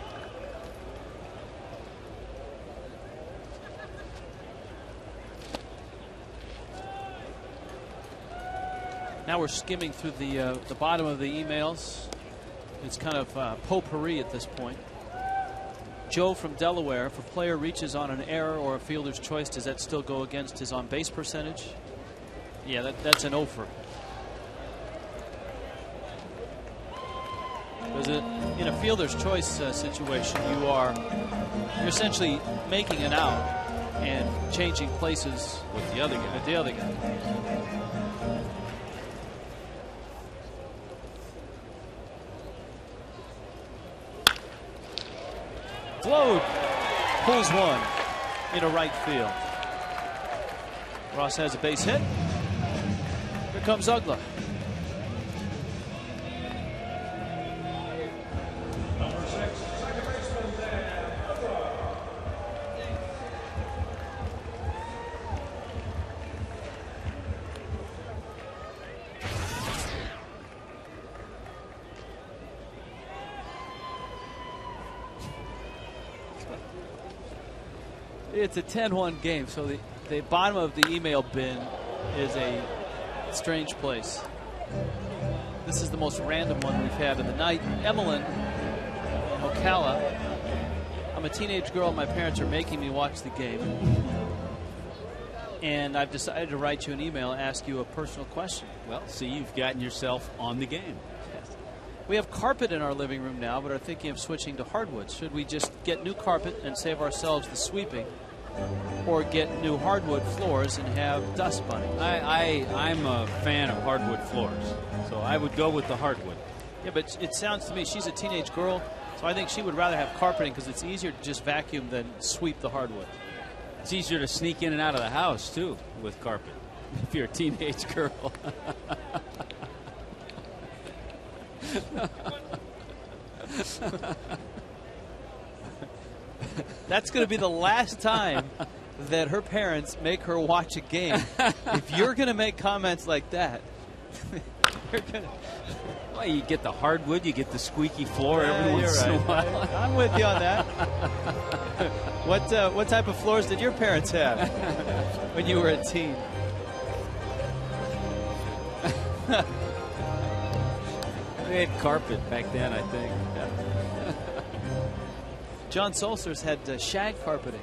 Now we're skimming through the bottom of the emails. It's kind of potpourri at this point. Joe from Delaware, if a player reaches on an error or a fielder's choice, does that still go against his on-base percentage? Yeah, that's an offer. Because in a fielder's choice situation, you're essentially making an out and changing places with the other guy. Glode pulls one into right field. Ross has a base hit. Here comes Uggla. Number 6, second baseman Dan Uggla. It's a 10-1 game, so the bottom of the email bin is a strange place. This is the most random one we've had of the night. Evelyn in Ocala. I'm a teenage girl. My parents are making me watch the game. And I've decided to write you an email and ask you a personal question. Well, see, you've gotten yourself on the game. We have carpet in our living room now, but are thinking of switching to hardwood. Should we just get new carpet and save ourselves the sweeping, or get new hardwood floors and have dust bunny? I'm a fan of hardwood floors, so I would go with the hardwood. Yeah, but it sounds to me, she's a teenage girl, so I think she would rather have carpeting because it's easier to just vacuum than sweep the hardwood. It's easier to sneak in and out of the house, too, with carpet, if you're a teenage girl. That's going to be the last time that her parents make her watch a game. If you're going to make comments like that, you're going to... Well, you get the hardwood, you get the squeaky floor every once in a while. I'm with you on that. What type of floors did your parents have when you were a teen? They had carpet back then, I think. John Solsters had shag carpeting.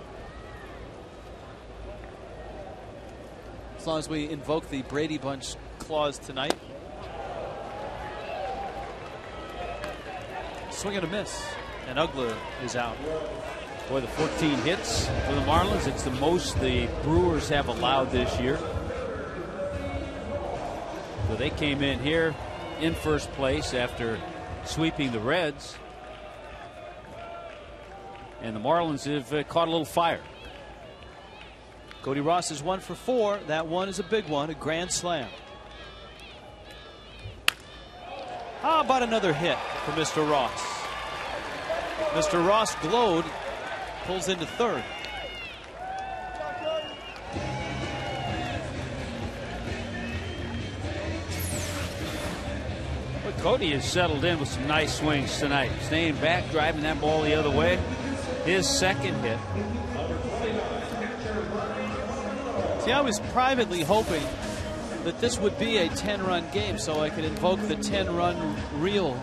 As long as we invoke the Brady Bunch clause tonight. Swing and a miss. And Uggla is out. Boy, the 14 hits for the Marlins. It's the most the Brewers have allowed this year. So they came in here in first place after sweeping the Reds. And the Marlins have caught a little fire. Cody Ross is 1 for 4. That one is a big one, a grand slam. How about another hit for Mr. Ross? Mr. Ross glowed, pulls into third. But Cody has settled in with some nice swings tonight. Staying back, driving that ball the other way. His second hit. See, I was privately hoping that this would be a 10-run game so I could invoke the 10-run reel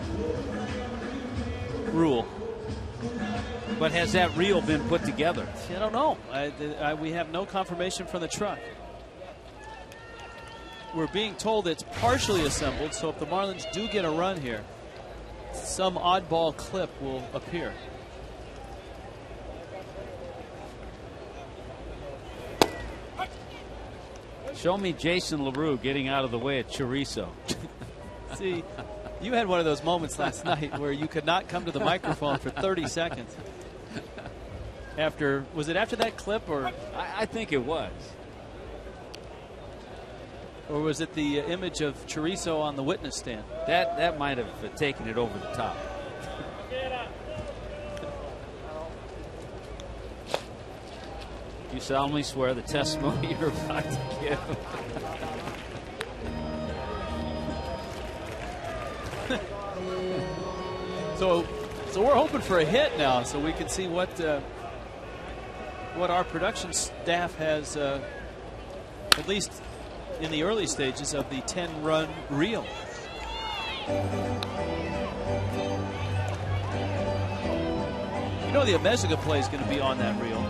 rule. But has that reel been put together? I don't know. We have no confirmation from the truck. We're being told it's partially assembled, so if the Marlins do get a run here, some oddball clip will appear. Show me Jason LaRue getting out of the way of Chorizo. See, you had one of those moments last night where you could not come to the microphone for 30 seconds. Was it after that clip, or? I think it was. Or was it the image of Chorizo on the witness stand? That might have taken it over the top. You solemnly swear the testimony you're about to give. So we're hoping for a hit now, so we can see what our production staff has, at least in the early stages of the 10-run reel. You know the Amezaga play is going to be on that reel.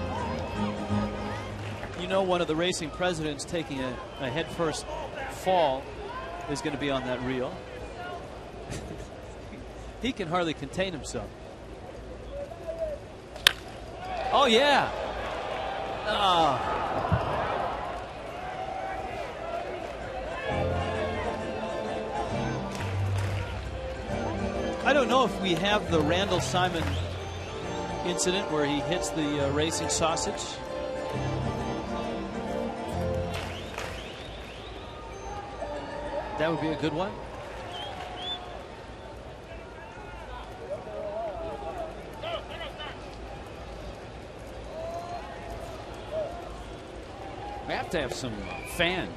You know one of the racing presidents taking a headfirst fall is going to be on that reel. He can hardly contain himself. Oh, yeah. I don't know if we have the Randall Simon incident where he hits the racing sausage. That would be a good one. We have to have some fan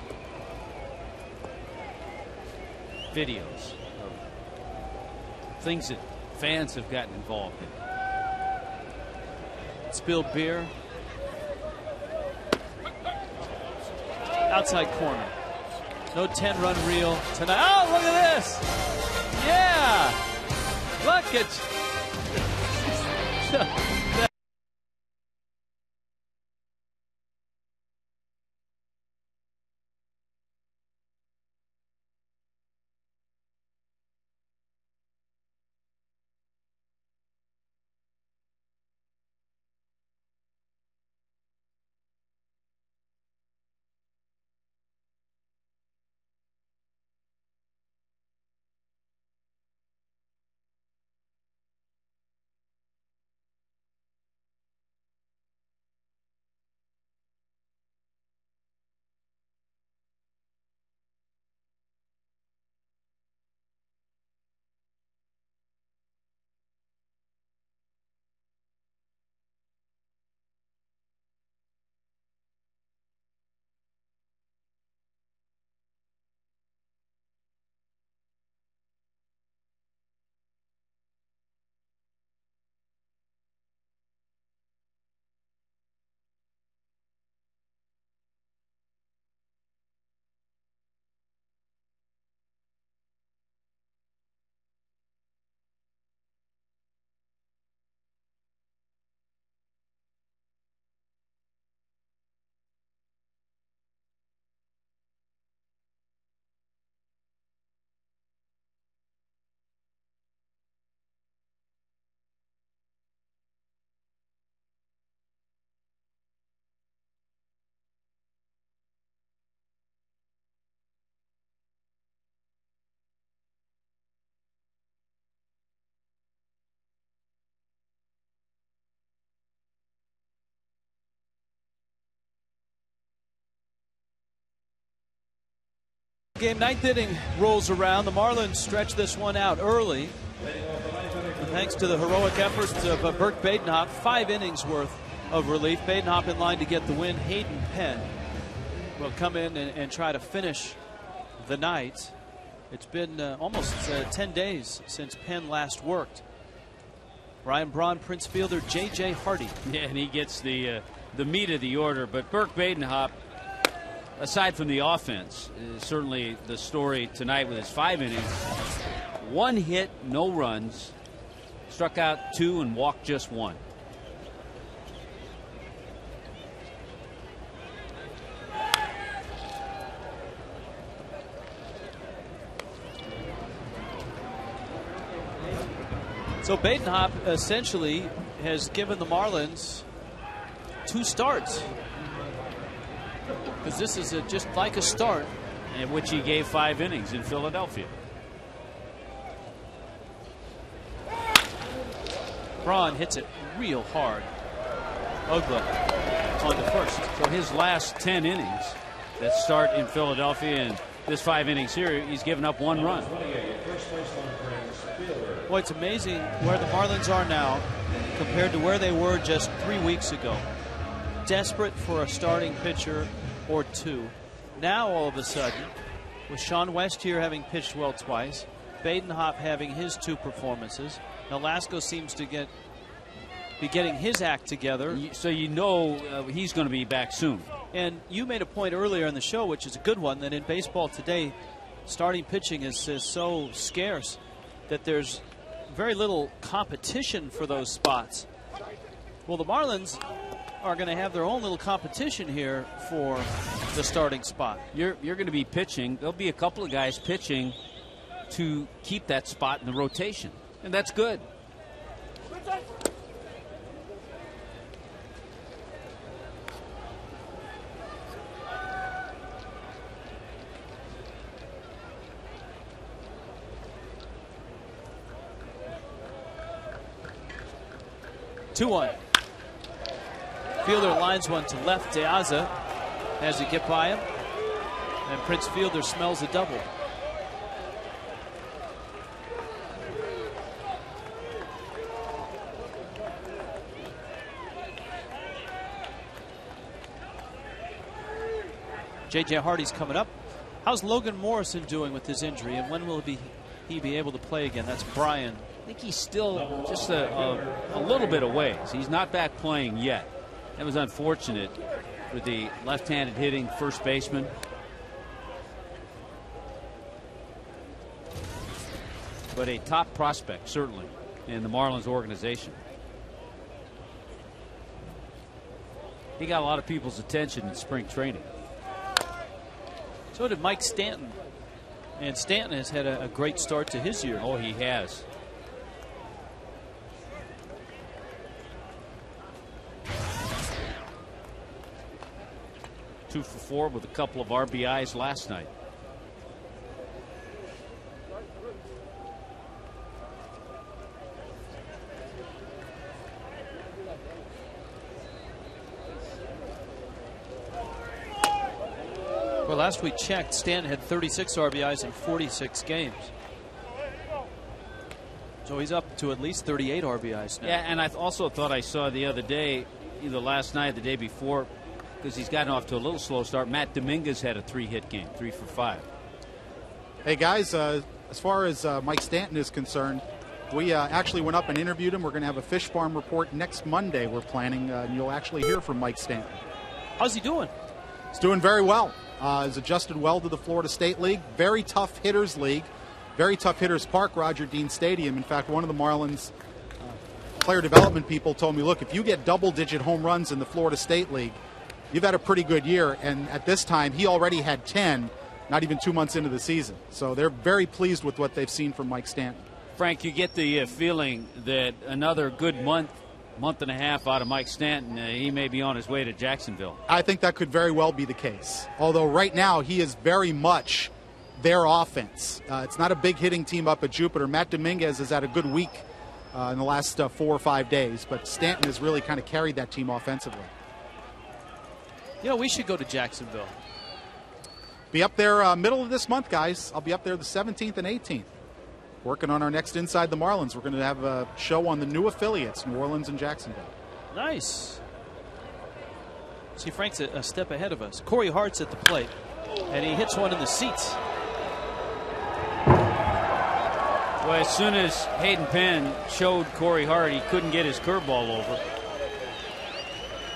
videos of things that fans have gotten involved in. Spilled beer. Outside corner. No 10-run reel tonight. Oh, look at this. Yeah. Look at Game, ninth inning rolls around. The Marlins stretch this one out early. And thanks to the heroic efforts of Bert Badenhop, 5 innings worth of relief. Badenhop in line to get the win. Hayden Penn will come in and try to finish the night. It's been almost 10 days since Penn last worked. Ryan Braun, Prince fielder J.J. Hardy. Yeah, and he gets the meat of the order. But Burke Badenhop, aside from the offense, is certainly the story tonight with his 5 innings. 1 hit, no runs, struck out 2 and walked just 1. So Badenhop essentially has given the Marlins 2 starts. Because this is just like a start. In which he gave 5 innings in Philadelphia. Braun hits it real hard. Ogla on the first. So his last 10 innings that start in Philadelphia and this 5 innings here, he's given up 1 run. Boy, it's amazing where the Marlins are now compared to where they were just 3 weeks ago. Desperate for a starting pitcher or 2. Now all of a sudden, with Sean West here having pitched well twice, Badenhop having his 2 performances, Nolasco seems to be getting his act together. So you know he's going to be back soon. And you made a point earlier in the show, which is a good one, that in baseball today, starting pitching is so scarce that there's very little competition for those spots. Well, the Marlins are going to have their own little competition here for the starting spot. You're going to be pitching. There'll be a couple of guys pitching to keep that spot in the rotation, and that's good. Two-1. Fielder lines one to left. Deaza has to get by him. And Prince Fielder smells a double. J.J. Hardy's coming up. How's Logan Morrison doing with his injury, and when will he be able to play again? That's Brian. I think he's still just a little bit away. He's not back playing yet. That was unfortunate for the left-handed hitting first baseman. But a top prospect, certainly, in the Marlins organization. He got a lot of people's attention in spring training. So did Mike Stanton. And Stanton has had a great start to his year. Oh, he has. Two for 4 with a couple of RBIs last night. Well, last we checked, Stanton had 36 RBIs in 46 games. So he's up to at least 38 RBIs now. Yeah, and I also thought I saw the other day, either last night or the day before, because he's gotten off to a little slow start, Matt Dominguez had a 3-hit game, 3 for 5. Hey, guys, as far as Mike Stanton is concerned, we actually went up and interviewed him. We're going to have a fish farm report next Monday, we're planning, and you'll actually hear from Mike Stanton. How's he doing? He's doing very well. He's adjusted well to the Florida State League. Very tough hitters league. Very tough hitters park, Roger Dean Stadium. In fact, one of the Marlins player development people told me, look, if you get double-digit home runs in the Florida State League, you've had a pretty good year. And at this time, he already had 10, not even 2 months into the season. So they're very pleased with what they've seen from Mike Stanton. Frank, you get the feeling that another good month and a half out of Mike Stanton, he may be on his way to Jacksonville. I think that could very well be the case. Although right now he is very much their offense. It's not a big hitting team up at Jupiter. Matt Dominguez has had a good week in the last 4 or 5 days, but Stanton has really kind of carried that team offensively. You know, we should go to Jacksonville. Be up there middle of this month, guys. I'll be up there the 17th and 18th. Working on our next Inside the Marlins. We're going to have a show on the new affiliates, New Orleans and Jacksonville. Nice. See, Frank's a step ahead of us. Corey Hart's at the plate, and he hits one in the seats. Well, as soon as Hayden Penn showed Corey Hart he couldn't get his curveball over.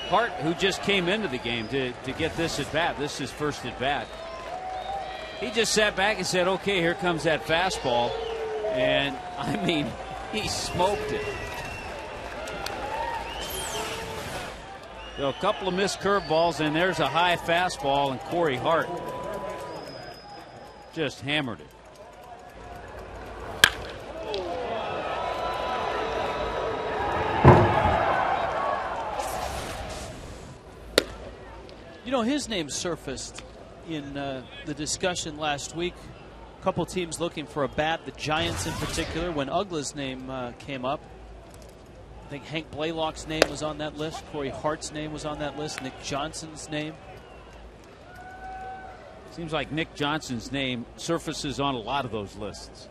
Hart, who just came into the game to get this at bat, this is his first at bat. He just sat back and said, okay, here comes that fastball. And, I mean, he smoked it. So a couple of missed curveballs, and there's a high fastball, and Corey Hart just hammered it. You know, his name surfaced in the discussion last week. A couple teams looking for a bat, the Giants in particular, when Ugla's name came up. I think Hank Blaylock's name was on that list. Corey Hart's name was on that list. Nick Johnson's name. Seems like Nick Johnson's name surfaces on a lot of those lists.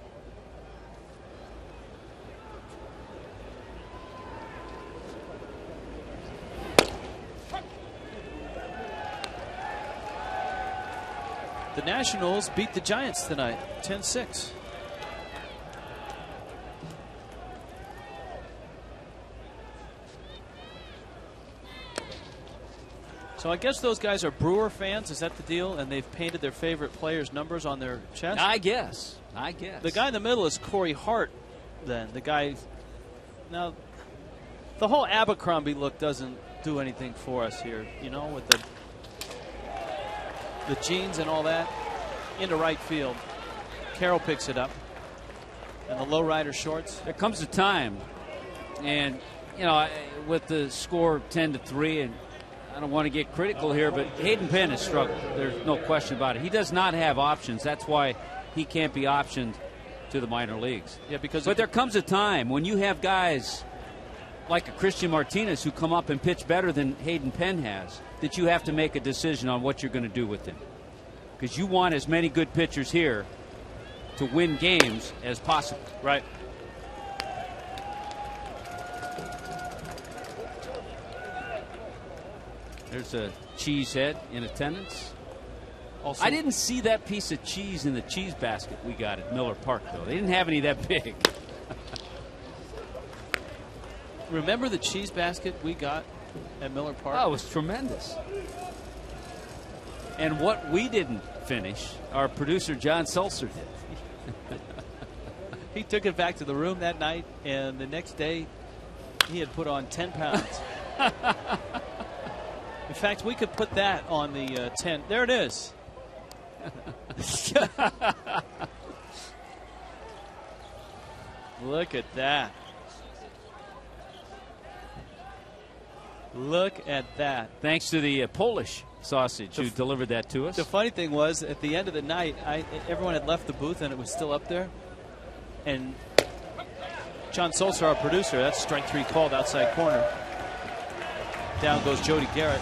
The Nationals beat the Giants tonight, 10-6. So I guess those guys are Brewer fans. Is that the deal? And they've painted their favorite players' numbers on their chest? I guess. The guy in the middle is Corey Hart, then. The guy. Now, the whole Abercrombie look doesn't do anything for us here, you know, with the jeans and all that. Into right field. Carroll picks it up. And the lowrider shorts. There comes a time, and, you know, with the score 10-3, and I don't want to get critical here, but Hayden Penn has struggled. There's no question about it. He does not have options. That's why he can't be optioned to the minor leagues. Yeah, because but there comes a time when you have guys like a Christian Martinez who come up and pitch better than Hayden Penn has, that you have to make a decision on what you're going to do with him. Because you want as many good pitchers here to win games as possible. Right. There's a cheesehead in attendance. Also, I didn't see that piece of cheese in the cheese basket we got at Miller Park, though. They didn't have any that big. remember the cheese basket we got at Miller Park? Oh, it was tremendous. And what we didn't finish, our producer John Seltzer did. He took it back to the room that night, and the next day he had put on 10 pounds. In fact, we could put that on the 10. There it is. Look at that. Look at that. Thanks to the Polish sausage who delivered that to us. The funny thing was, at the end of the night, everyone had left the booth and it was still up there. And John Solser, our producer, that's strike three called outside corner. Down goes Jody Garrett.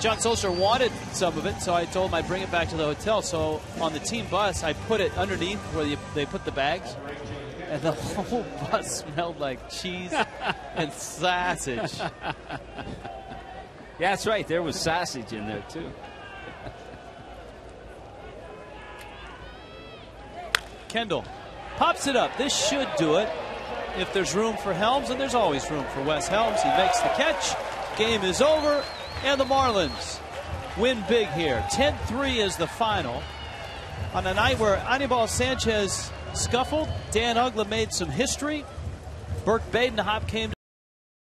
John Solser wanted some of it, so I told him I'd bring it back to the hotel. So on the team bus, I put it underneath where they put the bags. And the whole bus smelled like cheese and sausage. Yeah, that's right. There was sausage in there, too. Kendall pops it up. This should do it. If there's room for Helms, and there's always room for Wes Helms. He makes the catch. Game is over, and the Marlins win big here. 10-3 is the final. On a night where Anibal Sanchez scuffled, Dan Uggla made some history. Burke Badenhop came